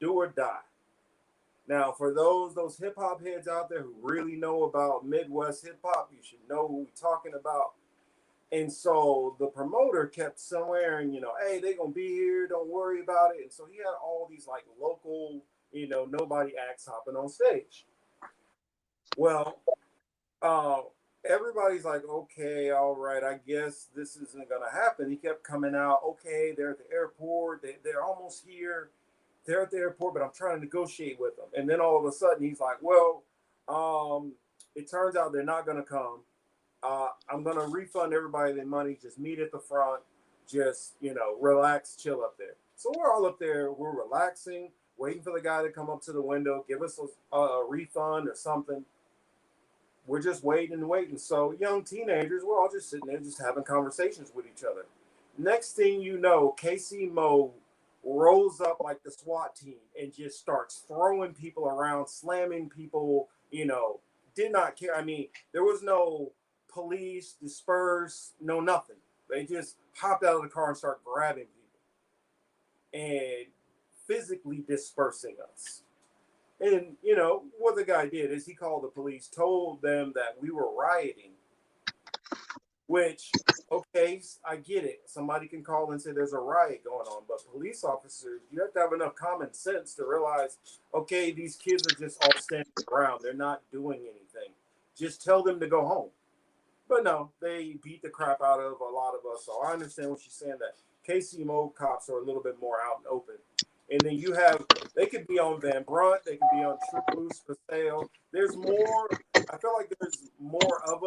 Do or Die. Now, for those hip hop heads out there who really know about Midwest hip hop, you should know who we're talking about. And so the promoter kept swearing, hey, they're gonna be here, don't worry about it. And so he had all these like local, nobody acts hopping on stage. Well, uh, everybody's like, okay, all right, I guess this isn't gonna happen. He kept coming out, okay, they're at the airport, they're almost here, they're at the airport, but I'm trying to negotiate with them. And then all of a sudden he's like, well, it turns out they're not gonna come. I'm gonna refund everybody their money. Just meet at the front. Just relax, chill up there. So we're all up there. We're relaxing, waiting for the guy to come up to the window, give us a refund or something. We're just waiting and waiting. So young teenagers, we're all just sitting there, just having conversations with each other. Next thing you know, Casey Mo rolls up like the SWAT team and just starts throwing people around, slamming people. Did not care. I mean, there was no police disperse, no nothing. They just hopped out of the car and started grabbing people and physically dispersing us. And what the guy did is he called the police, told them that we were rioting, which, okay, I get it. Somebody can call and say there's a riot going on, but police officers, you have to have enough common sense to realize, okay, these kids are just all standing around. They're not doing anything. Just tell them to go home. But no, they beat the crap out of a lot of us. So I understand what she's saying, that KCMO cops are a little bit more out and open. And then they could be on Van Brunt, they could be on True Blues for sale. There's more, I feel like there's more of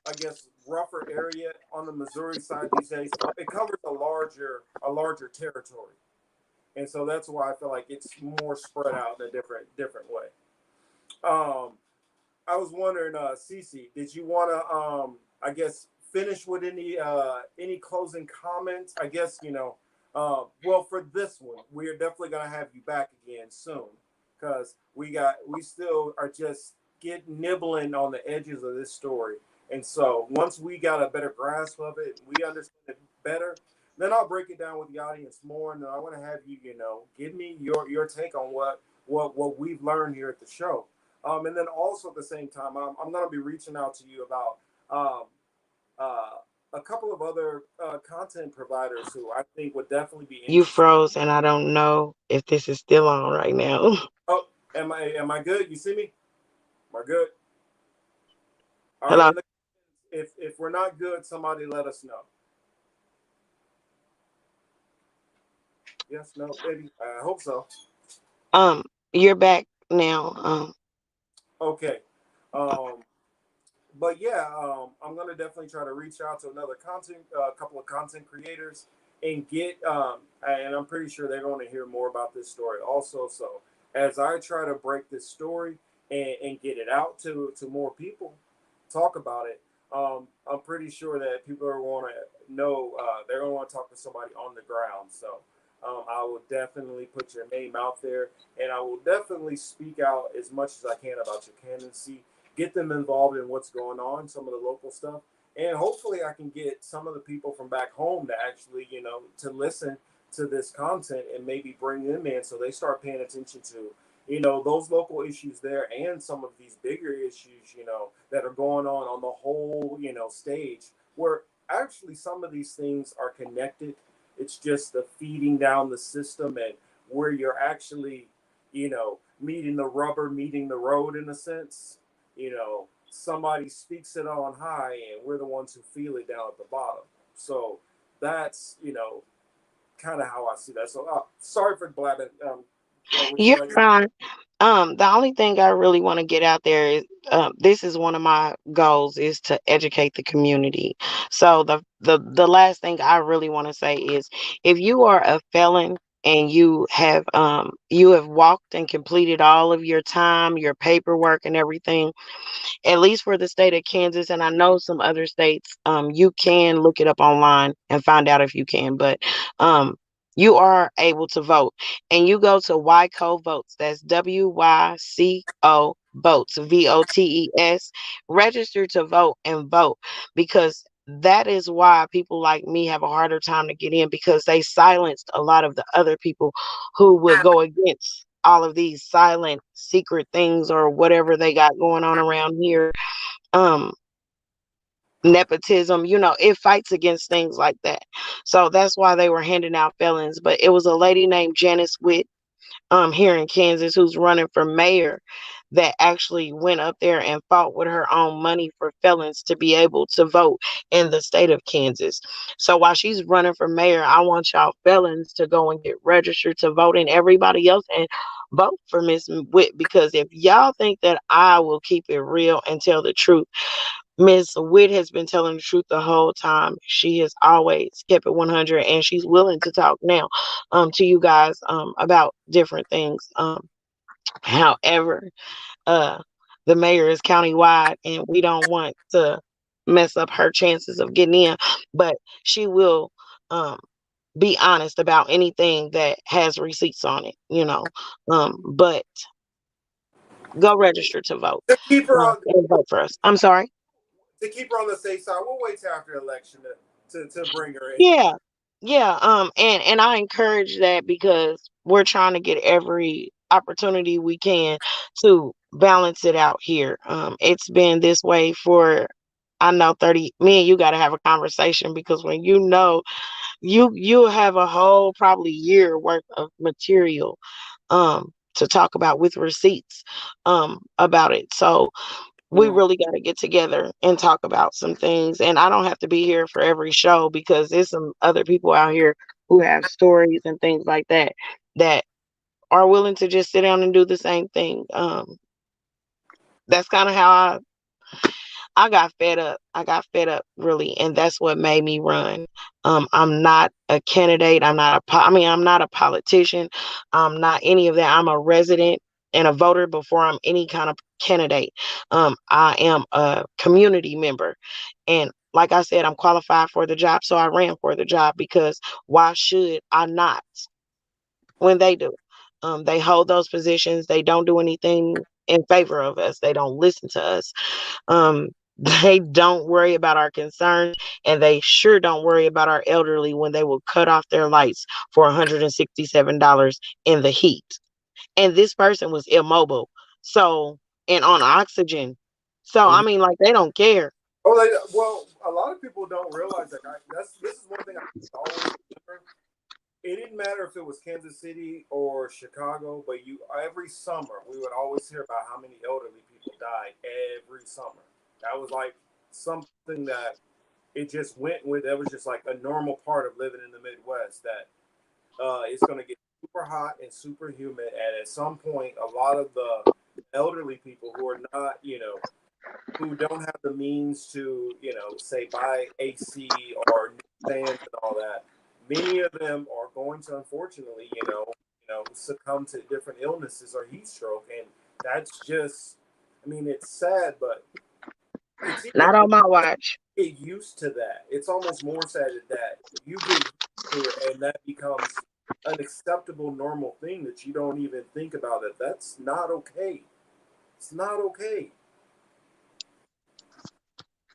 I guess, rougher area on the Missouri side these days. It covers a larger territory. And so that's why I feel like it's more spread out in a different way. Um, I was wondering, Cece, did you want to, I guess, finish with any closing comments? I guess well, for this one, we are definitely gonna have you back again soon, because we still are just getting nibbling on the edges of this story, and so once we got a better grasp of it, we understand it better. Then I'll break it down with the audience more, and I want to have you, give me your take on what we've learned here at the show. And then also at the same time, I'm going to be reaching out to you about um, a couple of other content providers who I think would definitely be You interested. froze, and I don't know if this is still on right now. Oh, am I good? You see me? Am I good? All right. Hello. And if we're not good, somebody let us know. Yes, no, maybe. I hope so. You're back now. Okay. Um, but yeah, I'm gonna definitely try to reach out to another couple of content creators, and and I'm pretty sure they're going to hear more about this story also. So as I try to break this story and get it out to more people, talk about it, I'm pretty sure that people are going to know, they're going to want to talk to somebody on the ground. So I will definitely put your name out there, and I will definitely speak out as much as I can about your candidacy, get them involved in what's going on, some of the local stuff, and hopefully I can get some of the people from back home to actually, to listen to this content and maybe bring them in so they start paying attention to, those local issues there and some of these bigger issues, that are going on the whole, stage, where actually some of these things are connected. It's just the feeding down the system, and where you're actually, meeting the rubber, meeting the road in a sense. Somebody speaks it on high, and we're the ones who feel it down at the bottom. So that's, kind of how I see that. So sorry for blabbing. Would you You're like to? fine. The only thing I really want to get out there is, this is one of my goals, is to educate the community. So the last thing I really want to say is, if you are a felon and you have walked and completed all of your time, your paperwork and everything, at least for the state of Kansas, and I know some other states, you can look it up online and find out if you can, but um you are able to vote. And you go to WYCO Votes. That's WYCO Votes, VOTES. Register to vote and vote, because that is why people like me have a harder time to get in, because they silenced a lot of the other people who would go against all of these silent secret things or whatever they got going on around here. Um, Nepotism, it fights against things like that. So that's why they were handing out felons. But it was a lady named Janice Witt, here in Kansas, who's running for mayor, that actually went up there and fought with her own money for felons to be able to vote in the state of Kansas. So while she's running for mayor, I want y'all felons to go and get registered to vote, and everybody else, and vote for Miss Witt, because if y'all think that I will keep it real and tell the truth, Miss Witt has been telling the truth the whole time. She has always kept it 100, and she's willing to talk now, to you guys, about different things. However, uh, the mayor is countywide, and we don't want to mess up her chances of getting in. But she will, um, be honest about anything that has receipts on it. But go register to vote, To keep her on and vote for us. I'm sorry. to keep her on the safe side, we'll wait till after election to bring her in. Yeah, yeah. And I encourage that, because we're trying to get every opportunity we can to balance it out here. It's been this way for, I know, 30. Me and you got to have a conversation, because when you have a whole probably year worth of material to talk about with receipts about it. So we Mm. really got to get together and talk about some things. And I don't have to be here for every show, because there's some other people out here who have stories and things like that, that are willing to just sit down and do the same thing. That's kind of how I got fed up. I got fed up, really, and that's what made me run. I'm not a candidate. I'm not a politician. I'm not any of that. I'm a resident and a voter before I'm any kind of candidate. I am a community member, and like I said, I'm qualified for the job, so I ran for the job, because why should I not when they do? They hold those positions. They don't do anything in favor of us. They don't listen to us. um, they don't worry about our concerns, and they sure don't worry about our elderly when they will cut off their lights for $167 in the heat. And this person was immobile, so, and on oxygen. So I And mean, like, they don't care. oh, well, a lot of people don't realize that. This is one thing I always remember. It didn't matter if it was Kansas City or Chicago, but every summer we would always hear about how many elderly people died every summer. That was like something that it just went with. That was just like a normal part of living in the Midwest. That it's going to get super hot and super humid, and at some point, a lot of the elderly people who are not, who don't have the means to, say buy AC or new fans and all that, many of them are going to unfortunately, succumb to different illnesses or heat stroke, and that's just, I mean, it's sad, but it seems like Not on my watch. you get used to that. It's almost more sad that you get used to it, and that becomes an acceptable, normal thing that you don't even think about it. That's not okay. It's not okay.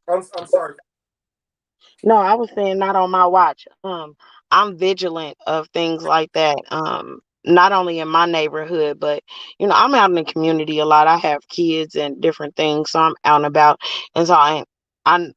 I'm sorry. No, I was saying not on my watch. I'm vigilant of things like that. Not only in my neighborhood, but I'm out in the community a lot. I have kids and different things, so I'm out and about, and so I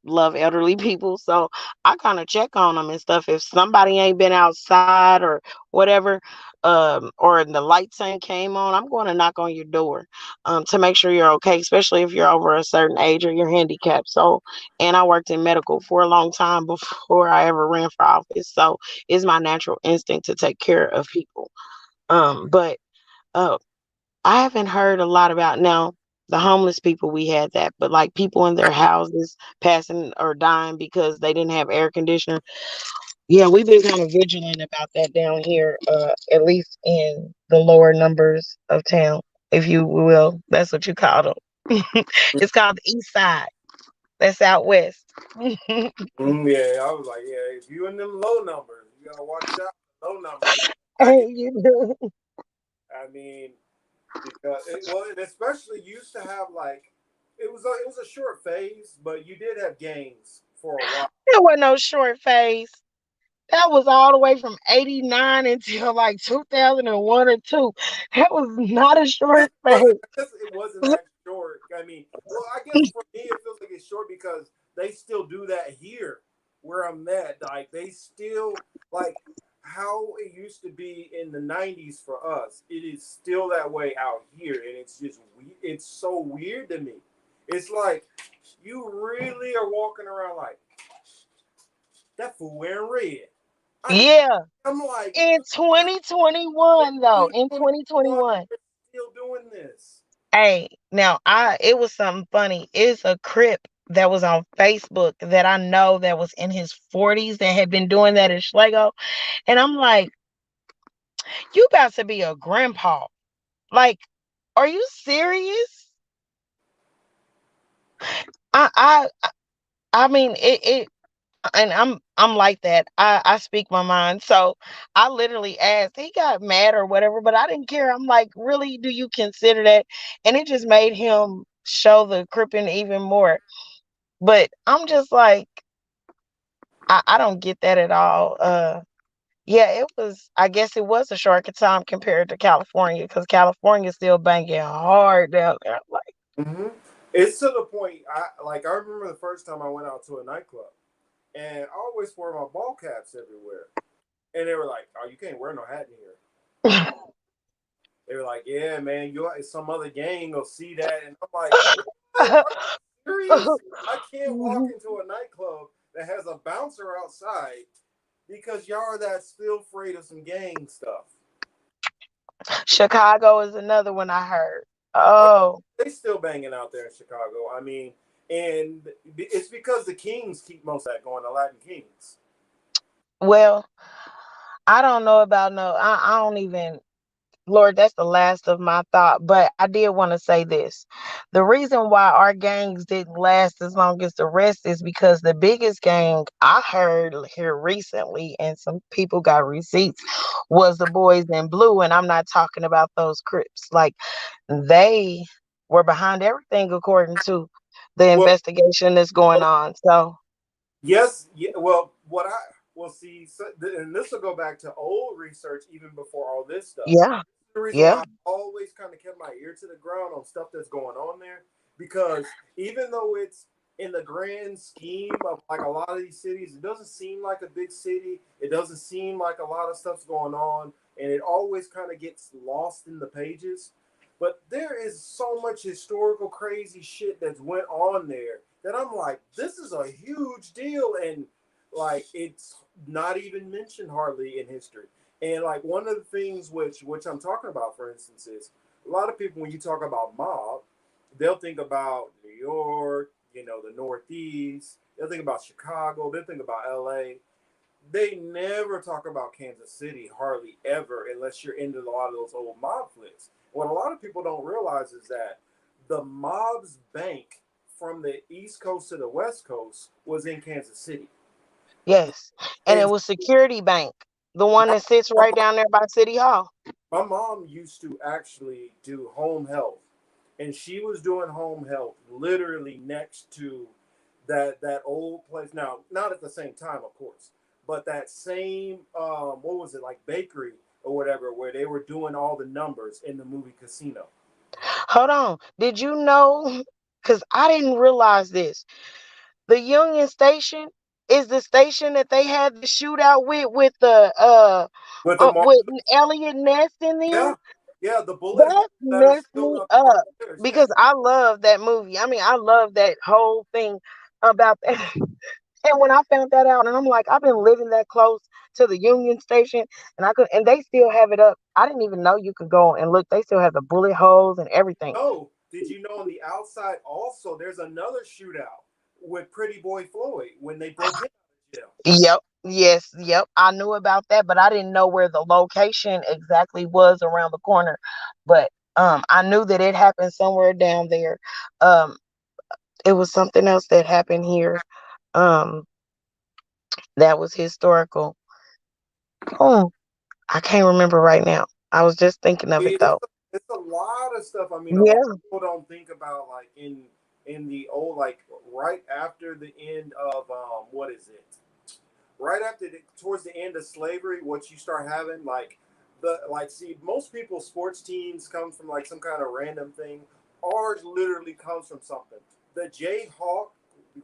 love elderly people, so I kind of check on them and stuff. If somebody ain't been outside or whatever, or the lights ain't came on, I'm going to knock on your door, to make sure you're okay, especially if you're over a certain age or you're handicapped. So, and I worked in medical for a long time before I ever ran for office. So it's my natural instinct to take care of people. But uh, I haven't heard a lot about now. The homeless people, we had that, but like people in their houses passing or dying because they didn't have air conditioning. Yeah, we've been kind of vigilant about that down here, at least in the lower numbers of town, if you will. That's what you call them. It's called the East Side. That's out west. Yeah, I was like, yeah, if you in them low numbers, you gotta watch out. low numbers. Back in, Hey, you do. I mean, because well, it especially used to have like it was a short phase, but you did have gangs for a while. There wasn't no short phase. That was all the way from 89 until like 2001 or 2. That was not a It short wasn't. phase. I guess it wasn't that short. I mean, well, I guess for me it feels like it's short because they still do that here where I'm at. Like they still like how it used to be in the '90s for us. It is still that way out here, and it's just it's so weird to me. It's like you really are walking around like that fool wearing red. I mean, Yeah. I'm like, In what? 2021 though, in 2021, 2021. we're still doing this. Hey, now I it was something funny. It's a Crip that was on Facebook that I know that was in his 40s that had been doing that in Schlegel. And I'm like, you about to be a grandpa. Like, are you serious? I I I mean it and I'm like that. I speak my mind. So I literally asked, he got mad or whatever, but I didn't care. I'm like, really, do you consider that? And it just made him show the cripping even more. But I'm just like, I don't get that at all. Yeah, it was, I guess it was a short time compared to California because California's still banging hard down there. Like, Mm-hmm. It's to the point. I remember the first time I went out to a nightclub, and I always wore my ball caps everywhere, and they were like, "Oh, you can't wear no hat in here." They were like, "Yeah, man, you some other gang will see that," and I'm like, "What? Are you serious? I can't walk into a nightclub that has a bouncer outside because y'all are that still afraid of some gang stuff." Chicago is another one I heard. Oh, Oh, they still banging out there in Chicago. I mean, and it's because the Kings keep most of that going. The Latin Kings. well, I don't know about no, I don't even, Lord, that's the last of my thought. But I did want to say this. The reason why our gangs didn't last as long as the rest is because the biggest gang I heard here recently, and some people got receipts, was the Boys in Blue. And I'm not talking about those Crips. Like, they were behind everything according to the Well, investigation that's going on. So, yes, yeah, well, what I will see, so, and this will go back to old research even before all this stuff. yeah, The reason why yeah, I always kind of kept my ear to the ground on stuff that's going on there, because even though it's in the grand scheme of like a lot of these cities, it doesn't seem like a big city. It doesn't seem like a lot of stuff's going on, and it always kind of gets lost in the pages. But there is so much historical crazy shit that's went on there that I'm like, this is a huge deal, and like it's not even mentioned hardly in history. And like one of the things which I'm talking about, for instance, is a lot of people when you talk about mob, they'll think about New York, the Northeast. They'll think about Chicago. They'll think about L.A. They never talk about Kansas City hardly ever unless you're into a lot of those old mob flicks. What a lot of people don't realize is that the mob's bank from the East Coast to the West Coast was in Kansas City. yes. And it And was Security Bank, the one my, that sits my, right down there by City Hall. my mom used to actually do home health, and she was doing home health literally next to that old place. Now, not at the same time, of course, but that same what was it, like bakery or whatever, where they were doing all the numbers in the movie Casino. Hold on. Did you know? Because I didn't realize this. The Union Station is the station that they had the shootout with the With the with Elliot Ness in yeah, them. yeah, the bullet holes That that are messed still me up on up the stairs. Yeah. because I love that movie. I mean, I love that whole thing about that. And when I found that out, and I'm like, I've been living that close to the Union Station, and I could, and they still have it up. I didn't even know you could go and look. They still have the bullet holes and everything. Oh, did you know on the outside also there's another shootout with Pretty Boy Floyd when they broke him out of jail? Yep. Yes. Yep. I knew about that, but I didn't know where the location exactly was around the corner. But I knew that it happened somewhere down there. Um, it was something else that happened here. Um, that was historical. Oh. I can't remember right now. I was just thinking of it It's though. it's a lot of stuff. I mean, a lot Yeah. of people don't think about like in the old like right after the end of what is it? Right after towards the end of slavery, what you start having like the like see most people's sports teams come from like some kind of random thing. Ours literally comes from something. The Jayhawk,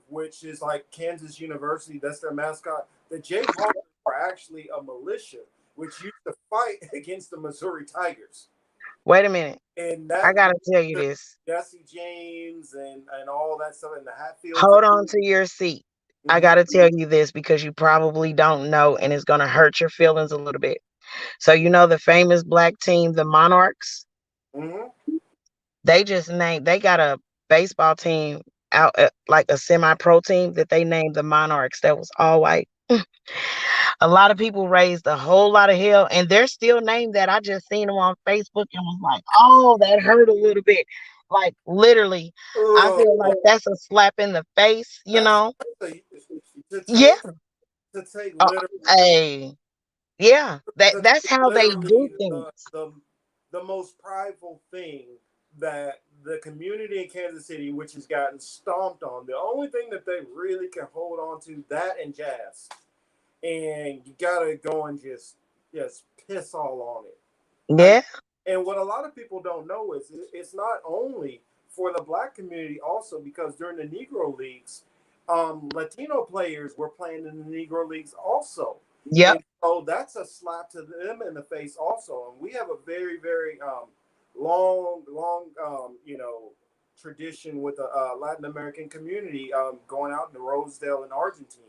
which is like Kansas University, that's their mascot. The Jayhawks are actually a militia which used to fight against the Missouri Tigers, Wait a minute. and I that gotta tell you this. Jesse James and all that stuff, and the Hatfields. Hold on to your seat. I Mm-hmm, gotta tell you this because you probably don't know, and it's gonna hurt your feelings a little bit. So you know the famous black team, the Monarchs. mm-hmm. They just named. They got a baseball team out, like a semi-pro team that they named the Monarchs. That was all white. A lot of people raised a whole lot of hell, and they're still named that. I just seen them on Facebook and was like, "Oh, that hurt a little bit." Like literally, I Ugh, feel like that's a slap in the face. You that's know? a, to Yeah. take to take Uh, literally hey. Yeah. to That's take how they do literally things. the most prideful thing that the community in Kansas City, which has gotten stomped on, the only thing that they really can hold on to that and jazz, and you gotta go and just piss all on it. I mean, Yeah. and what a lot of people don't know is it's not only for the black community, also because during the Negro leagues, Latino players were playing in the Negro leagues also, Yep. and so that's a slap to them in the face also. And we have a very very long tradition with the Latin American community going out to Rosedale and Argentine,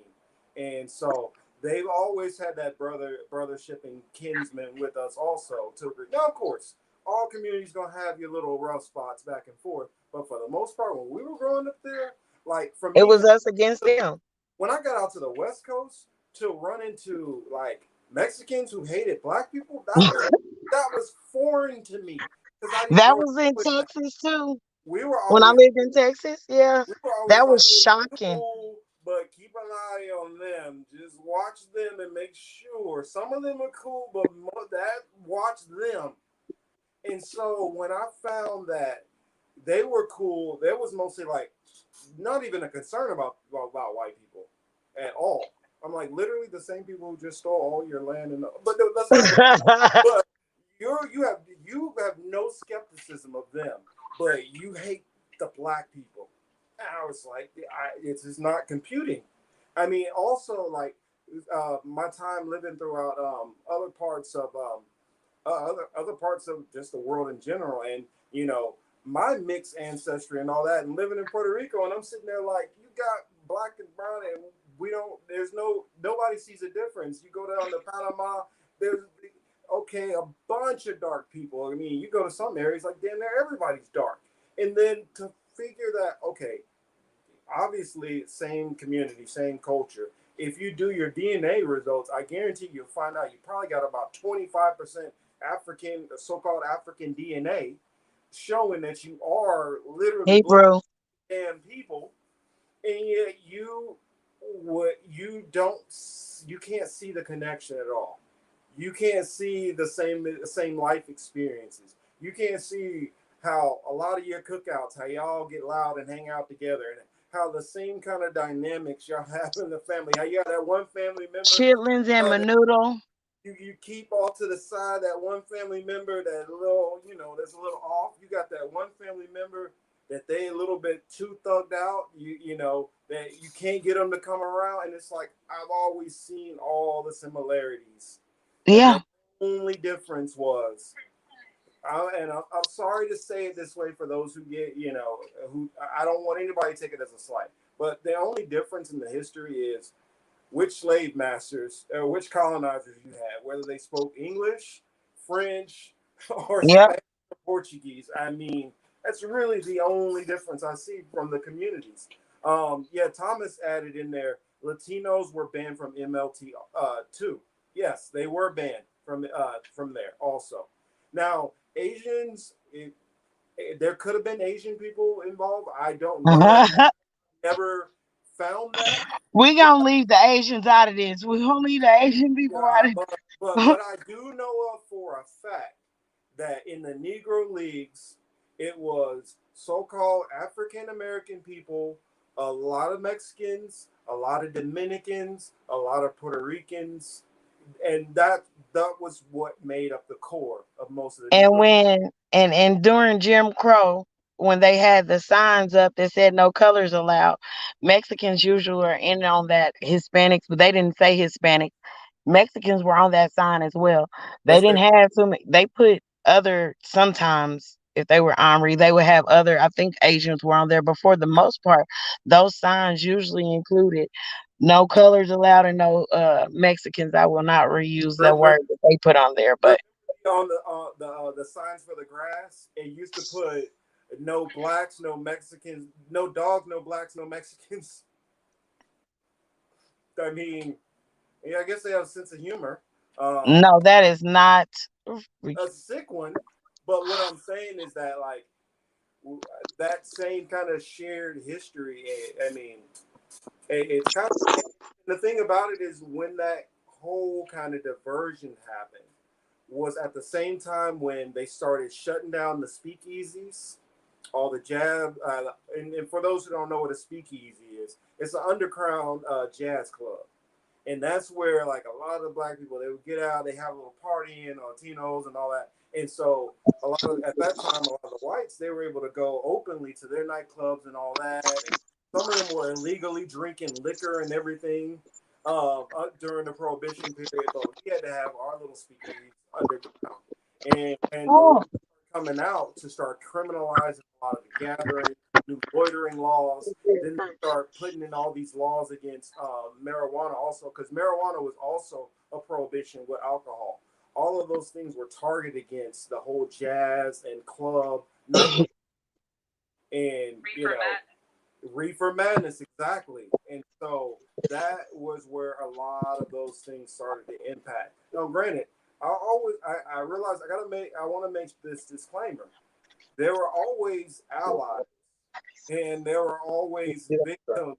and so they've always had that brothership and kinsman with us also. Now, of course, all communities gonna have your little rough spots back and forth, but for the most part, when we were growing up there, like for It me, was us against them. when I got out to the West Coast to run into like Mexicans who hated black people, that was foreign to me because I didn't That grow up was in with that. Texas too. We were When I always lived in Texas, yeah. we were always That like, was shocking. cool, but keep an eye on them. Just watch them and make sure. Some of them are cool, but that watch them. And so when I found that they were cool, there was mostly like not even a concern about white people at all. I'm like literally the same people who just stole all your land and but that's not. But you have no skepticism of them, but you hate the black people. And I was like, it's just not computing. I mean, also like my time living throughout other parts of just the world in general, and my mixed ancestry and all that, and living in Puerto Rico, and I'm sitting there like, you got black and brown, and we don't. There's nobody sees a difference. You go down to Panama, there's okay a bunch of dark people. I mean, you go to some areas like damn near everybody's dark, and then to figure that okay, obviously same community, same culture. If you do your DNA results, I guarantee you'll find out you probably got about 25% African, so-called African DNA, showing that you are literally Hey, black bro. and people, and yet you can't see the connection at all. You can't see the same life experiences. You can't see how a lot of your cookouts, how y'all get loud and hang out together, and how the same kind of dynamics y'all have in the family. How you got that one family member Chitlins and uh, menudo. you keep off to the side, that one family member that little that's a little off. You got that one family member that they a little bit too thugged out. That you can't get them to come around, and it's like I've always seen all the similarities, and the Yeah. only difference was. I'm sorry to say it this way for those who who I don't want anybody to take it as a slight, but the only difference in the history is which slave masters or which colonizers you had, whether they spoke English, French, or Yep. Spanish or Portuguese. I mean, that's really the only difference I see from the communities. Yeah, Thomas added in there, Latinos were banned from MLT too. Yes, they were banned from there also. Now, Asians, there could have been Asian people involved. I don't know. I never found that. We gonna leave the Asians out of this. We gonna leave the Asian people Yeah, out of But what I do know of for a fact that in the Negro Leagues, it was so-called African American people, a lot of Mexicans, a lot of Dominicans, a lot of Puerto Ricans, and that was what made up the core of most of the And Negro. when and during Jim Crow, when they had the signs up that said no colors allowed, Mexicans usually were in on that. Hispanics, but they didn't say Hispanic. Mexicans were on that sign as well. They Yes, they didn't have too many. They put other sometimes if they were Omri, they would have other. I think Asians were on there, but for the most part, those signs usually included no colors allowed and no Mexicans. I will not reuse that were, word that they put on there, were but on the signs for the grass. It used to put no blacks, no Mexicans, no dogs, no blacks, no Mexicans. I mean, yeah, I guess they have a sense of humor. Um, no, that is not. a sick one. But what I'm saying is that like that same kind of shared history. I mean, it's kind of the thing about it is when that whole kind of diversion happened was at the same time when they started shutting down the speakeasies, all the jazz. And for those who don't know what a speakeasy is, it's an underground jazz club. And that's where like a lot of the black people they would get out, they have a little partying on Tino's and all that. And so a lot of at that time, a lot of the whites they were able to go openly to their nightclubs and all that. And some of them were illegally drinking liquor and everything during the prohibition period. But we had to have our little speakeasy underground. And the laws Oh, were coming out to start criminalizing a lot of the gathering, new loitering laws, then they start putting in all these laws against marijuana also because marijuana was also a prohibition with alcohol. All of those things were targeted against the whole jazz and club night and Reefer Madness. reefer madness exactly. And so that was where a lot of those things started to impact. Now, granted, I realize I want to make this disclaimer. There were always allies and there were always victims,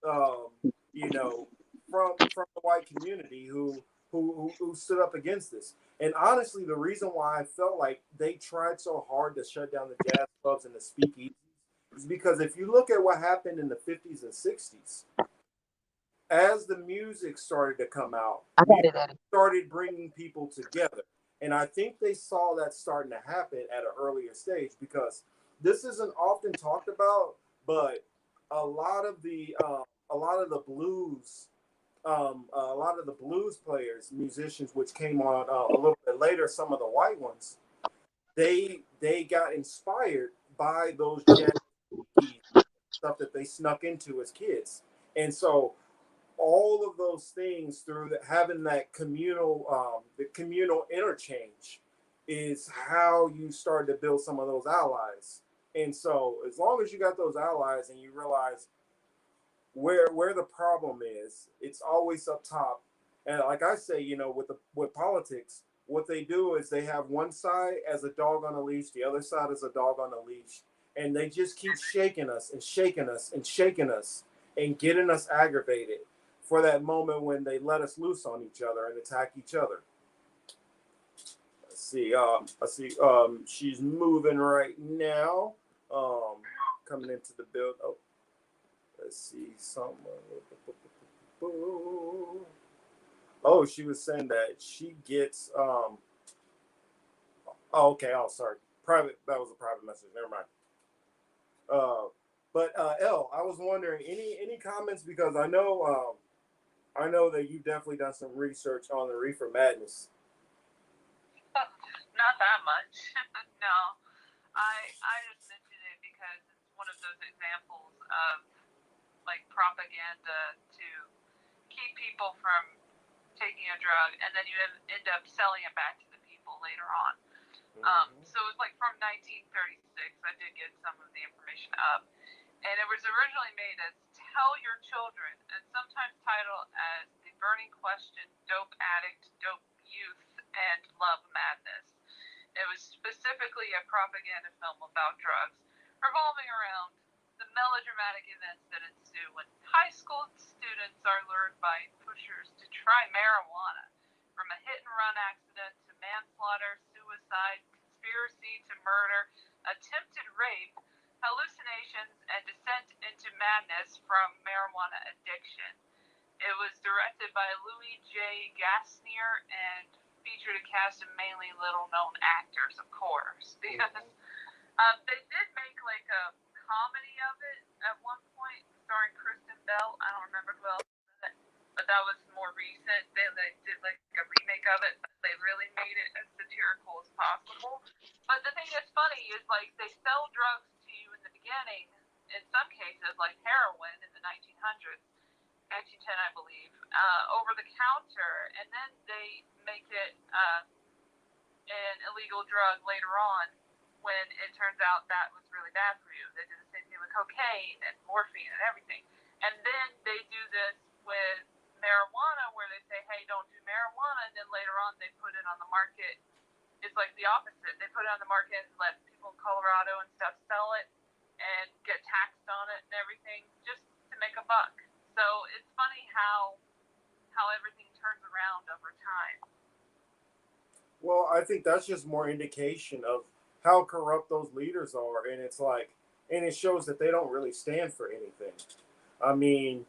um, you know, from the white community who stood up against this. And honestly, the reason why I felt like they tried so hard to shut down the jazz clubs and the speakeasies is because if you look at what happened in the 50s and 60s, as the music started to come out, I got music it, Eddie. started bringing people together. And I think they saw that starting to happen at an earlier stage because this isn't often talked about, but a lot of the a lot of the blues, a lot of the blues players, musicians, which came on a little bit later, some of the white ones, they got inspired by those jazz stuff that they snuck into as kids, and so all of those things through having that communal the communal interchange is how you start to build some of those allies. And so as long as you got those allies and you realize where the problem is, it's always up top. And like I say, with politics, what they do is they have one side as a dog on a leash, the other side is a dog on a leash, and they just keep shaking us and shaking us and shaking us and getting us aggravated for that moment when they let us loose on each other and attack each other. Let's see. I see. She's moving right now. Um, coming into the build. Oh, let's see. Someone. Oh, she was saying that she gets. Oh, okay. Oh, sorry. Private. That was a private message. Never mind. But L, I was wondering any comments because I know that you've definitely done some research on the reefer madness. Not that much. No. I just mention it because it's one of those examples of like propaganda to keep people from taking a drug, and then you end up selling it back to the people later on. Mm-hmm. So it's like from 1936. I did get some of the information up, and it was originally made as "Tell Your Children," and sometimes titled as "The Burning Question: Dope Addict, Dope Youth, and Love Madness." It was specifically a propaganda film about drugs, revolving around the melodramatic events that ensue when high school students are lured by pushers to try marijuana, from a hit-and-run accident to manslaughter, suicide, conspiracy to murder, attempted rape, hallucinations, and descent into madness from marijuana addiction. It was directed by Louis J. Gassner and featured a cast of mainly little-known actors, of course, because they did make like a comedy of it at one point, starring Kristen Bell. I don't remember who else was in it, but that was more recent. They did like a remake of it, but they really made it as satirical as possible. But the thing that's funny is like they sell drugs to you in the beginning, in some cases like heroin in the 1900s. 1910, I believe, over the counter, and then they make it an illegal drug later on when it turns out that was really bad for you. They do the same thing with cocaine and morphine and everything. And then they do this with marijuana where they say, hey, don't do marijuana, and then later on they put it on the market. It's like the opposite. They put it on the market and let people in Colorado and stuff sell it and get taxed on it and everything just to make a buck. So it's funny how everything turns around over time. Well, I think that's just more indication of how corrupt those leaders are, and it's like, and it shows that they don't really stand for anything. I mean,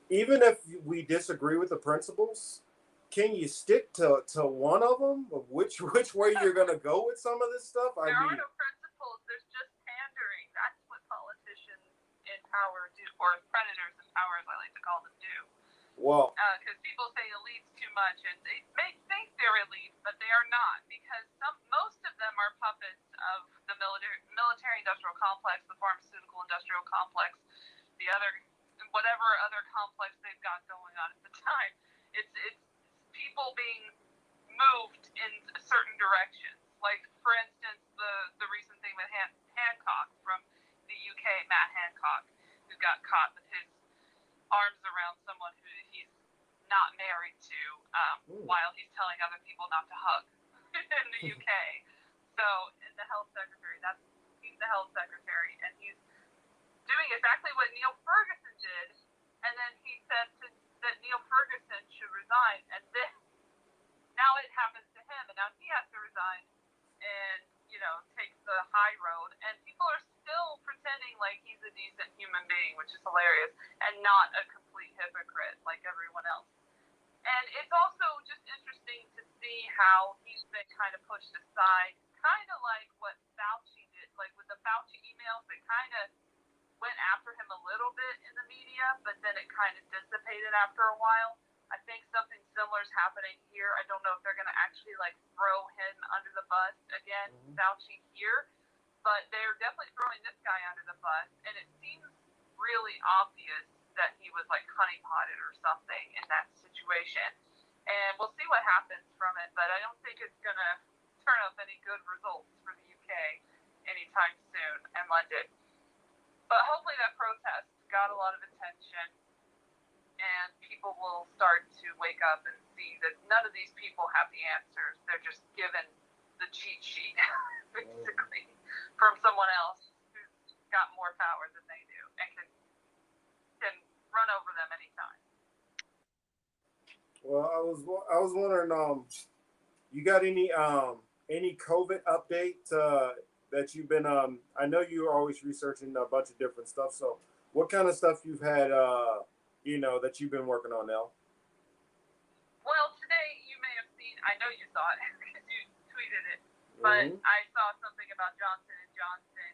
even if we disagree with the principles, can you stick to one of them? Which way you're gonna go with some of this stuff? There are no principles. There's just pandering. That's what politicians in power do, or predators in power, as I like to call them, do. Well, because people say elites too much, and they may think they're elites, but they are not, because most of them are puppets of the military-industrial complex, the pharmaceutical-industrial complex, the other, whatever other complex they've got going on at the time. It's people being moved in certain directions. Like, for instance, the recent thing with Hancock from the UK, Matt Hancock, who got caught with his arms around someone who he's not married to, while he's telling other people not to hug in the UK. So, in the health secretary, he's the health secretary, and he's doing exactly what Neil Ferguson did, and then he said that Neil Ferguson should resign, and then now it happens to him, and now he has to resign and, take the high road, and people are still pretending like he's a decent human being, which is hilarious, and not a complete hypocrite like everyone else. And it's also just interesting to see how he's been kind of pushed aside, kind of like what Fauci did, like with the Fauci emails, they kind of went after him a little bit in the media, but then it kind of dissipated after a while. I think something similar is happening here. I don't know if they're going to actually throw him under the bus again, Fauci here, but they're definitely throwing this guy under the bus, and it seems really obvious that he was honeypotted or something in that situation. And we'll see what happens from it, but I don't think it's going to turn up any good results for the UK anytime soon in London. But hopefully that protest got a lot of attention, and people will start to wake up and see that none of these people have the answers. They're just given the cheat sheet, basically, from someone else who's got more power than they do and can run over them anytime. Well, I was wondering, you got any COVID update that you've been I know you're always researching a bunch of different stuff. So, what kind of stuff you've had that you've been working on now? Well, today you may have seen. I know you saw it because you tweeted it. But I saw something about Johnson & Johnson.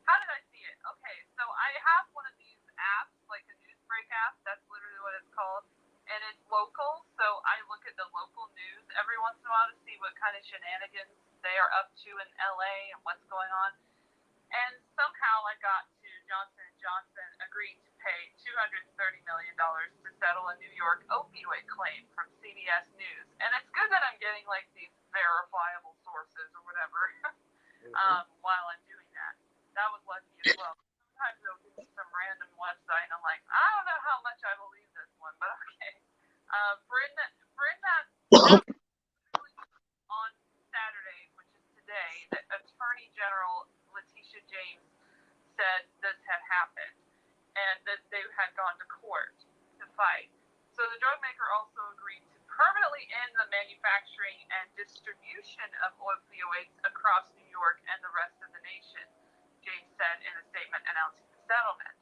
How did I see it? Okay, so I have one of these apps, like a Newsbreak app. That's literally what it's called. And it's local, so I look at the local news every once in a while to see what kind of shenanigans they are up to in LA and what's going on. And somehow I got to Johnson & Johnson agreed to pay $230 million to settle a New York opioid claim from CBS News. And it's good that I'm getting these verifiable sources or whatever while I'm doing that. That was lucky as well. Sometimes they'll give me some random website and I'm like, I don't know how much I believe this one, but okay. For in that on Saturday, which is today, the Attorney General Letitia James said this had happened and that they had gone to court to fight. So the drug maker also agreed to permanently really in the manufacturing and distribution of opioids across New York and the rest of the nation, James said in a statement announcing the settlement.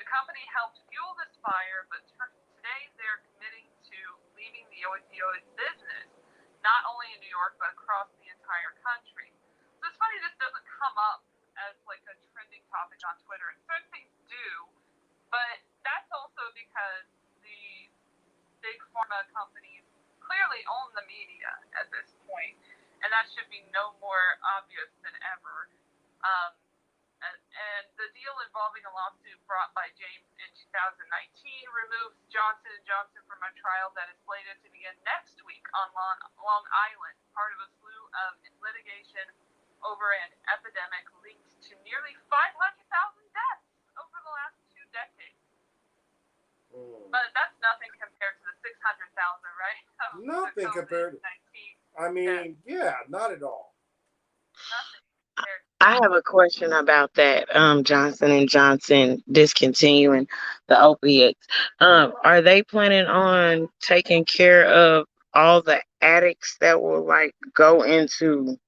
The company helped fuel this fire, but today they're committing to leaving the opioid business, not only in New York, but across the entire country. So it's funny this doesn't come up as like a trending topic on Twitter, and certain things do, but that's also because the big pharma companies clearly own the media at this point, and that should be no more obvious than ever. Um, and the deal involving a lawsuit brought by James in 2019 removes Johnson & Johnson from a trial that is slated to begin next week on Long Island, part of a slew of litigation over an epidemic linked to nearly 500,000 deaths over the last 2 decades. But that's nothing compared to the 600,000, right? Nothing compared to. I mean, yeah, not at all. Nothing. I have a question about that. Johnson and Johnson discontinuing the opiates. Are they planning on taking care of all the addicts that will like go into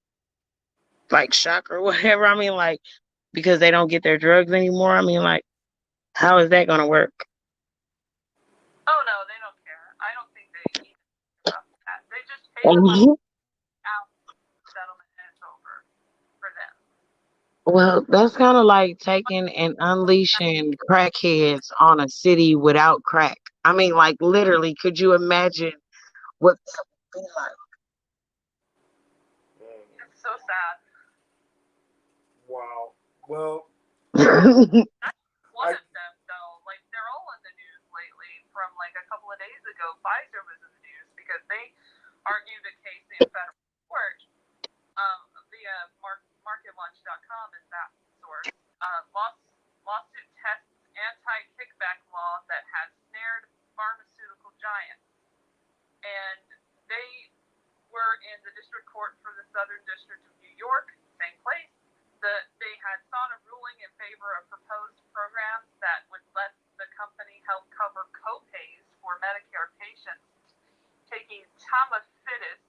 like shock or whatever? I mean, like because they don't get their drugs anymore. I mean, like how is that gonna work? Oh no, they don't care. I don't think they even think about that. They just pay the money out, settlement, and it's over for them. Well, that's kind of like taking and unleashing crackheads on a city without crack. I mean, like literally, could you imagine what that would It's so sad. Wow. Well, be like? One of them, though, like they're all in the news lately. From like a couple of days ago, Pfizer was in the news because they argued a case in federal court via marketwatch.com is that source. Lawsuit tests anti-kickback law that has snared pharmaceutical giants, and they were in the district court for the Southern District of New York, same place. They had sought a ruling in favor of proposed programs that would let the company help cover co-pays for Medicare patients taking tafamidis.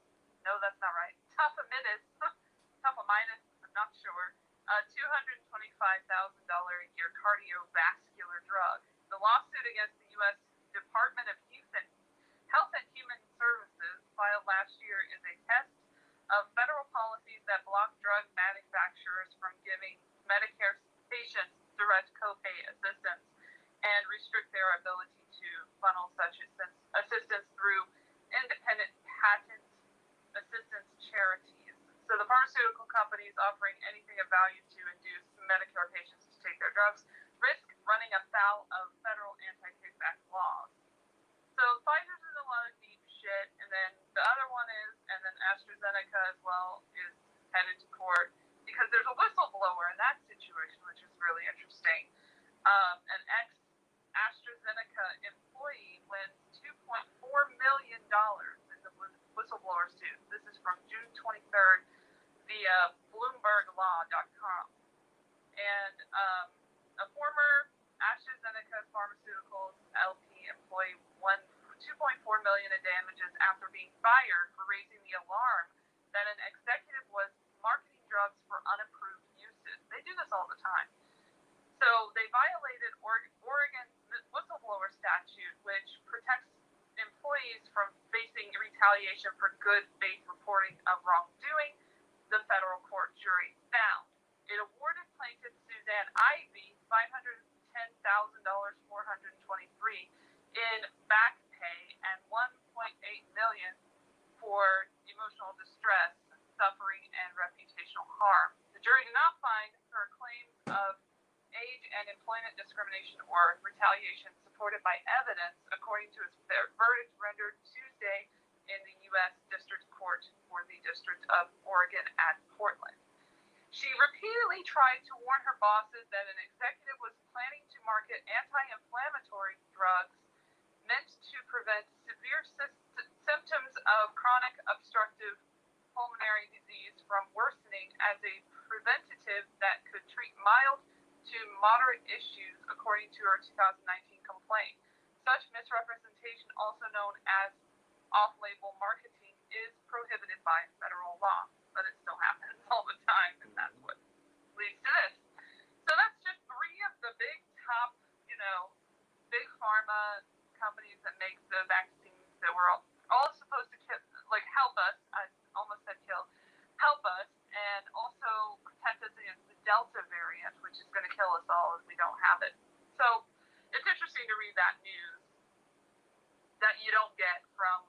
No, that's not right. Tafamidis, tafamidis, I'm not sure. $225,000 a year cardiovascular drug. The lawsuit against the U.S. Department of Health and Human Services filed last year is a test of federal policies that block drug manufacturers from giving Medicare patients direct copay assistance and restrict their ability to funnel such assistance through independent patent assistance charities. So the pharmaceutical companies offering anything of value to induce Medicare patients to take their drugs risk running afoul of federal anti-kickback laws. So Pfizer's in a lot of deep shit, and then the other one is, and then AstraZeneca as well is headed to court because there's a whistleblower in that situation, which is really interesting. An ex-AstraZeneca employee wins $2.4 million in the whistleblower suit. This is from June 23rd via BloombergLaw.com. And a former AstraZeneca Pharmaceuticals LP employee won $2.4 million in damages after being fired for raising the alarm that an executive was marketing drugs for unapproved uses. They do this all the time. So they violated Oregon's whistleblower statute, which protects employees from facing retaliation for good faith reporting of wrongdoing. The federal court jury found. It awarded plaintiff Suzanne Ivey $510,423 in back pay and $1.8 million for emotional distress, suffering, and reputational harm. The jury did not find her claims of age and employment discrimination or retaliation supported by evidence, according to its verdict rendered Tuesday in the U.S. District Court for the District of Oregon at Portland. She repeatedly tried to warn her bosses that an executive was planning to market anti-inflammatory drugs meant to prevent severe symptoms of chronic obstructive pulmonary disease from worsening as a preventative that could treat mild to moderate issues, according to her 2019 complaint. Such misrepresentation, also known as off-label marketing is prohibited by federal law, but it still happens all the time, and that's what leads to this. So that's just three of the big top, big pharma companies that make the vaccines that we're all supposed to kill, like help us. I almost said kill, help us, and also protect us against the Delta variant, which is going to kill us all if we don't have it. So it's interesting to read that news that you don't get from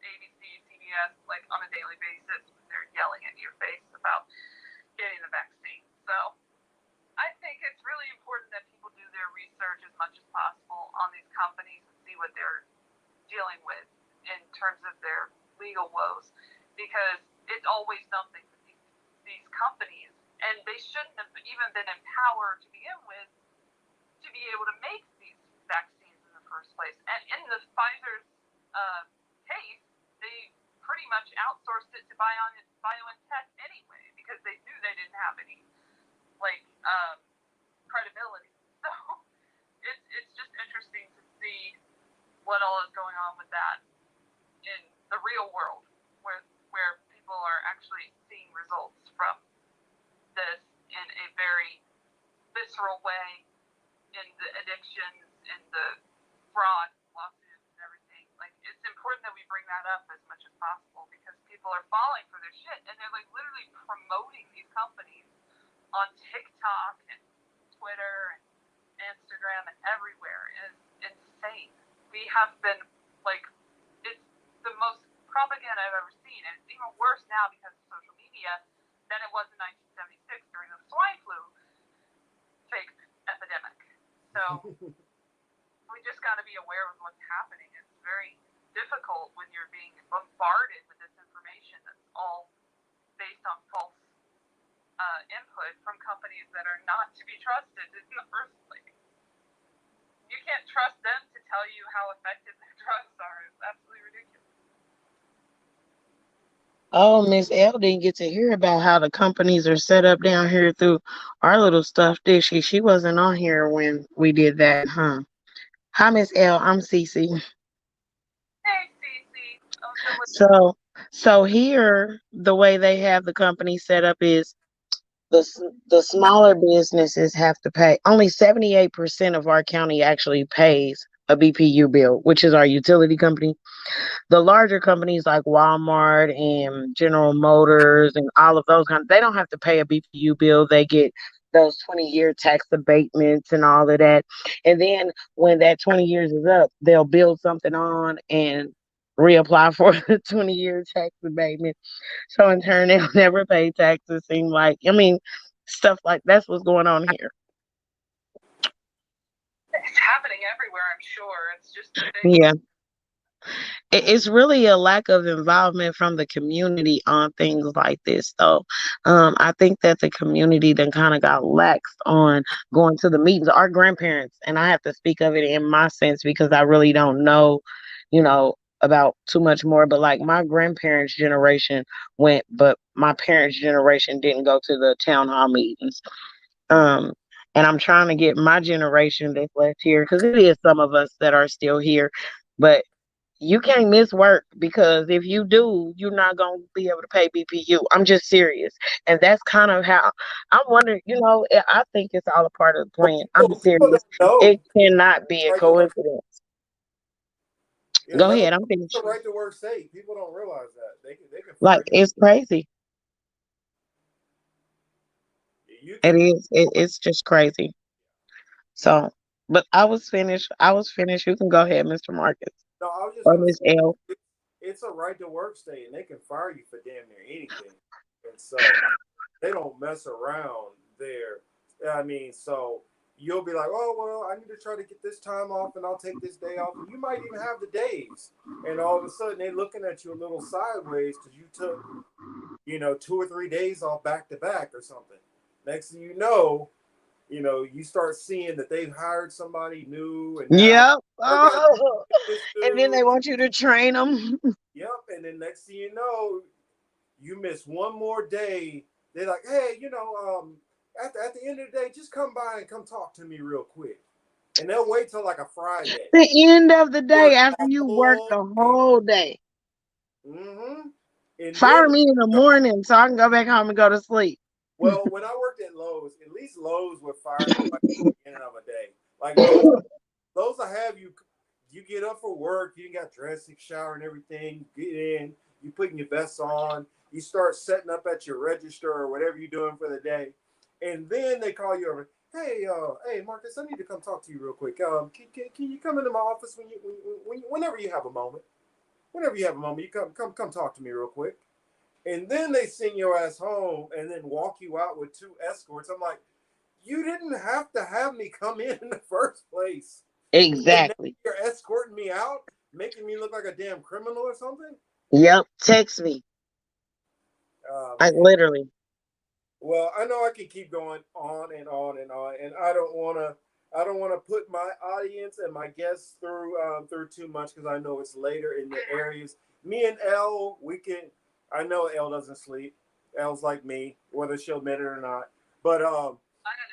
ABC, CBS, like on a daily basis when they're yelling at your face about getting the vaccine. So I think it's really important that people do their research as much as possible on these companies and see what they're dealing with in terms of their legal woes, because it's always something with these companies, and they shouldn't have even been empowered to begin with to be able to make these vaccines in the first place. And in the Pfizer's case, they pretty much outsourced it to BioNTech anyway, because they knew they didn't have any credibility. So it's just interesting to see what all is going on with that in the real world, where people are actually seeing results from this in a very visceral way, in the addictions, in the fraud lawsuits and everything. Like, it's important that we bring that up as much as possible, because people are falling for their shit, and they're like literally promoting these companies on TikTok and Twitter and Instagram and everywhere. Is insane. We have been like, it's the most propaganda I've ever seen, and it's even worse now because of social media than it was in 1976 during the swine flu fake epidemic. So we just got to be aware of what's happening. It's very difficult when you're being bombarded with this information that's all based on false input from companies that are not to be trusted in the first place. You can't trust them to tell you how effective their drugs are. It's absolutely ridiculous. Oh, Miss L didn't get to hear about how the companies are set up down here through our little stuff, did she? She wasn't on here when we did that, huh? Hi, Miss L. I'm Cece. Hey, Cece. I'm still listening. So, so here, the way they have the company set up is the smaller businesses have to pay. Only 78% of our county actually pays a BPU bill, which is our utility company. The larger companies like Walmart and General Motors and all of those kinds, they don't have to pay a BPU bill. They get those 20-year tax abatements and all of that. And then when that 20 years is up, they'll build something on and reapply for the 20-year tax abatement. So in turn, they'll never pay taxes. Seem like, I mean, stuff like that's what's going on here. It's happening everywhere, I'm sure. It's just a big. Yeah. It's really a lack of involvement from the community on things like this, though. I think that the community then kind of got lax on going to the meetings. Our grandparents, and I have to speak of it in my sense because I really don't know, about too much more. But like my grandparents' generation went, but my parents' generation didn't go to the town hall meetings. Um, and I'm trying to get my generation that's left here because it is some of us that are still here, but you can't miss work because if you do, you're not gonna be able to pay BPU. I'm just serious, and that's kind of how I'm wondering. I think it's all a part of the plan. I'm People serious. don't know. It cannot be a Right to work. coincidence. Go That's ahead. I'm a finished. right to work state. People don't realize that they can Like fire it's crazy. you. You It can. is. It's just crazy. So, but I was finished. I was finished. You can go ahead, Mr. Marcus No, I was just or gonna say Miss L. it's a right to work state, and they can fire you for damn near anything. And so they don't mess around there. I mean, so you'll be like, oh well, I need to try to get this time off, and I'll take this day off, and you might even have the days, and all of a sudden they're looking at you a little sideways because you took 2 or 3 days off back to back or something. Next thing you start seeing that they've hired somebody new, and now Yep. I got to Oh, this and then they dude. want you to train them. Yep, and then next thing you know, you miss one more day. They're like, hey, at the end of the day, just come by and come talk to me real quick. And they'll wait till like a Friday. The end of the day Work after a you work whole the day. whole day. Mm-hmm. And Fire then, me in the morning so I can go back home and go to sleep. well, when I worked at Lowe's, at least Lowe's would fire me like at the beginning of a day. Like Lowe's will have you. You get up for work. You got dressed, shower, and everything. Get in. You putting your vest on. You start setting up at your register or whatever you're doing for the day, and then they call you over. Hey, Marcus, I need to come talk to you real quick. Can you come into my office whenever you have a moment? Whenever you have a moment, you come talk to me real quick. And then they send your ass home and then walk you out with two escorts. I'm like, you didn't have me come in the first place. And now Exactly. you're escorting me out, making me look like a damn criminal or something. Yep. Text me. Oh I man. literally. Well, I know I can keep going on and on and on, and I don't want to. I don't want to put my audience and my guests through too much because I know it's later in the areas. Me and Elle, we can. I know Elle doesn't sleep. Elle's like me, whether she'll admit it or not. But I'm an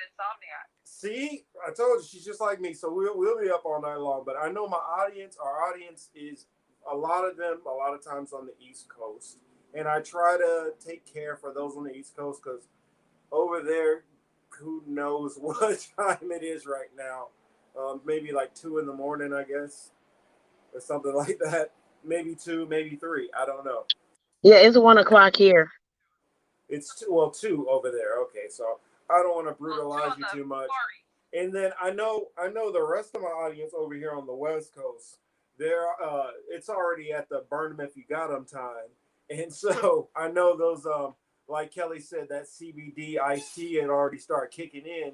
insomniac. see, I told you she's just like me, so we'll be up all night long. But I know my audience. Our audience is a lot of them. A lot of times on the East Coast, and I try to take care for those on the East Coast because over there, who knows what time it is right now? Maybe like 2 in the morning, I guess, or something like that. Maybe two, maybe three. I don't know. Yeah, it's 1 o'clock here. It's two, well, two over there. Okay, so I don't want to Well, two brutalize on you the too much. far east. And then I know the rest of my audience over here on the West Coast. They're it's already at the burn them if you got them time, and so I know those like Kelly said that CBD iced tea had already started kicking in,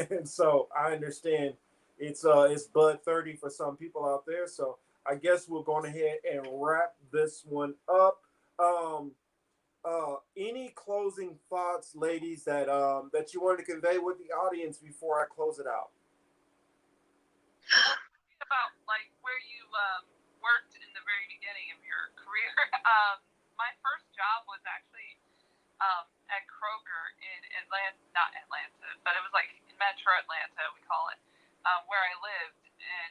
and so I understand it's Bud 30 for some people out there. So I guess we're going ahead and wrap this one up. Um, any closing thoughts, ladies, that you wanted to convey with the audience before I close it out? Well, thinking about like where you worked in the very beginning of your career, my first job was actually at Kroger in Atlanta, not Atlanta, but it was like in Metro Atlanta, we call it, where I lived in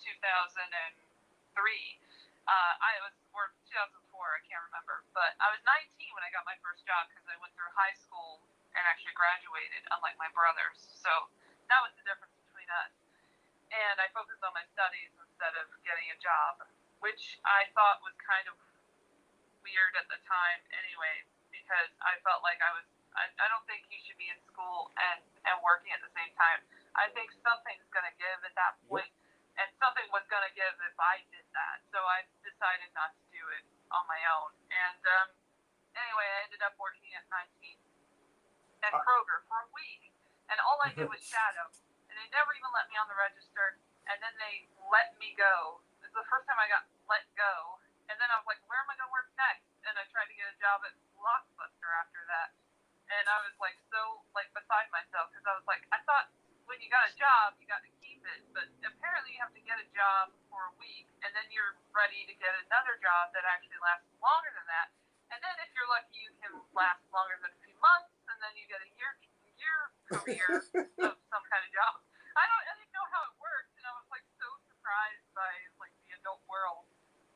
2003. I was, or 2004, I can't remember, but I was 19 when I got my first job because I went through high school and actually graduated, unlike my brothers. So that was the difference between us. And I focused on my studies instead of getting a job, which I thought was kind of weird at the time anyway, because I felt like I don't think you should be in school and working at the same time. I think something's going to give at that point, and something was going to give if I did that. So I decided not to do it on my own. And anyway, I ended up working at 19 at Kroger for a week, and all I did was shadow. And they never even let me on the register, and then they let me go. It was the first time I got let go, and then I was like, where am I going to work next? And I tried to get a job at Blockbuster after that, and I was like so like beside myself because I was like, I thought when you got a job you got to keep it, but apparently you have to get a job for a week, and then you're ready to get another job that actually lasts longer than that. And then if you're lucky, you can last longer than a few months, and then you get a year career of some kind of job. I didn't know how it worked, and I was like so surprised by like the adult world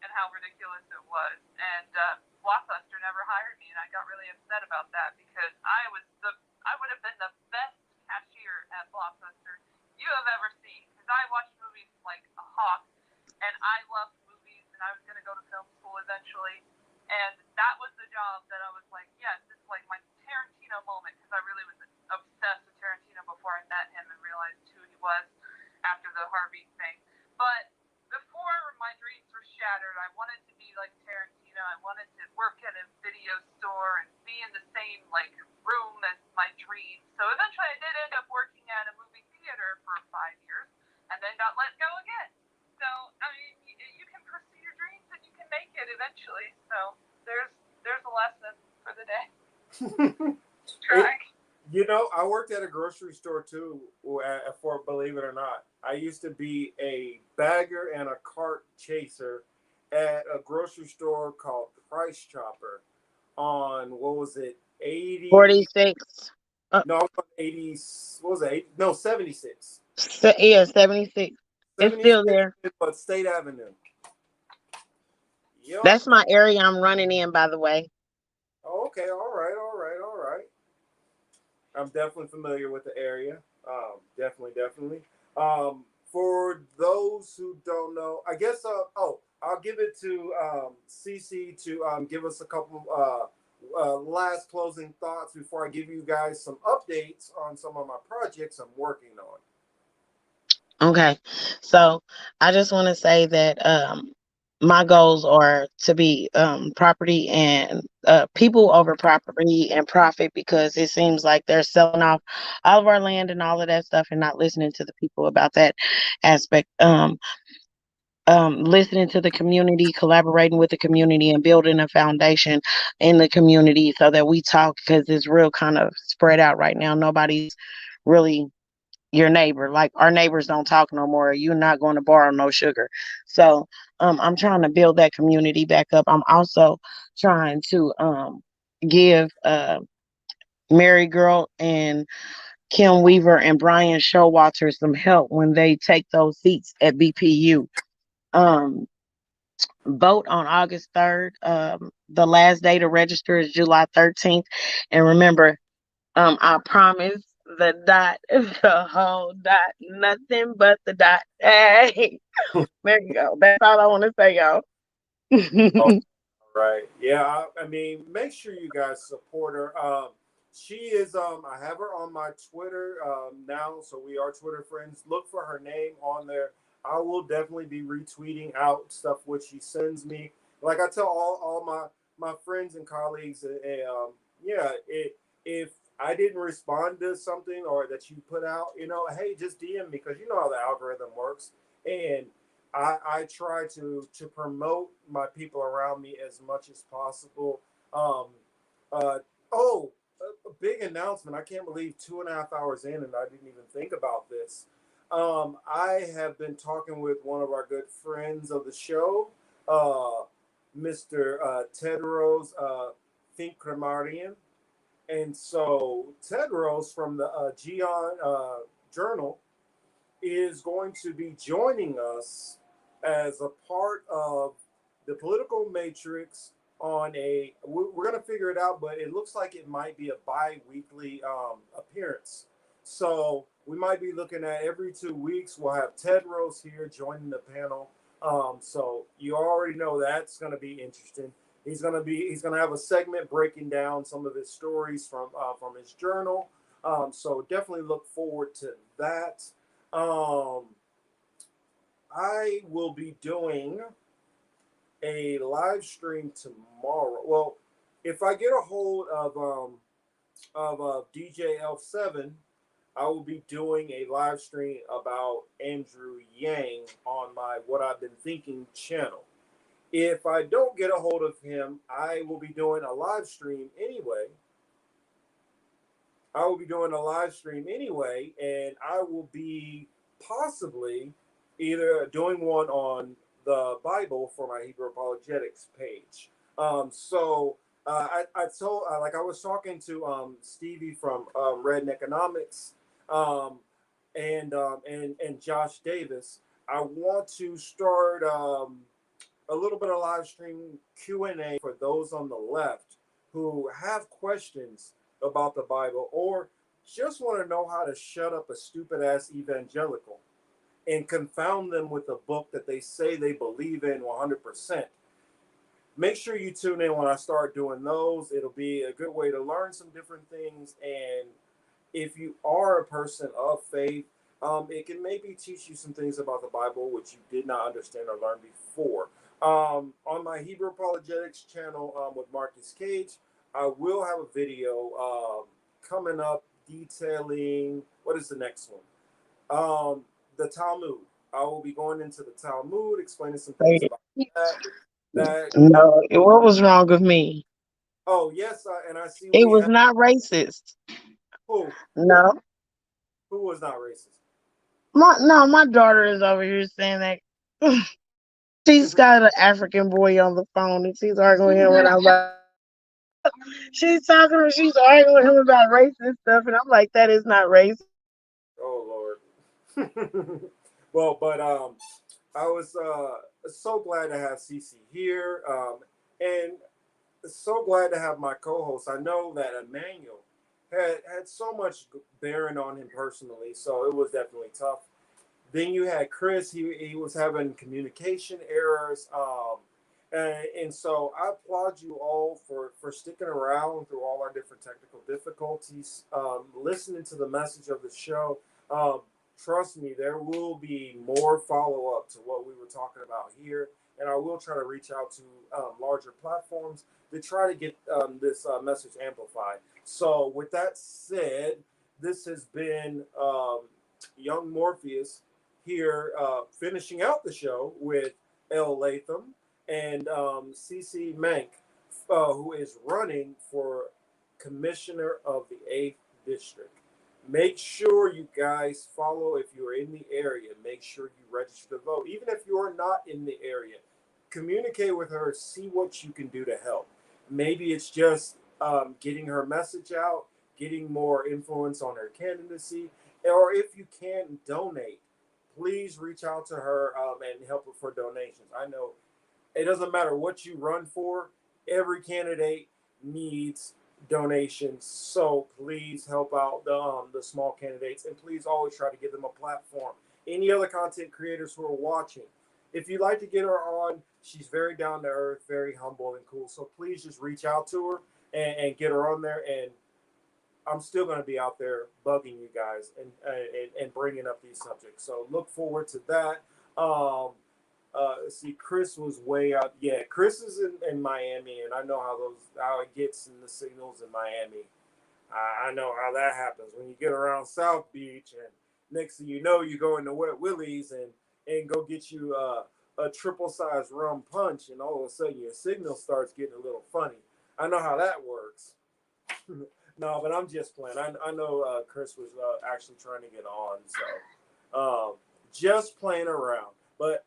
and how ridiculous it was. And Blockbuster never hired me, and I got really upset about that because I would have been the best cashier at Blockbuster you have ever seen because I watched movies like a hawk, and I loved movies, and I was going to go to film school eventually. And that was the job that I was like, yes, this is like my Tarantino moment because I really was obsessed with Tarantino before I met him and realized who he was after the Harvey thing. But before my dreams were shattered, I wanted to be like Tarantino. I wanted to work at a video store and be in the same like room as my dreams. So eventually I did end up working at a movie theater for 5 years and then got let go again. So I mean, you can pursue your dreams and you can make it eventually. So there's a lesson for the day. Try. You know, I worked at a grocery store too. For believe it or not, I used to be a bagger and a cart chaser at a grocery store called Price Chopper on what was it, 80? 46. No, 80. What was it? 80, no, 76. Yeah, 76. It's still 76, there. but State Avenue. Yep. That's my area I'm running in, by the way. Oh, okay, all right, all right, all right. I'm definitely familiar with the area. Definitely, definitely. For those who don't know, I guess. I'll give it to Cece to give us a couple last closing thoughts before I give you guys some updates on some of my projects I'm working on. Okay. So I just want to say that my goals are to be property and people over property and profit, because it seems like they're selling off all of our land and all of that stuff and not listening to the people about that aspect. Listening to the community, collaborating with the community, and building a foundation in the community so that we talk, because it's real kind of spread out right now. Nobody's really your neighbor. Like, our neighbors don't talk no more. You're not going to borrow no sugar. So I'm trying to build that community back up. I'm also trying to give Mary Girl and Kim Weaver and Brian Showalter some help when they take those seats at BPU. Um, Vote on August 3rd. The last day to register is July 13th. And remember, I promise, the dot, the whole dot, nothing but the dot. Hey, there you go. That's all I want to say, y'all. Right. Yeah. I mean, make sure you guys support her. She is. I have her on my Twitter now, so we are Twitter friends. Look for her name on there. I will definitely be retweeting out stuff which she sends me. Like I tell all my friends and colleagues, yeah, if I didn't respond to something or that you put out, hey, just DM me, because you know how the algorithm works. And I try to promote my people around me as much as possible. Um, uh, oh, a big announcement! I can't believe 2.5 hours in, and I didn't even think about this. I have been talking with one of our good friends of the show, uh, Mr. Tedros Finkremarian. And so Tedros from the Geon Journal is going to be joining us as a part of the political matrix on we're going to figure it out, but it looks like it might be a bi-weekly appearance. So we might be looking at every 2 weeks. We'll have Ted Rose here joining the panel. So you already know that's going to be interesting. He's going to have a segment breaking down some of his stories from his journal. So definitely look forward to that. Um, I will be doing a live stream tomorrow. Well, if I get a hold of DJ L7, I will be doing a live stream about Andrew Yang on my What I've Been Thinking channel. If I don't get a hold of him, I will be doing a live stream anyway. I will be doing a live stream anyway, and I will be possibly either doing one on the Bible for my Hebrew apologetics page. I told, like, I was talking to Stevie from Red Economics, um, and Josh Davis. I want to start a little bit of live stream Q&A for those on the left who have questions about the Bible, or just want to know how to shut up a stupid ass evangelical and confound them with a book that they say they believe in 100%. Make sure you tune in when I start doing those. It'll be a good way to learn some different things. And if you are a person of faith, it can maybe teach you some things about the Bible which you did not understand or learn before. On my Hebrew Apologetics channel with Marcus Cage, I will have a video coming up detailing what is the next one? The Talmud. I will be going into the Talmud, explaining some things about that. That No, what was wrong with me? Oh yes, and I see It we was have not racist. who No, who was not racist. my daughter is over here saying that. She's got an African boy on the phone, and she's arguing with him when I'm like, she's arguing with him about racist stuff, and I'm like, that is not racist. Oh Lord. Well, but I was so glad to have Cece here, and so glad to have my co-host. I know that Emmanuel had so much bearing on him personally, so it was definitely tough. Then you had Chris. He was having communication errors, and so I applaud you all for sticking around through all our different technical difficulties, listening to the message of the show. Um, Trust me, there will be more follow up to what we were talking about here, and I will try to reach out to larger platforms to try to get this message amplified. So, with that said, this has been Young Morpheus here, finishing out the show with L. Latham and Cece Manck, who is running for Commissioner of the 8th District. Make sure you guys follow if you're in the area. Make sure you register to vote. Even if you're not in the area, communicate with her, see what you can do to help. Maybe it's just getting her message out, getting more influence on her candidacy, or if you can donate, please reach out to her and help her for donations. I know it doesn't matter what you run for, every candidate needs donations. So please help out the small candidates, and please always try to give them a platform. Any other content creators who are watching, if you'd like to get her on, she's very down to earth, very humble and cool. So please just reach out to her and get her on there. And I'm still going to be out there bugging you guys and bringing up these subjects. So look forward to that. See, Chris was way out. Yeah, Chris is in Miami, and I know how it gets in the signals in Miami. I know how that happens when you get around South Beach, and next thing you know, you go into Wet Willie's and go get you a triple size rum punch, and all of a sudden your signal starts getting a little funny. I know how that works. No, but I'm just playing. I know Chris was actually trying to get on, so just playing around. But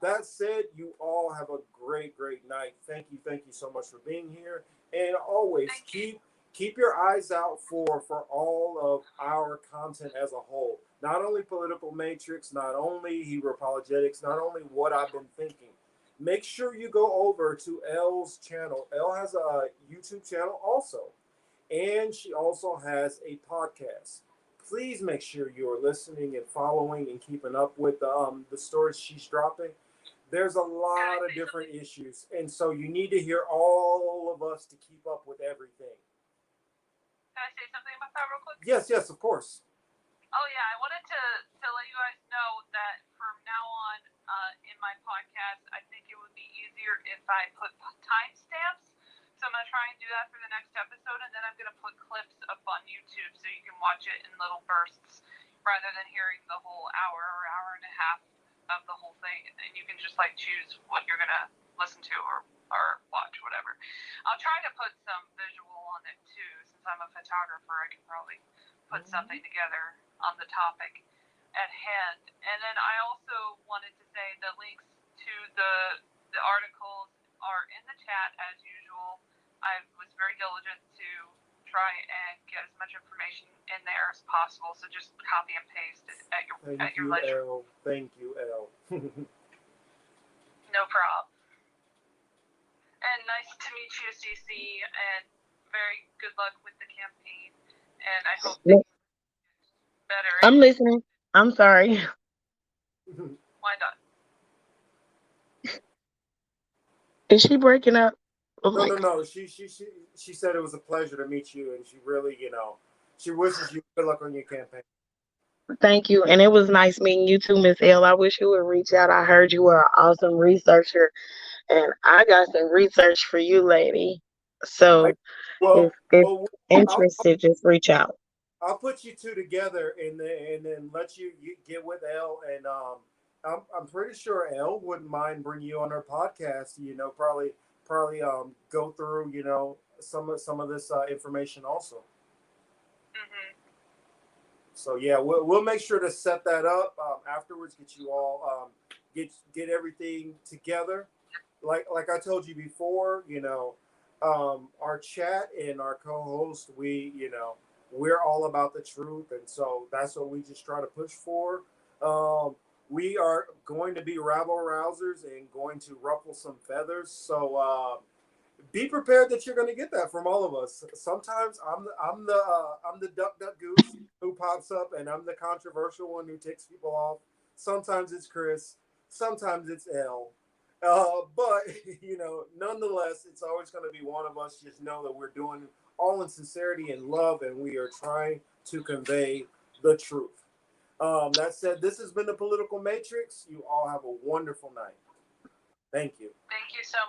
that said, you all have a great night. Thank you so much for being here, and always keep your eyes out for all of our content as a whole. Not only political matrix, not only hero apologetics, not only what I've been thinking. Make sure you go over to L's channel. L has a YouTube channel also, and she also has a podcast. Please make sure you are listening and following and keeping up with the stories she's dropping. There's a lot of different issues, and so you need to hear all of us to keep up with everything. Can I say something about that real quick? Yes, of course. Oh yeah, I wanted to let you guys know that from now on, in my podcast, I think it would be easier if I put timestamps. So I'm gonna try and do that for the next episode, and then I'm gonna put clips up on YouTube so you can watch it in little bursts rather than hearing the whole hour or hour and a half of the whole thing. And you can just like choose what you're gonna listen to or watch, whatever. I'll try to put some visual on it too, since I'm a photographer. I can probably put something together on the topic at hand. And then I also wanted to say the links to the articles are in the chat as usual. I was very diligent to try and get as much information in there as possible. So just copy and paste it at your leisure. L. Thank you, L. No problem. And nice to meet you, Cece, and very good luck with the campaign. And I hope things get better. I'm listening. I'm sorry. Why not? Is she breaking up? I'm No, no, like, no. She said it was a pleasure to meet you, and she really, she wishes you good luck on your campaign. thank you. And it was nice meeting you too, Miss L. I wish you would reach out. I heard you were an awesome researcher, and I got some research for you, lady. I, So well, if well, I'll, interested, just reach out. I'll put you two together and then let you get with L, and I'm pretty sure L wouldn't mind bringing you on her podcast. Probably go through some of this information also. Mm-hmm. So yeah, we'll make sure to set that up afterwards. Get you all get everything together. Like I told you before, our chat and our co-host, we're all about the truth, and so that's what we just try to push for. we are going to be rabble rousers and going to ruffle some feathers. So be prepared that you're going to get that from all of us. Sometimes I'm the duck duck goose who pops up, and I'm the controversial one who ticks people off. Sometimes it's Chris. Sometimes it's L. But nonetheless, it's always going to be one of us. Just know that we're doing all in sincerity and love, and we are trying to convey the truth. That said, this has been the Political Matrix. You all have a wonderful night. Thank you. Thank you so much.